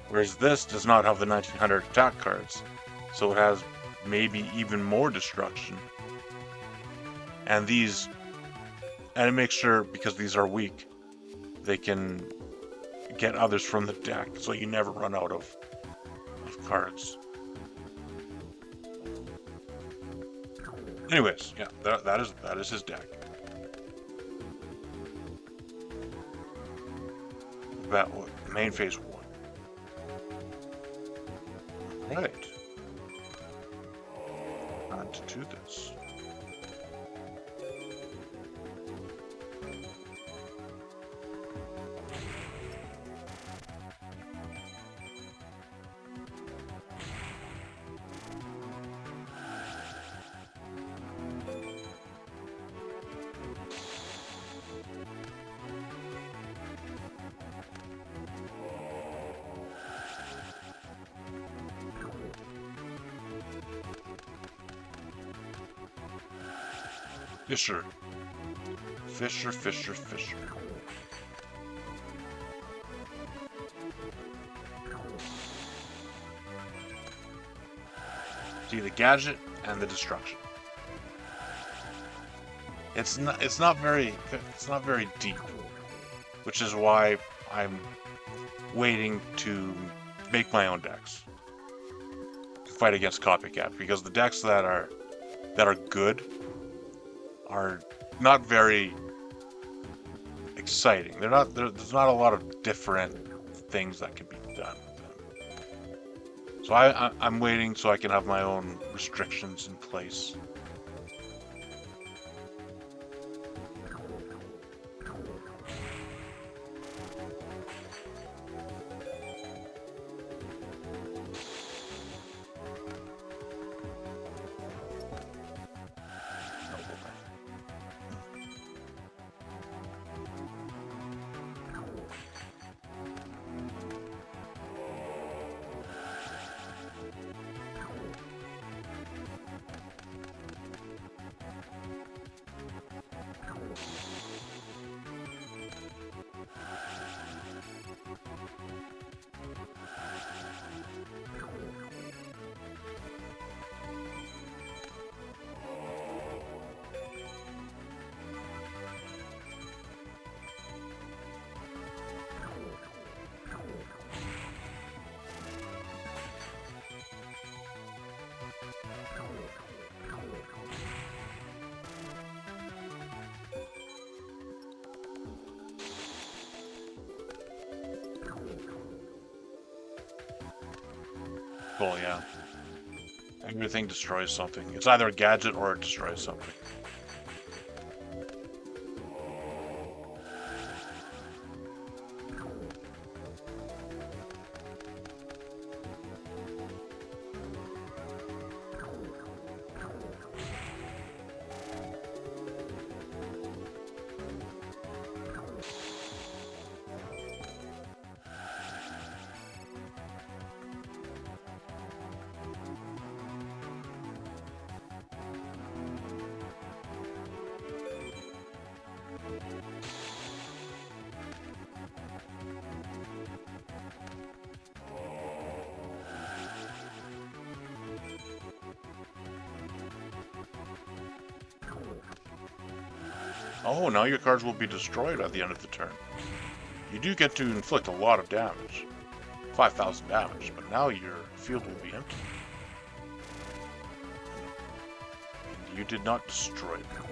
Whereas this does not have the 1900 attack cards, so it has maybe even more destruction. And these... And it makes sure, because these are weak, they can get others from the deck, so you never run out of cards. Anyways, yeah, that is his deck. Main phase 1. Right. On to do this. Fisher. Fisher, Fisher, Fisher. See the gadget and the destruction. It's not very deep, which is why I'm waiting to make my own decks to fight against Copycat, because the decks that are good are not very exciting. There's not a lot of different things that can be done with them. So I'm waiting so I can have my own restrictions in place. Cool, yeah. Everything destroys something. It's either a gadget or it destroys something. Oh, now your cards will be destroyed at the end of the turn. You do get to inflict a lot of damage. 5,000 damage, but now your field will be empty. And you did not destroy them.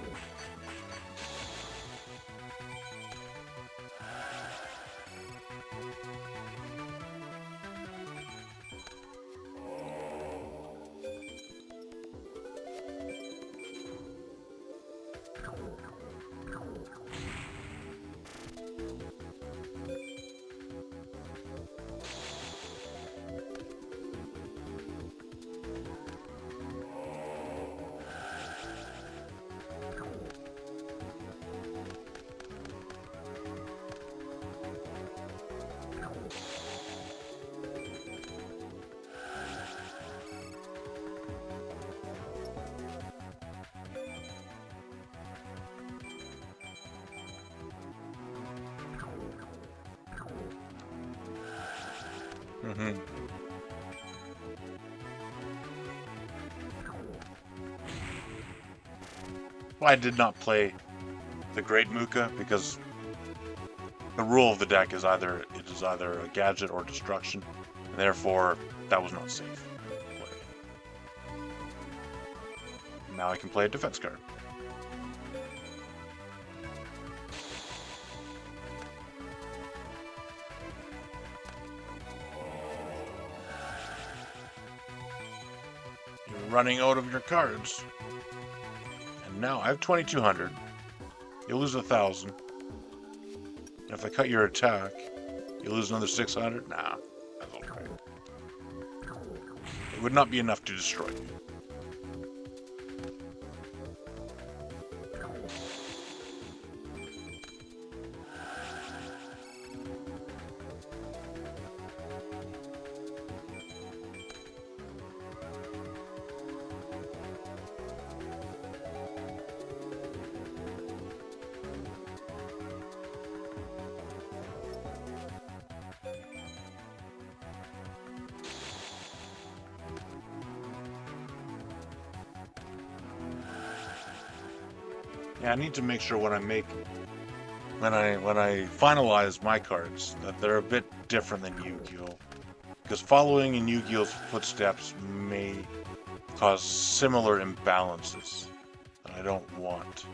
Mm-hmm. Well, I did not play the Great Muka because the rule of the deck is either a gadget or destruction, and therefore that was not safe. Now I can play a defense card. You're running out of your cards. And now I have 2,200. You lose 1,000. And if I cut your attack, you lose another 600? Nah, that's okay. It would not be enough to destroy you. Yeah, I need to make sure when I finalize my cards that they're a bit different than Yu-Gi-Oh! Because following in Yu-Gi-Oh's footsteps may cause similar imbalances that I don't want.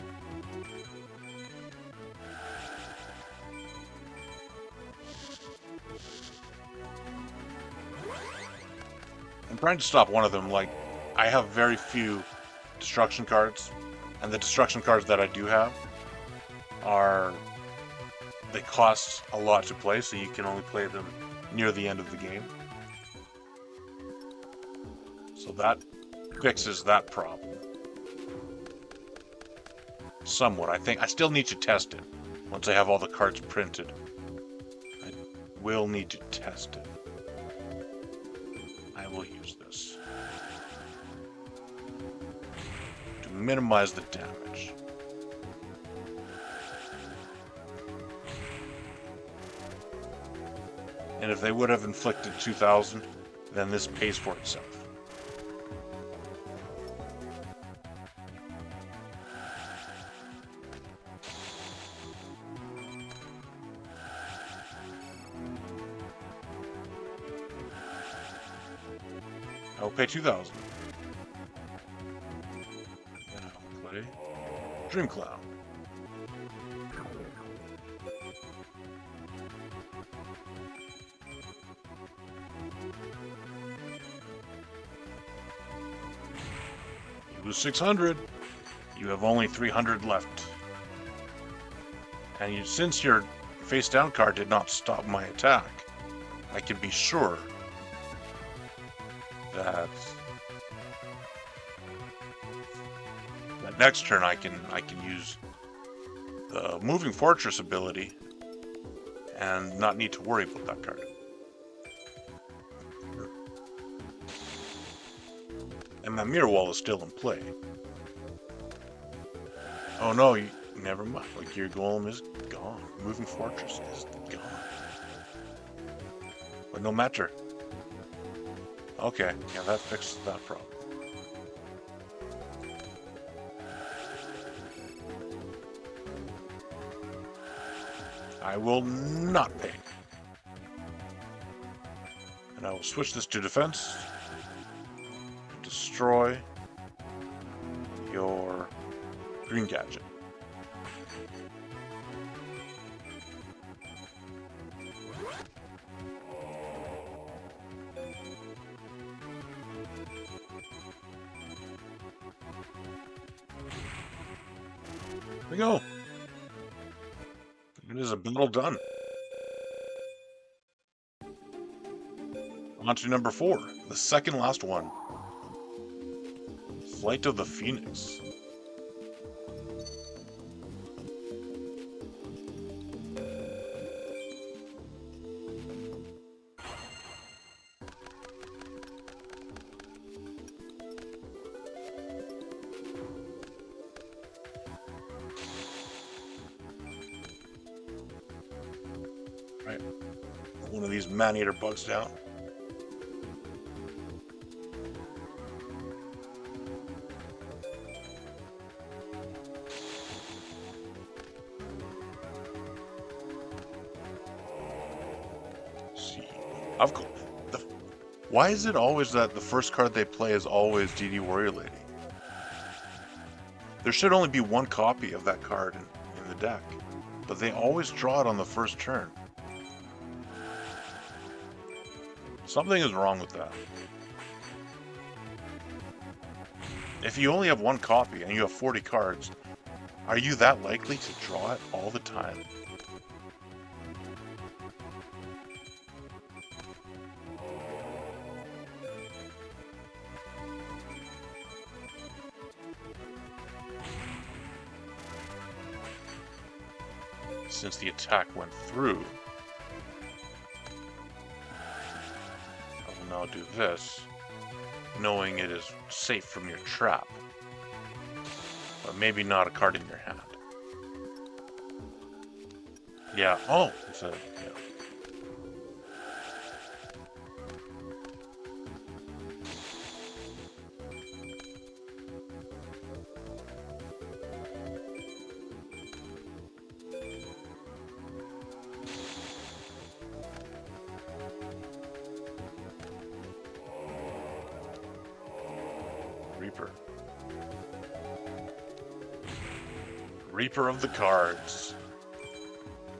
I'm trying to stop one of them. Like, I have very few destruction cards, and the destruction cards that I do have they cost a lot to play, so you can only play them near the end of the game. So that fixes that problem. Somewhat. I think I still need to test it once I have all the cards printed. I will need to test it. I will use this to minimize the damage. And if they would have inflicted 2,000, then this pays for itself. I will pay 2,000. And I will play Dream Cloud. You lose 600. You have only 300 left. And since your face down card did not stop my attack, I can be sure that next turn I can use the Moving Fortress ability and not need to worry about that card. And that Mirror Wall is still in play. Oh no, never mind. Like, your Golem is gone. Moving Fortress is gone. But no matter. Okay, yeah, that fixes that problem. I will not pay. And I will switch this to defense. Destroy your green gadget. There we go. It is a battle done. On to number 4, the second last one. Flight of the Phoenix. Right. One of these man-eater bugs down. Of course. Why is it always that the first card they play is always DD Warrior Lady? There should only be one copy of that card in the deck, but they always draw it on the first turn. Something is wrong with that. If you only have one copy and you have 40 cards, are you that likely to draw it all the time? Since the attack went through, I will now do this, knowing it is safe from your trap, but maybe not a card in your hand. Yeah, oh, it's a, yeah. Reaper. Reaper of the cards.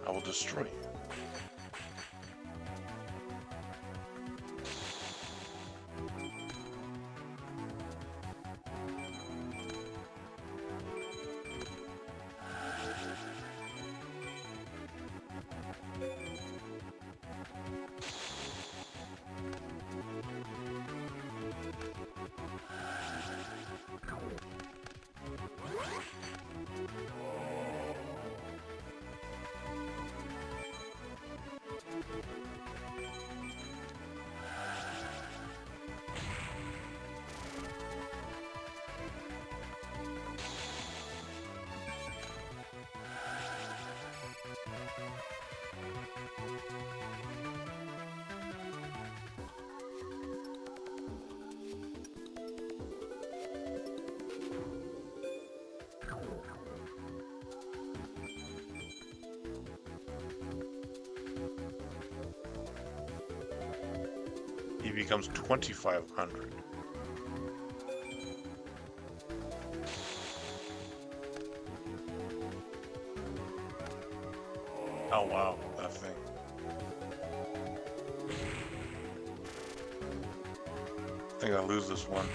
I will destroy you. He becomes 2,500. Oh wow, that thing. I think I lose this one.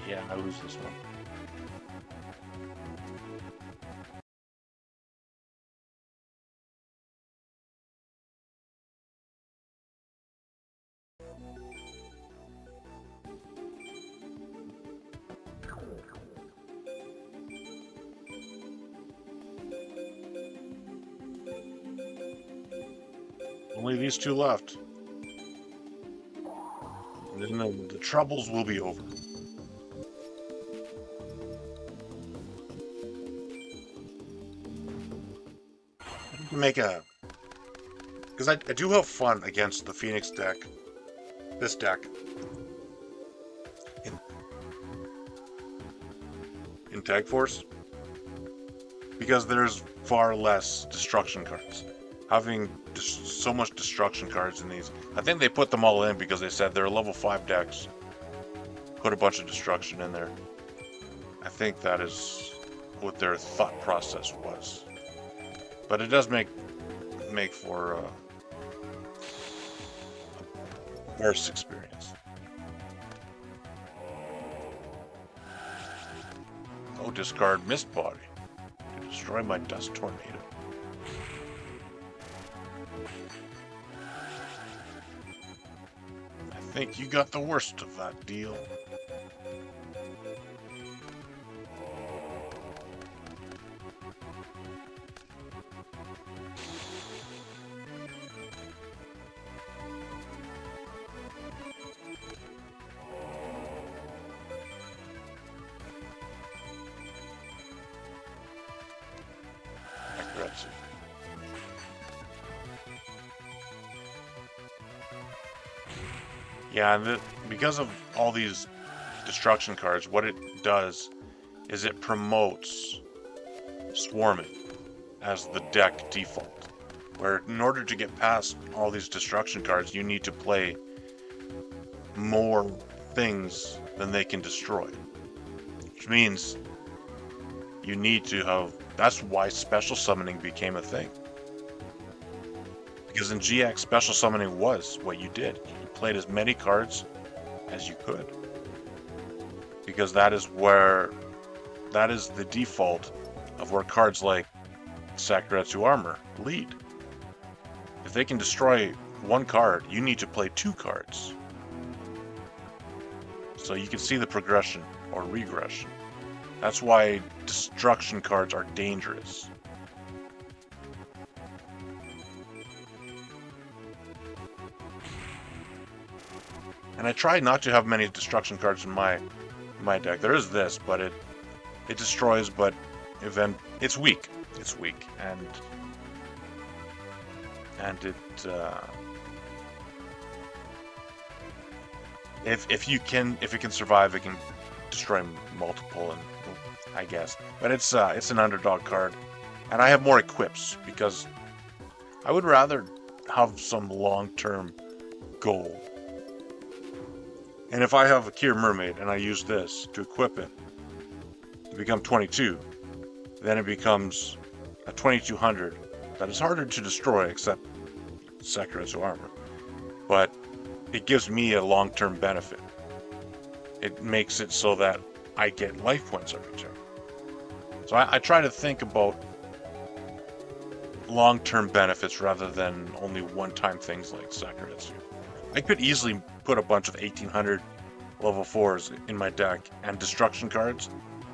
Yeah, I lose this one. Only these two left. And then the troubles will be over. I can make a... Because I do have fun against the Phoenix deck. This deck. In Tag Force. Because there's far less destruction cards. Having so much destruction cards in these. I think they put them all in because they said they're level 5 decks. Put a bunch of destruction in there. I think that is what their thought process was. But it does make for a worse experience. Oh, discard Mist Body to destroy my Dust Tornado. I think you got the worst of that deal. Accuracy. Yeah, because of all these destruction cards, what it does is it promotes swarming as the deck default. Where in order to get past all these destruction cards, you need to play more things than they can destroy. Which means you need to have... That's why special summoning became a thing. Because in GX, special summoning was what you did. You played as many cards as you could. Because that is the default of where cards like Sakuretsu Armor lead. If they can destroy one card, you need to play 2 cards. So you can see the progression or regression. That's why destruction cards are dangerous. And I try not to have many destruction cards in my deck. There is this, but it destroys, but it's weak. It's weak, and it if it can survive, it can destroy multiple, and I guess. But it's an underdog card, and I have more equips because I would rather have some long-term goal. And if I have a Kier Mermaid and I use this to equip it to become 22, then it becomes a 2200 that is harder to destroy except Sakuretsu Armor. But it gives me a long-term benefit. It makes it so that I get life points every turn. So I try to think about long-term benefits rather than only one-time things like Sakuretsu. I could easily put a bunch of 1800 level 4s in my deck and destruction cards,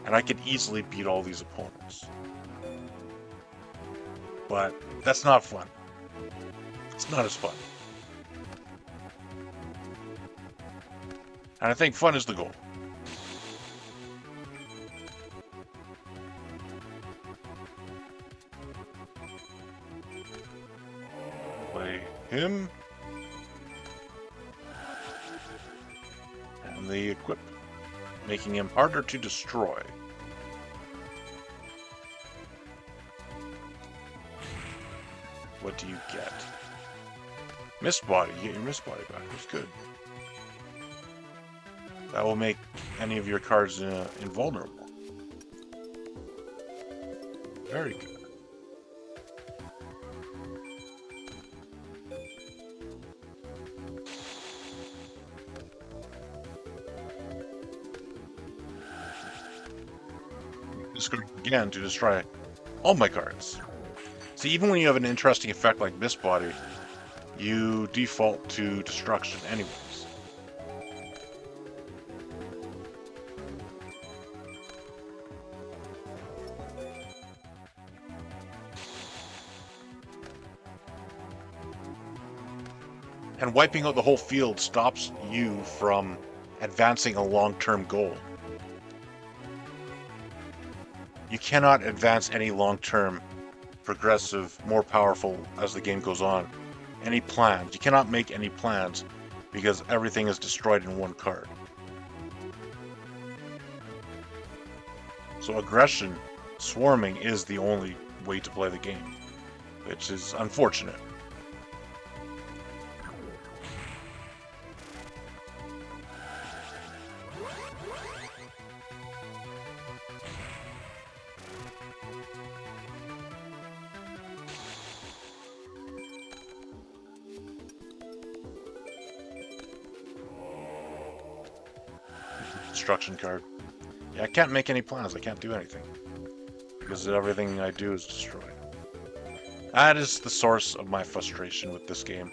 and I could easily beat all these opponents. But that's not fun. It's not as fun. And I think fun is the goal. Play him. And the equip, making him harder to destroy. What do you get? Mist Body. You get your Mist Body back. That's good. That will make any of your cards invulnerable. Very good. This could again to destroy all my cards. See, even when you have an interesting effect like Mist Body, you default to destruction anyways. And wiping out the whole field stops you from advancing a long-term goal. You cannot advance any long-term, progressive, more powerful as the game goes on. Any plans. You cannot make any plans because everything is destroyed in one card. So aggression, swarming, is the only way to play the game, which is unfortunate. Destruction card. Yeah, I can't make any plans. I can't do anything because everything I do is destroyed. That is the source of my frustration with this game.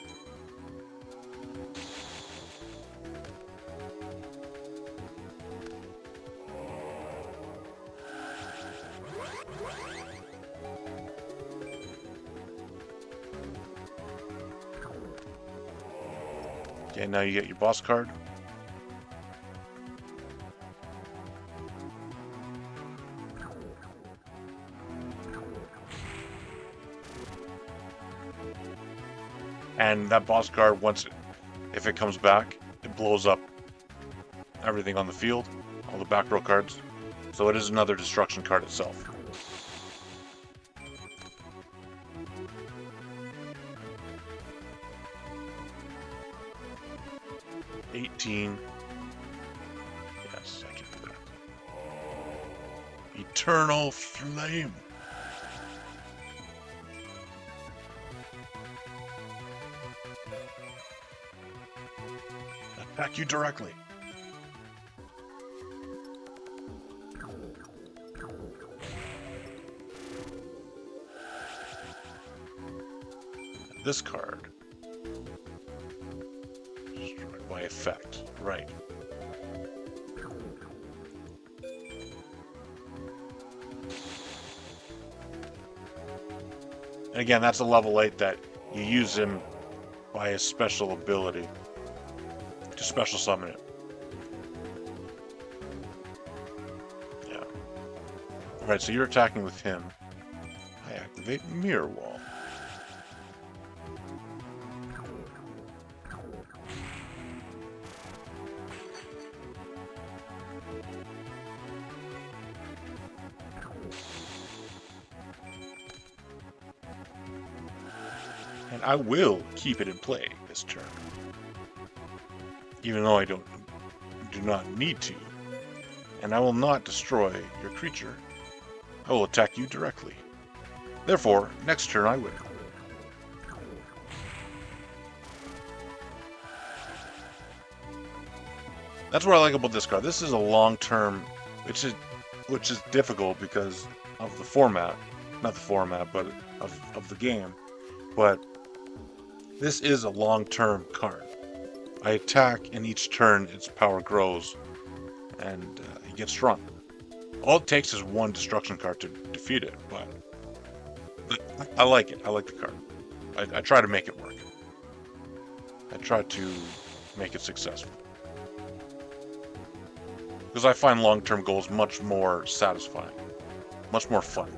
Okay, now you get your boss card. And that boss card, if it comes back, it blows up everything on the field, all the back row cards. So it is another destruction card itself. $18. Yes, I can do that. Eternal Flame. Attack you directly. This card. Destroyed by effect. Right. And again, that's a level 8 that you use him by his special ability to special summon it. Yeah. Alright, so you're attacking with him. I activate Mirror Wall. And I will keep it in play this turn. Even though I do not need to. And I will not destroy your creature. I will attack you directly. Therefore, next turn I win. That's what I like about this card. This is a long-term, which is difficult because of the format. Not the format, but of the game. But this is a long-term card. I attack, and each turn its power grows, and it gets strong. All it takes is one destruction card to defeat it, but I like it. I like the card. I try to make it work. I try to make it successful. Because I find long-term goals much more satisfying. Much more fun.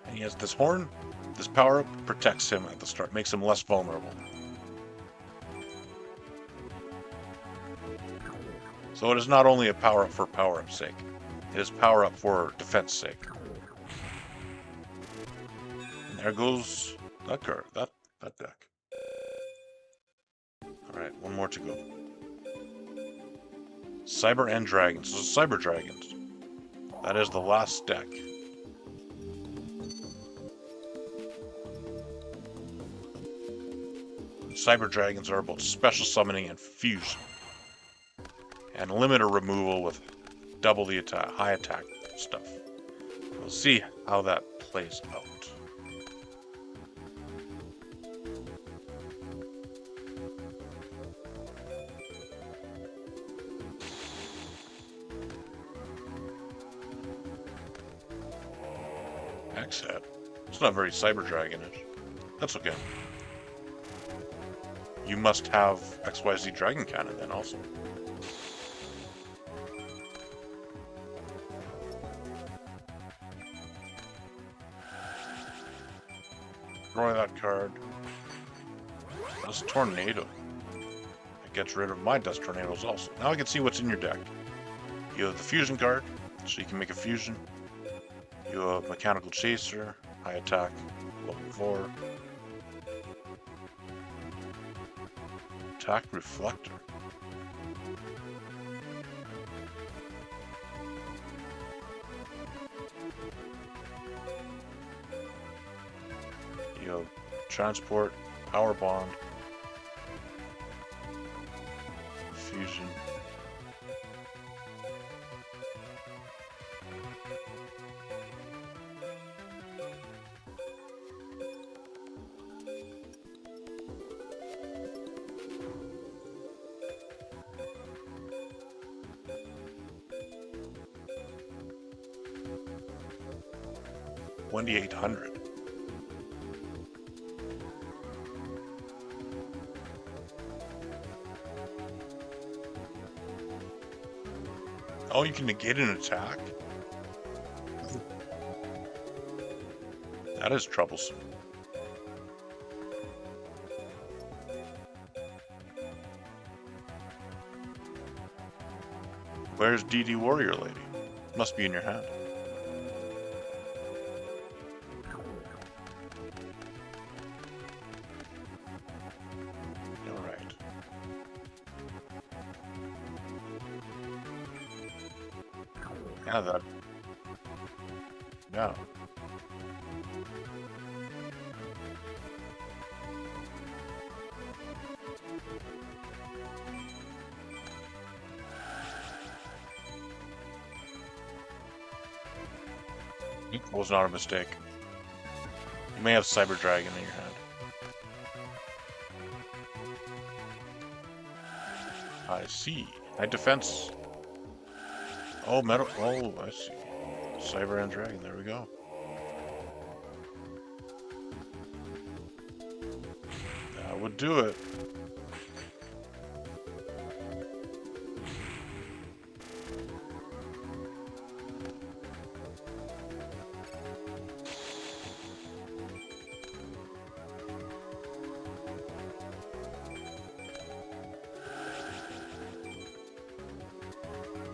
And he has this horn. This power-up protects him at the start, makes him less vulnerable. So it is not only a power-up for power-up's sake. It is power-up for defense sake. And there goes that card, that deck. Alright, one more to go. Cyber End Dragons. So Cyber Dragons. That is the last deck. Cyber Dragons are about special summoning and fusion. And limiter removal with double the attack, high attack stuff. We'll see how that plays out. X-Hat. It's not very Cyber Dragonish. That's okay. You must have XYZ Dragon Cannon then also. Destroy that card. That's Tornado. It gets rid of my Dust Tornadoes also. Now I can see what's in your deck. You have the Fusion card, so you can make a fusion. You have Mechanical Chaser, high attack, level 4. Attack Reflector. You have Transport, Power Bond, Fusion. $2,800. Oh, you can negate an attack? That is troublesome. Where's DD Warrior Lady? Must be in your hand. Alright. Yeah, that. Yeah. It was not a mistake. You may have Cyber Dragon in your hand. I see. High defense. Oh, metal. Oh, I see. Cyber and Dragon. There we go. That would do it.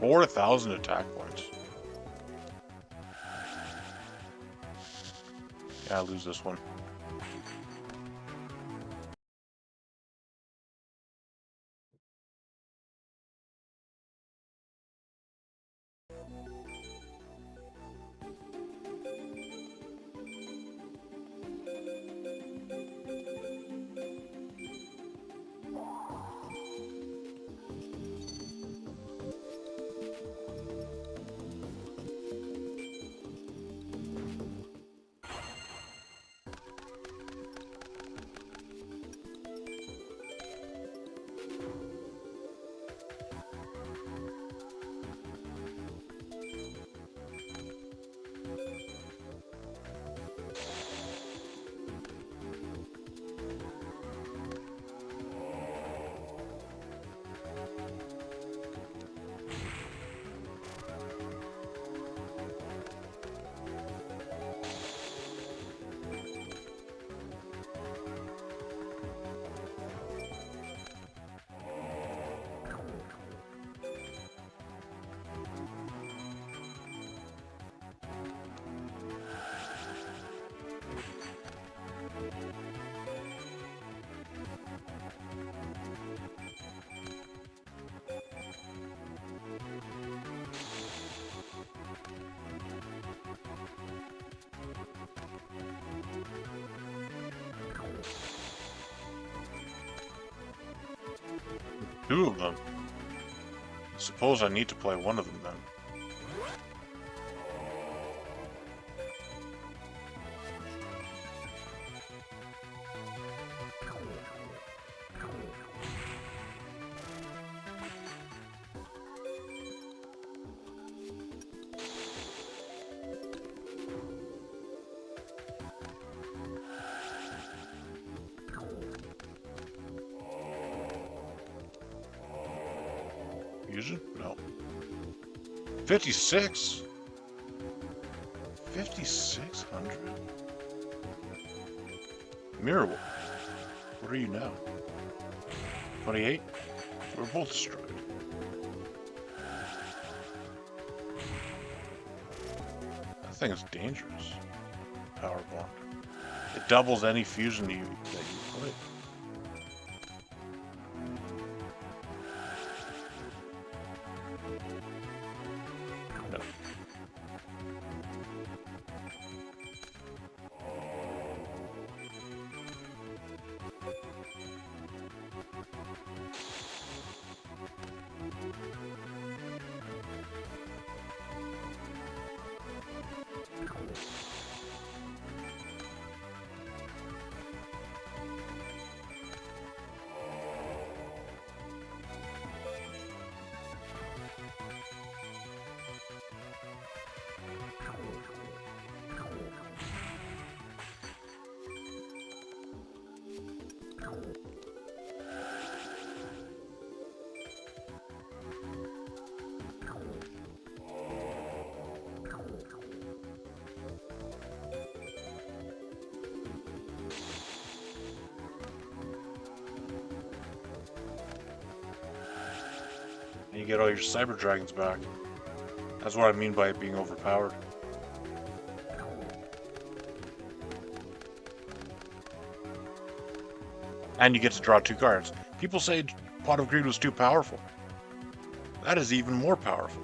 Or 1,000 attack points. Yeah, I lose this one. Two of them. I suppose I need to play one of them then. Fusion? No. 56? 5,600? Mirror Wolf. What are you now? 28? We're both destroyed. That thing is dangerous. Power Bond. It doubles any fusion that you play. No. you get all your Cyber Dragons back. That's what I mean by it being overpowered. And you get to draw 2 cards. People say Pot of Greed was too powerful. That is even more powerful.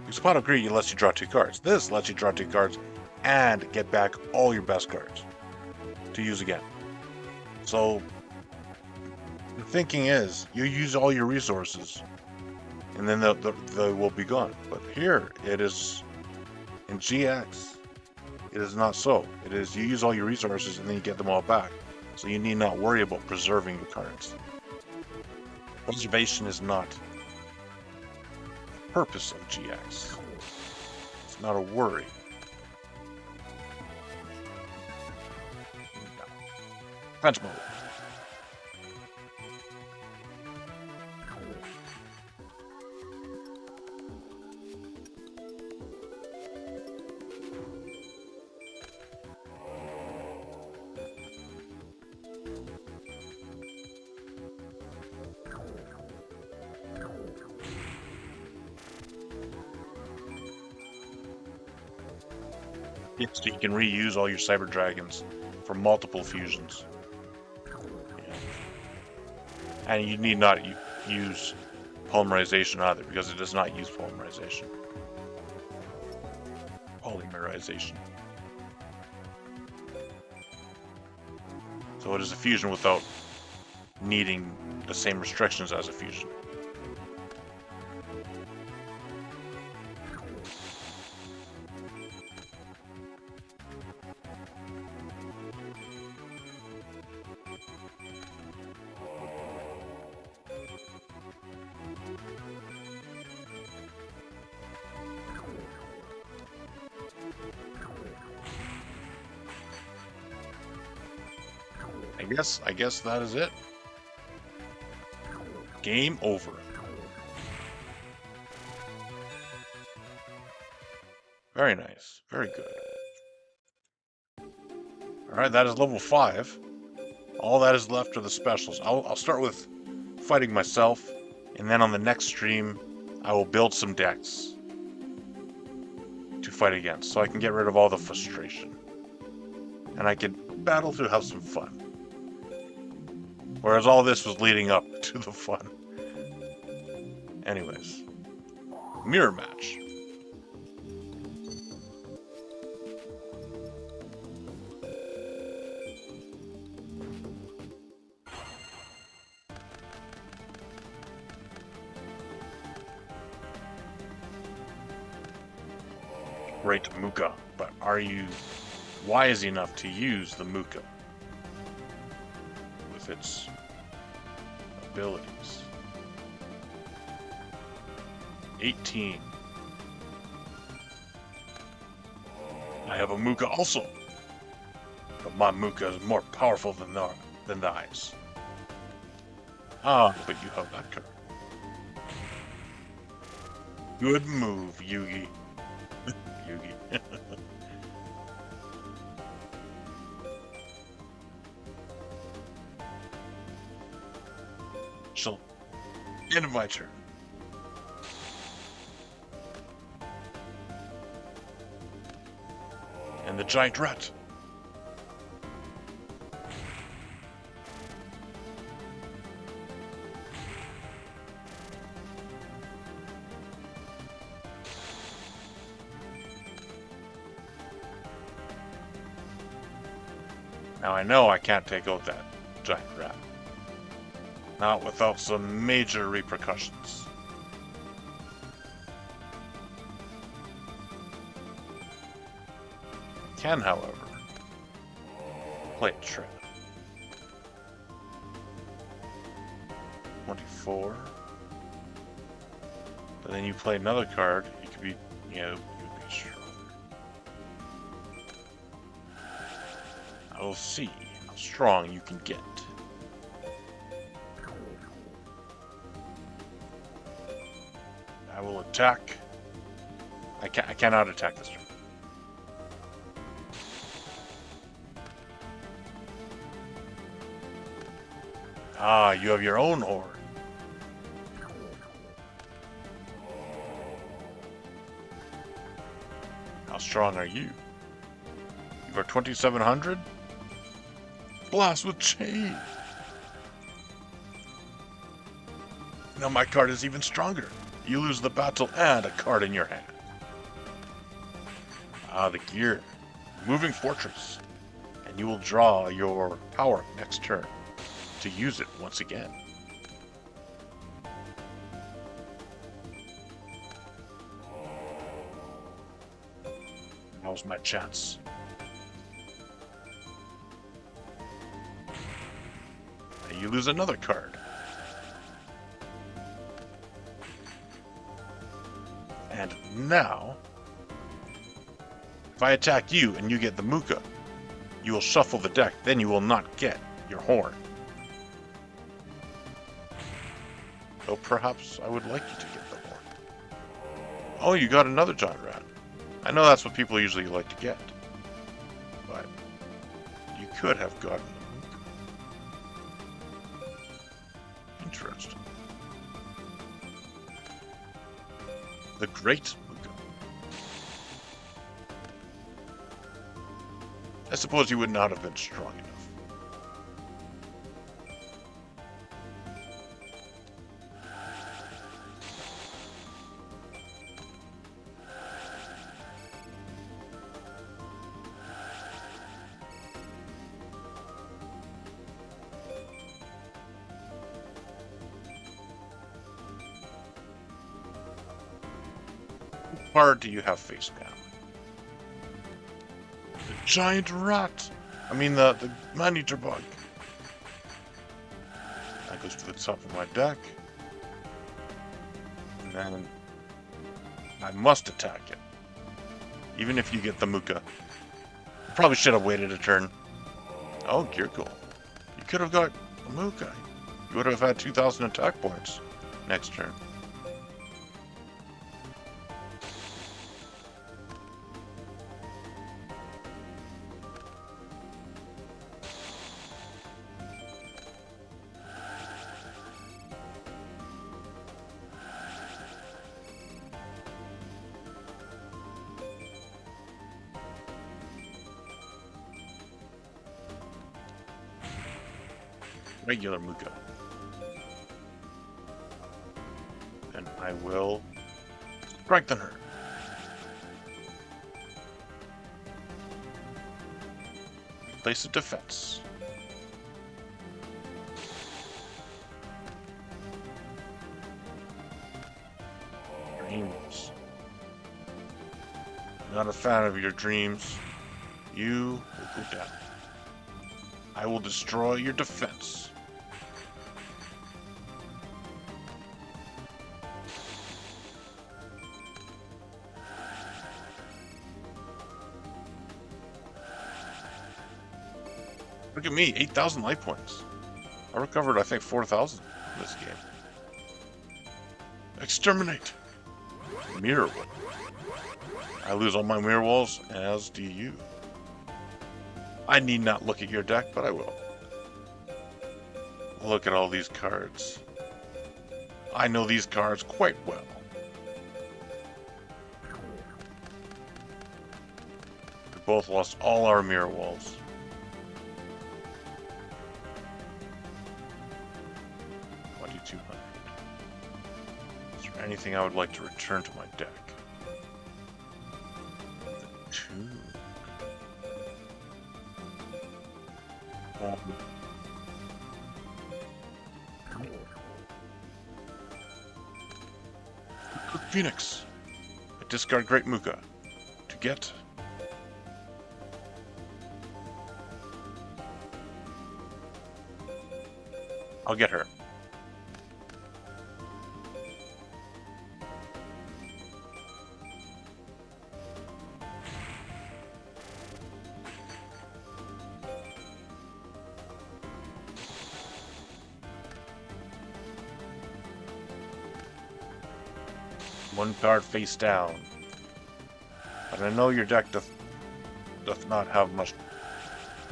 Because Pot of Greed lets you draw 2 cards. This lets you draw 2 cards and get back all your best cards to use again. So the thinking is you use all your resources and then they will be gone. But here it is in GX, it is not so. It is you use all your resources and then you get them all back. So you need not worry about preserving your cards. Preservation is not the purpose of GX. It's not a worry. Bench mode. Yes, so you can reuse all your Cyber Dragons for multiple fusions. Yeah. And you need not use polymerization either, because it does not use polymerization. Polymerization. So it is a fusion without needing the same restrictions as a fusion. I guess that is it. Game over. Very nice. Very good. Alright, that is level 5. All that is left are the specials. I'll start with fighting myself, and then on the next stream, I will build some decks to fight against, so I can get rid of all the frustration. And I can battle to have some fun. Whereas all this was leading up to the fun. Anyways. Mirror match. Great Muka, but are you wise enough to use the Muka with its abilities? 18. I have a Muka also, but my Muka is more powerful than theirs. Ah, but you have that card. Good move, Yugi. Yugi. She'll end of my turn. And the giant rat. Now I know I can't take out that giant rat. Not without some major repercussions. Can, however, play a trap. 24. But then you play another card, you could be, you would be strong. I will see how strong you can get. I will attack. I cannot attack this turn. Ah, you have your own horde. strong are you? You are 2700? Blast with chain! Now my card is even stronger. You lose the battle and a card in your hand. Ah, the gear. Moving Fortress. And you will draw your power next turn to use it once again. Now's my chance. And you lose another card. And now, if I attack you and you get the Muka, you will shuffle the deck, then you will not get your horn. Though perhaps I would like you to get the horn. Oh, you got another giant rat. I know that's what people usually like to get. But you could have gotten the Muka. Interesting. The Great Muka. I suppose you would not have been strong enough. What card do you have face down? The giant rat! I mean the man-eater bug. That goes to the top of my deck. And then I must attack it. Even if you get the Muka. Probably should have waited a turn. Oh, Geargoal. You could have got a Muka. You would have had 2,000 attack points next turn. Regular Muka. And I will strengthen her. Place of defense. Dreams. Not a fan of your dreams. You will go down. I will destroy your defense. Look at me, 8,000 life points. I recovered, I think, 4,000 in this game. Exterminate! Mirror Wall. I lose all my mirror walls, as do you. I need not look at your deck, but I will. Look at all these cards. I know these cards quite well. We both lost all our mirror walls. Is there anything I would like to return to my deck? The two. Phoenix. I discard Great Muka to get I'll get her. One card face down. But I know your deck doth not have much,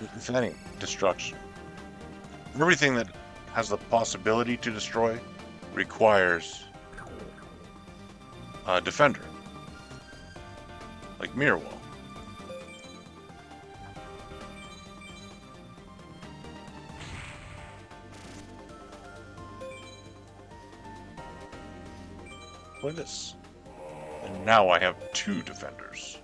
if any, destruction. Everything that has the possibility to destroy requires a defender. Like Mirror Wall. by this. And now I have 2 defenders.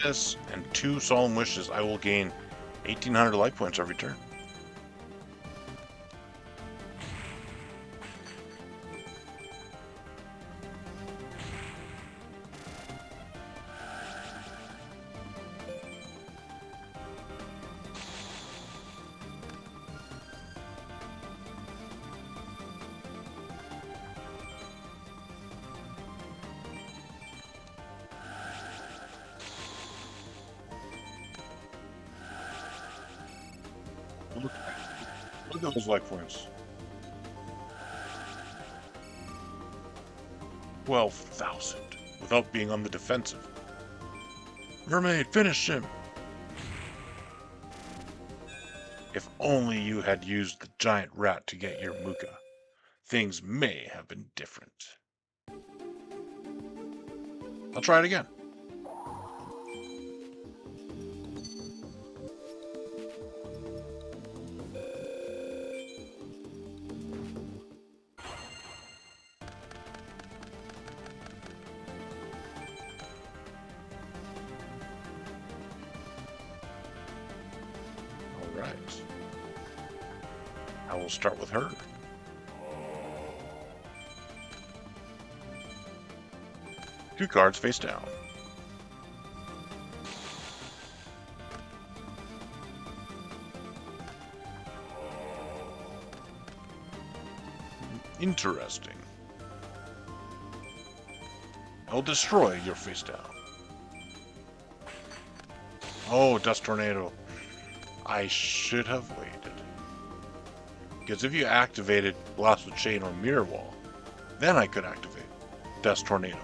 This and 2 Solemn Wishes, I will gain 1,800 life points every turn. Look at those life points. 12,000 without being on the defensive. Mermaid, finish him! If only you had used the giant rat to get your Muka, things may have been different. I'll try it again. Alright. I will start with her. Two cards face down. Interesting. I'll destroy your face down. Oh, Dust Tornado. I should have waited. Because if you activated Blast with Chain or Mirror Wall, then I could activate Dust Tornado.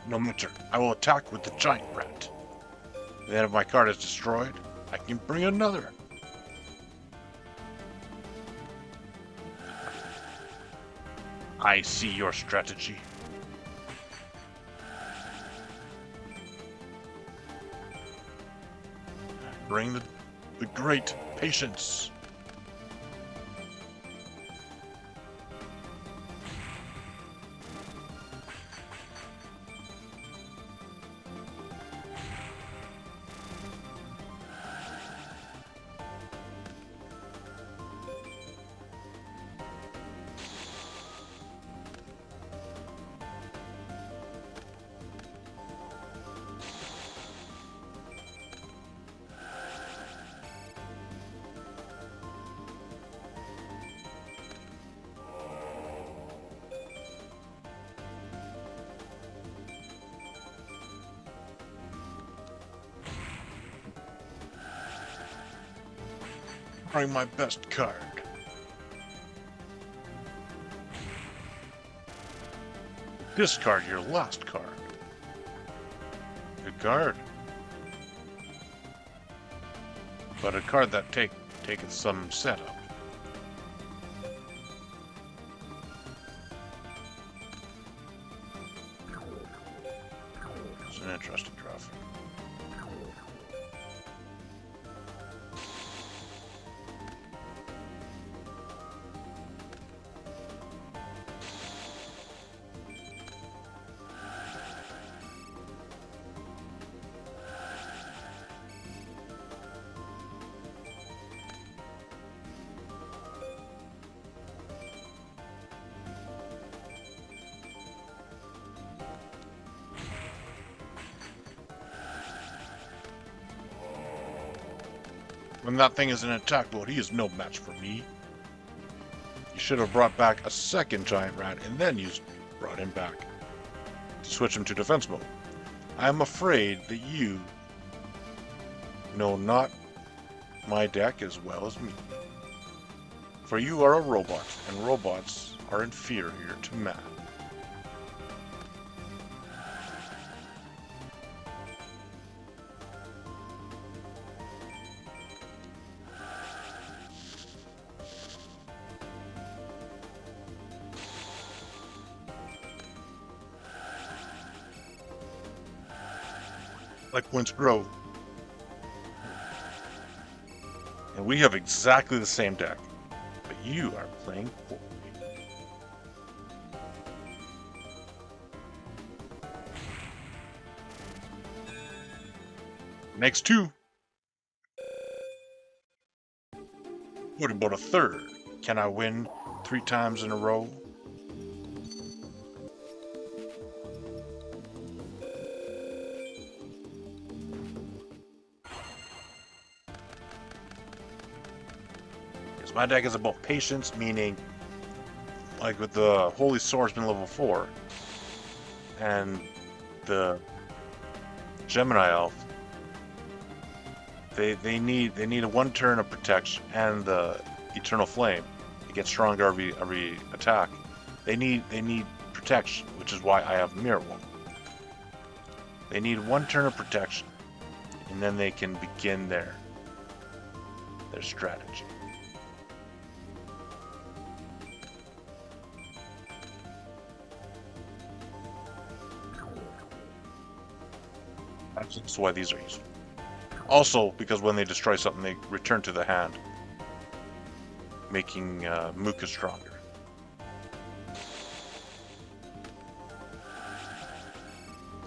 No matter, I will attack with the Giant Rat. Then if my card is destroyed, I can bring another. I see your strategy. Bring the great patience. Bring my best card. Discard your last card. Good card. But a card that taketh some setup. It's an interesting graphic. When that thing is in attack mode, he is no match for me. You should have brought back a second Giant Rat and then brought him back to switch him to defense mode. I am afraid that you know not my deck as well as me. For you are a robot, and robots are inferior to man. Life points grow. And we have exactly the same deck. But you are playing poorly. Next two. What about a third? Can I win 3 times in a row? Yes, my deck is about patience, meaning like with the Holy Swordsman level 4 and the Gemini Elf, they need a 1 turn of protection, and the Eternal Flame, it gets stronger every attack. They need protection, which is why I have Mirror Wall. They need 1 turn of protection, and then they can begin their strategy. That's why these are useful. Also, because when they destroy something, they return to the hand, making Muka stronger.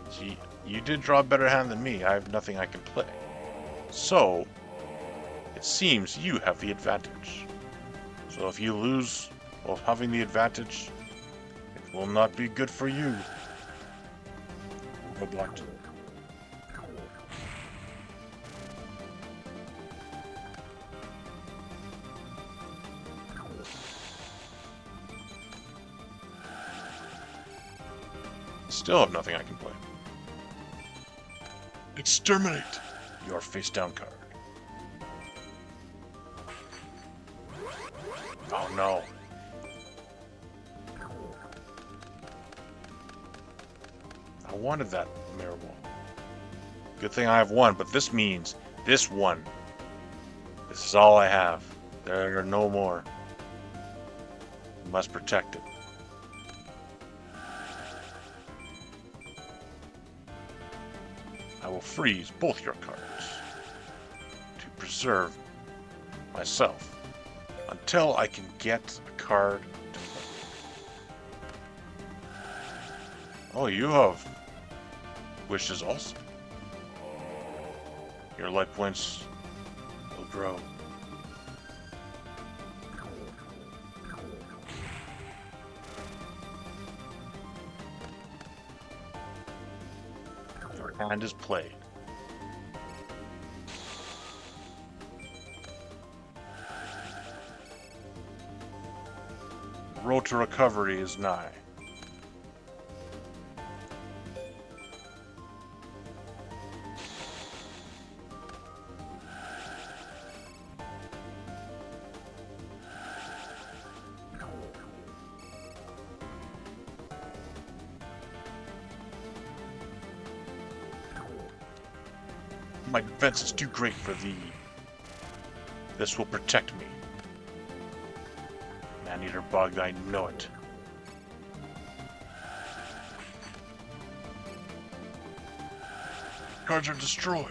See, you did draw a better hand than me. I have nothing I can play. So, it seems you have the advantage. So if you lose while having the advantage, it will not be good for you. No blocked. Still have nothing I can play. Exterminate your face down card. Oh no. I wanted that Mirror Wall. Good thing I have 1, but this means this 1. This is all I have. There are no more. You must protect it. I will freeze both your cards to preserve myself until I can get a card to play. Oh, you have wishes also. Your life points will grow. Your hand is played. The road to recovery is nigh. My defense is too great for thee. This will protect me. Man-eater bug, I know it. Cards are destroyed.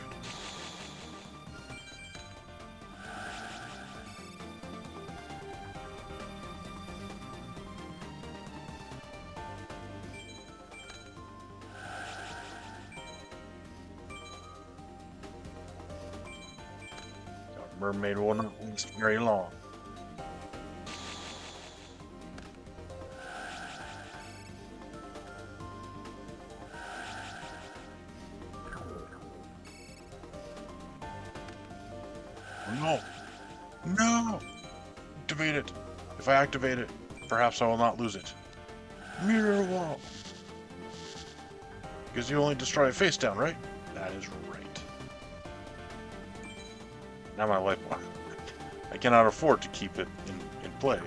Mermaid will not last very long. No! No! Activate it! If I activate it, perhaps I will not lose it. Mirror Wall! Because you only destroy a face down, right? That is right. Now my life block. I cannot afford to keep it in play.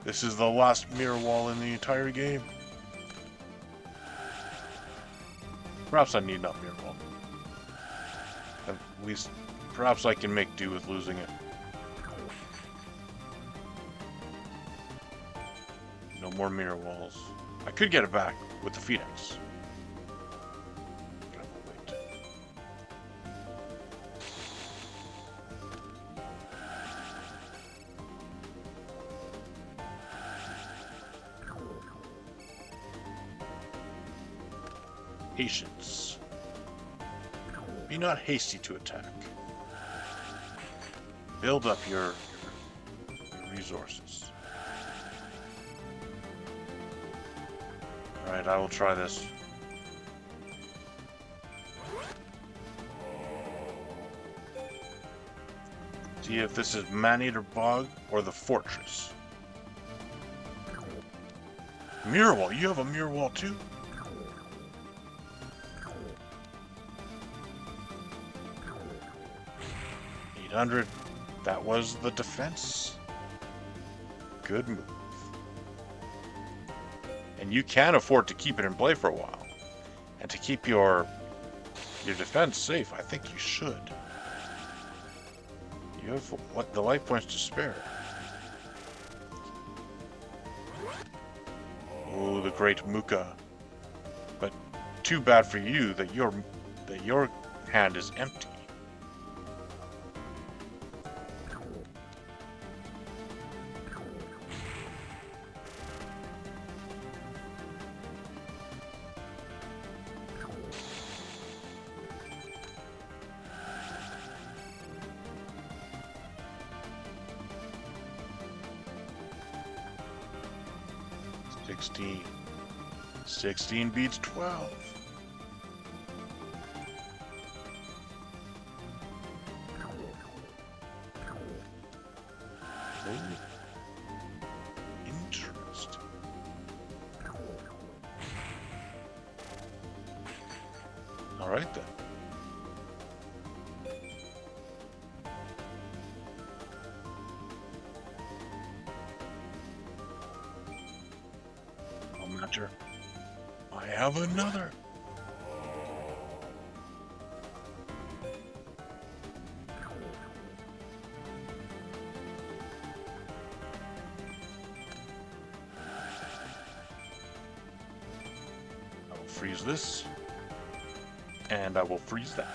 This is the last Mirror Wall in the entire game. Perhaps I need not Mirror Wall. At least, perhaps I can make do with losing it. No more Mirror Walls. I could get it back with the Phoenix. Patience. Be not hasty to attack. Build up your resources. Alright, I will try this. See if this is Maneater Bog or the Fortress. Mirror wall. You have a mirror wall too? 800. That was the defense. Good move. And you can afford to keep it in play for a while. And to keep your defense safe, I think you should. You have what the life points to spare. Oh, the great Muka. But too bad for you that your hand is empty. Sixteen beats 12. Oh, interesting. All right then. No matter. I have another. I will freeze this, and I will freeze that.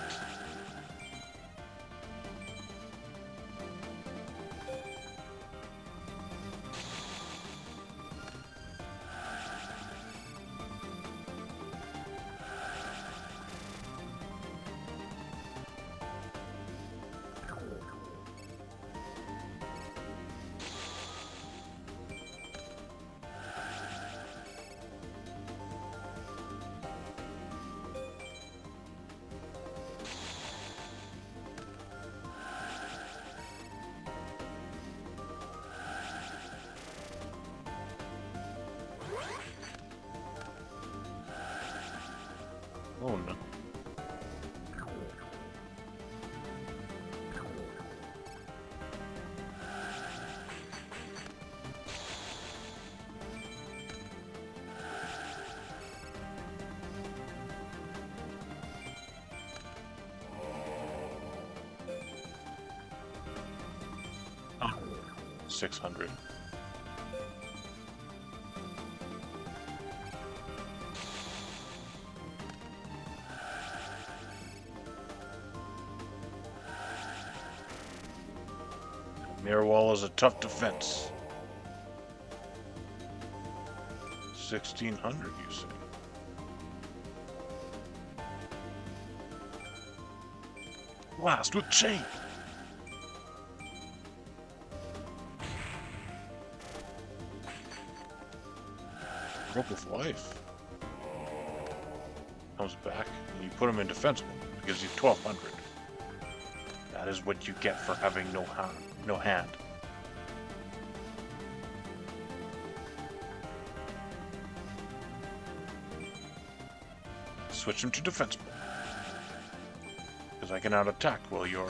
Oh no. Oh, 600. Mirror wall is a tough defense. 1600, you say? Blast with chain. Rope of life comes back, and you put him in defensible because he's 1200. That is what you get for having no hand. No hand. Switch him to defensible. Because I cannot attack while your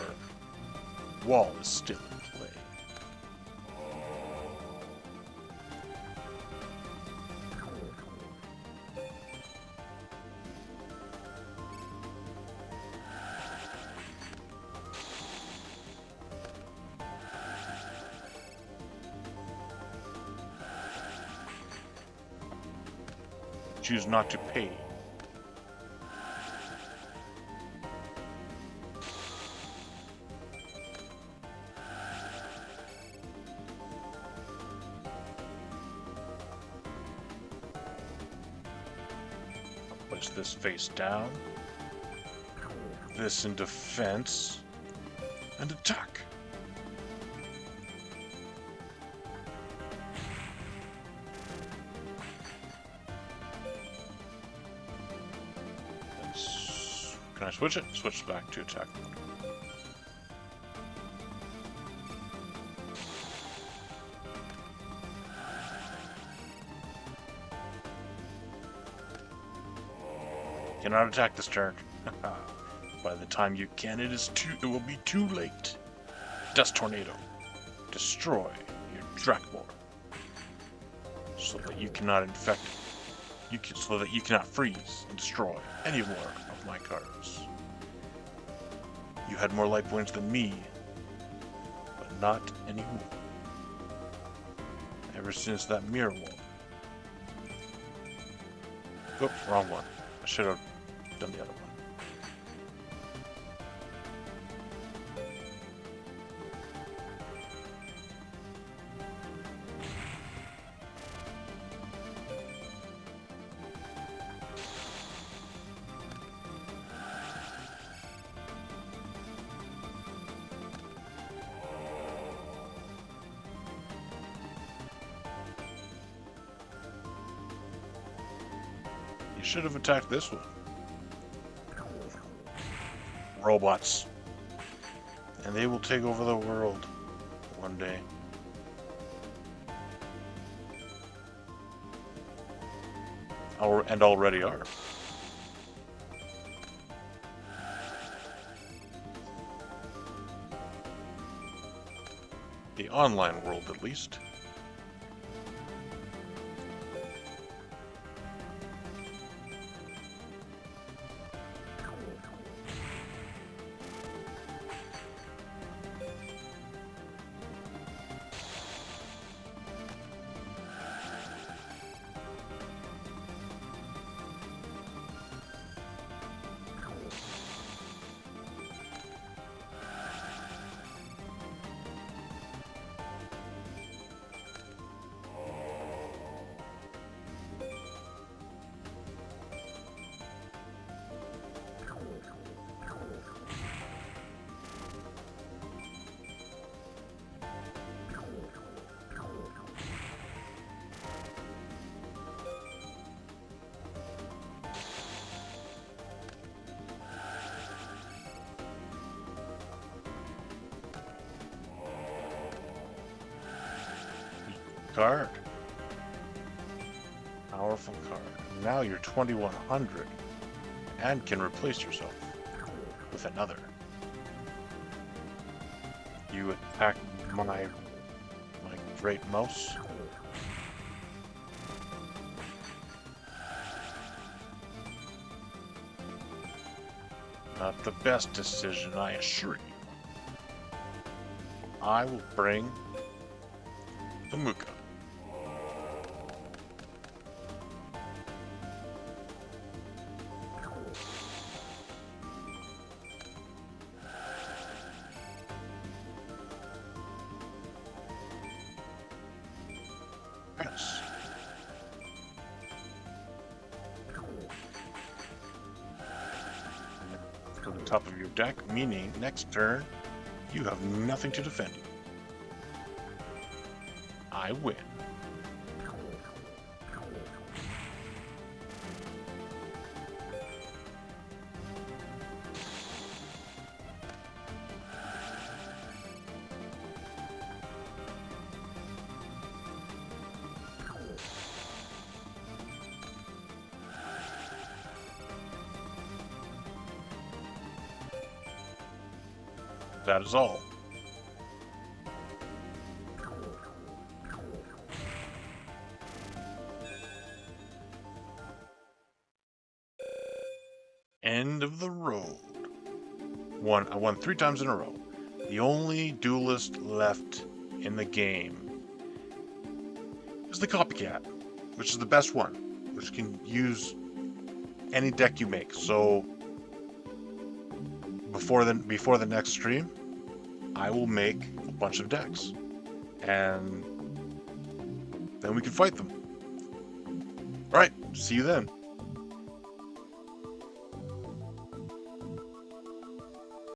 wall is still in play. Choose not to pay. Place this face down. This in defense. And attack. Can I switch it? Switch back to attack mode. Cannot attack this turn. By the time you can, it will be too late. Dust Tornado. Destroy your Drakmor. So that you cannot infect so that you cannot freeze and destroy any more of my cards. You had more life points than me, but not anymore. Ever since that mirror wall. Oops, wrong one. I should have done the other one. You should have attacked this one. Robots. And they will take over the world one day. And already are. The online world, at least. Card. Powerful card. Now you're 2100 and can replace yourself with another. You attack my great mouse. Not the best decision, I assure you. I will bring the Muka. Yes. To the top of your deck, meaning next turn you have nothing to defend you. I win. That is all. End of the road. I won 3 times in a row. The only duelist left in the game is the Copycat, which is the best one, which can use any deck you make. So before the next stream, I will make a bunch of decks, and then we can fight them. All right, see you then.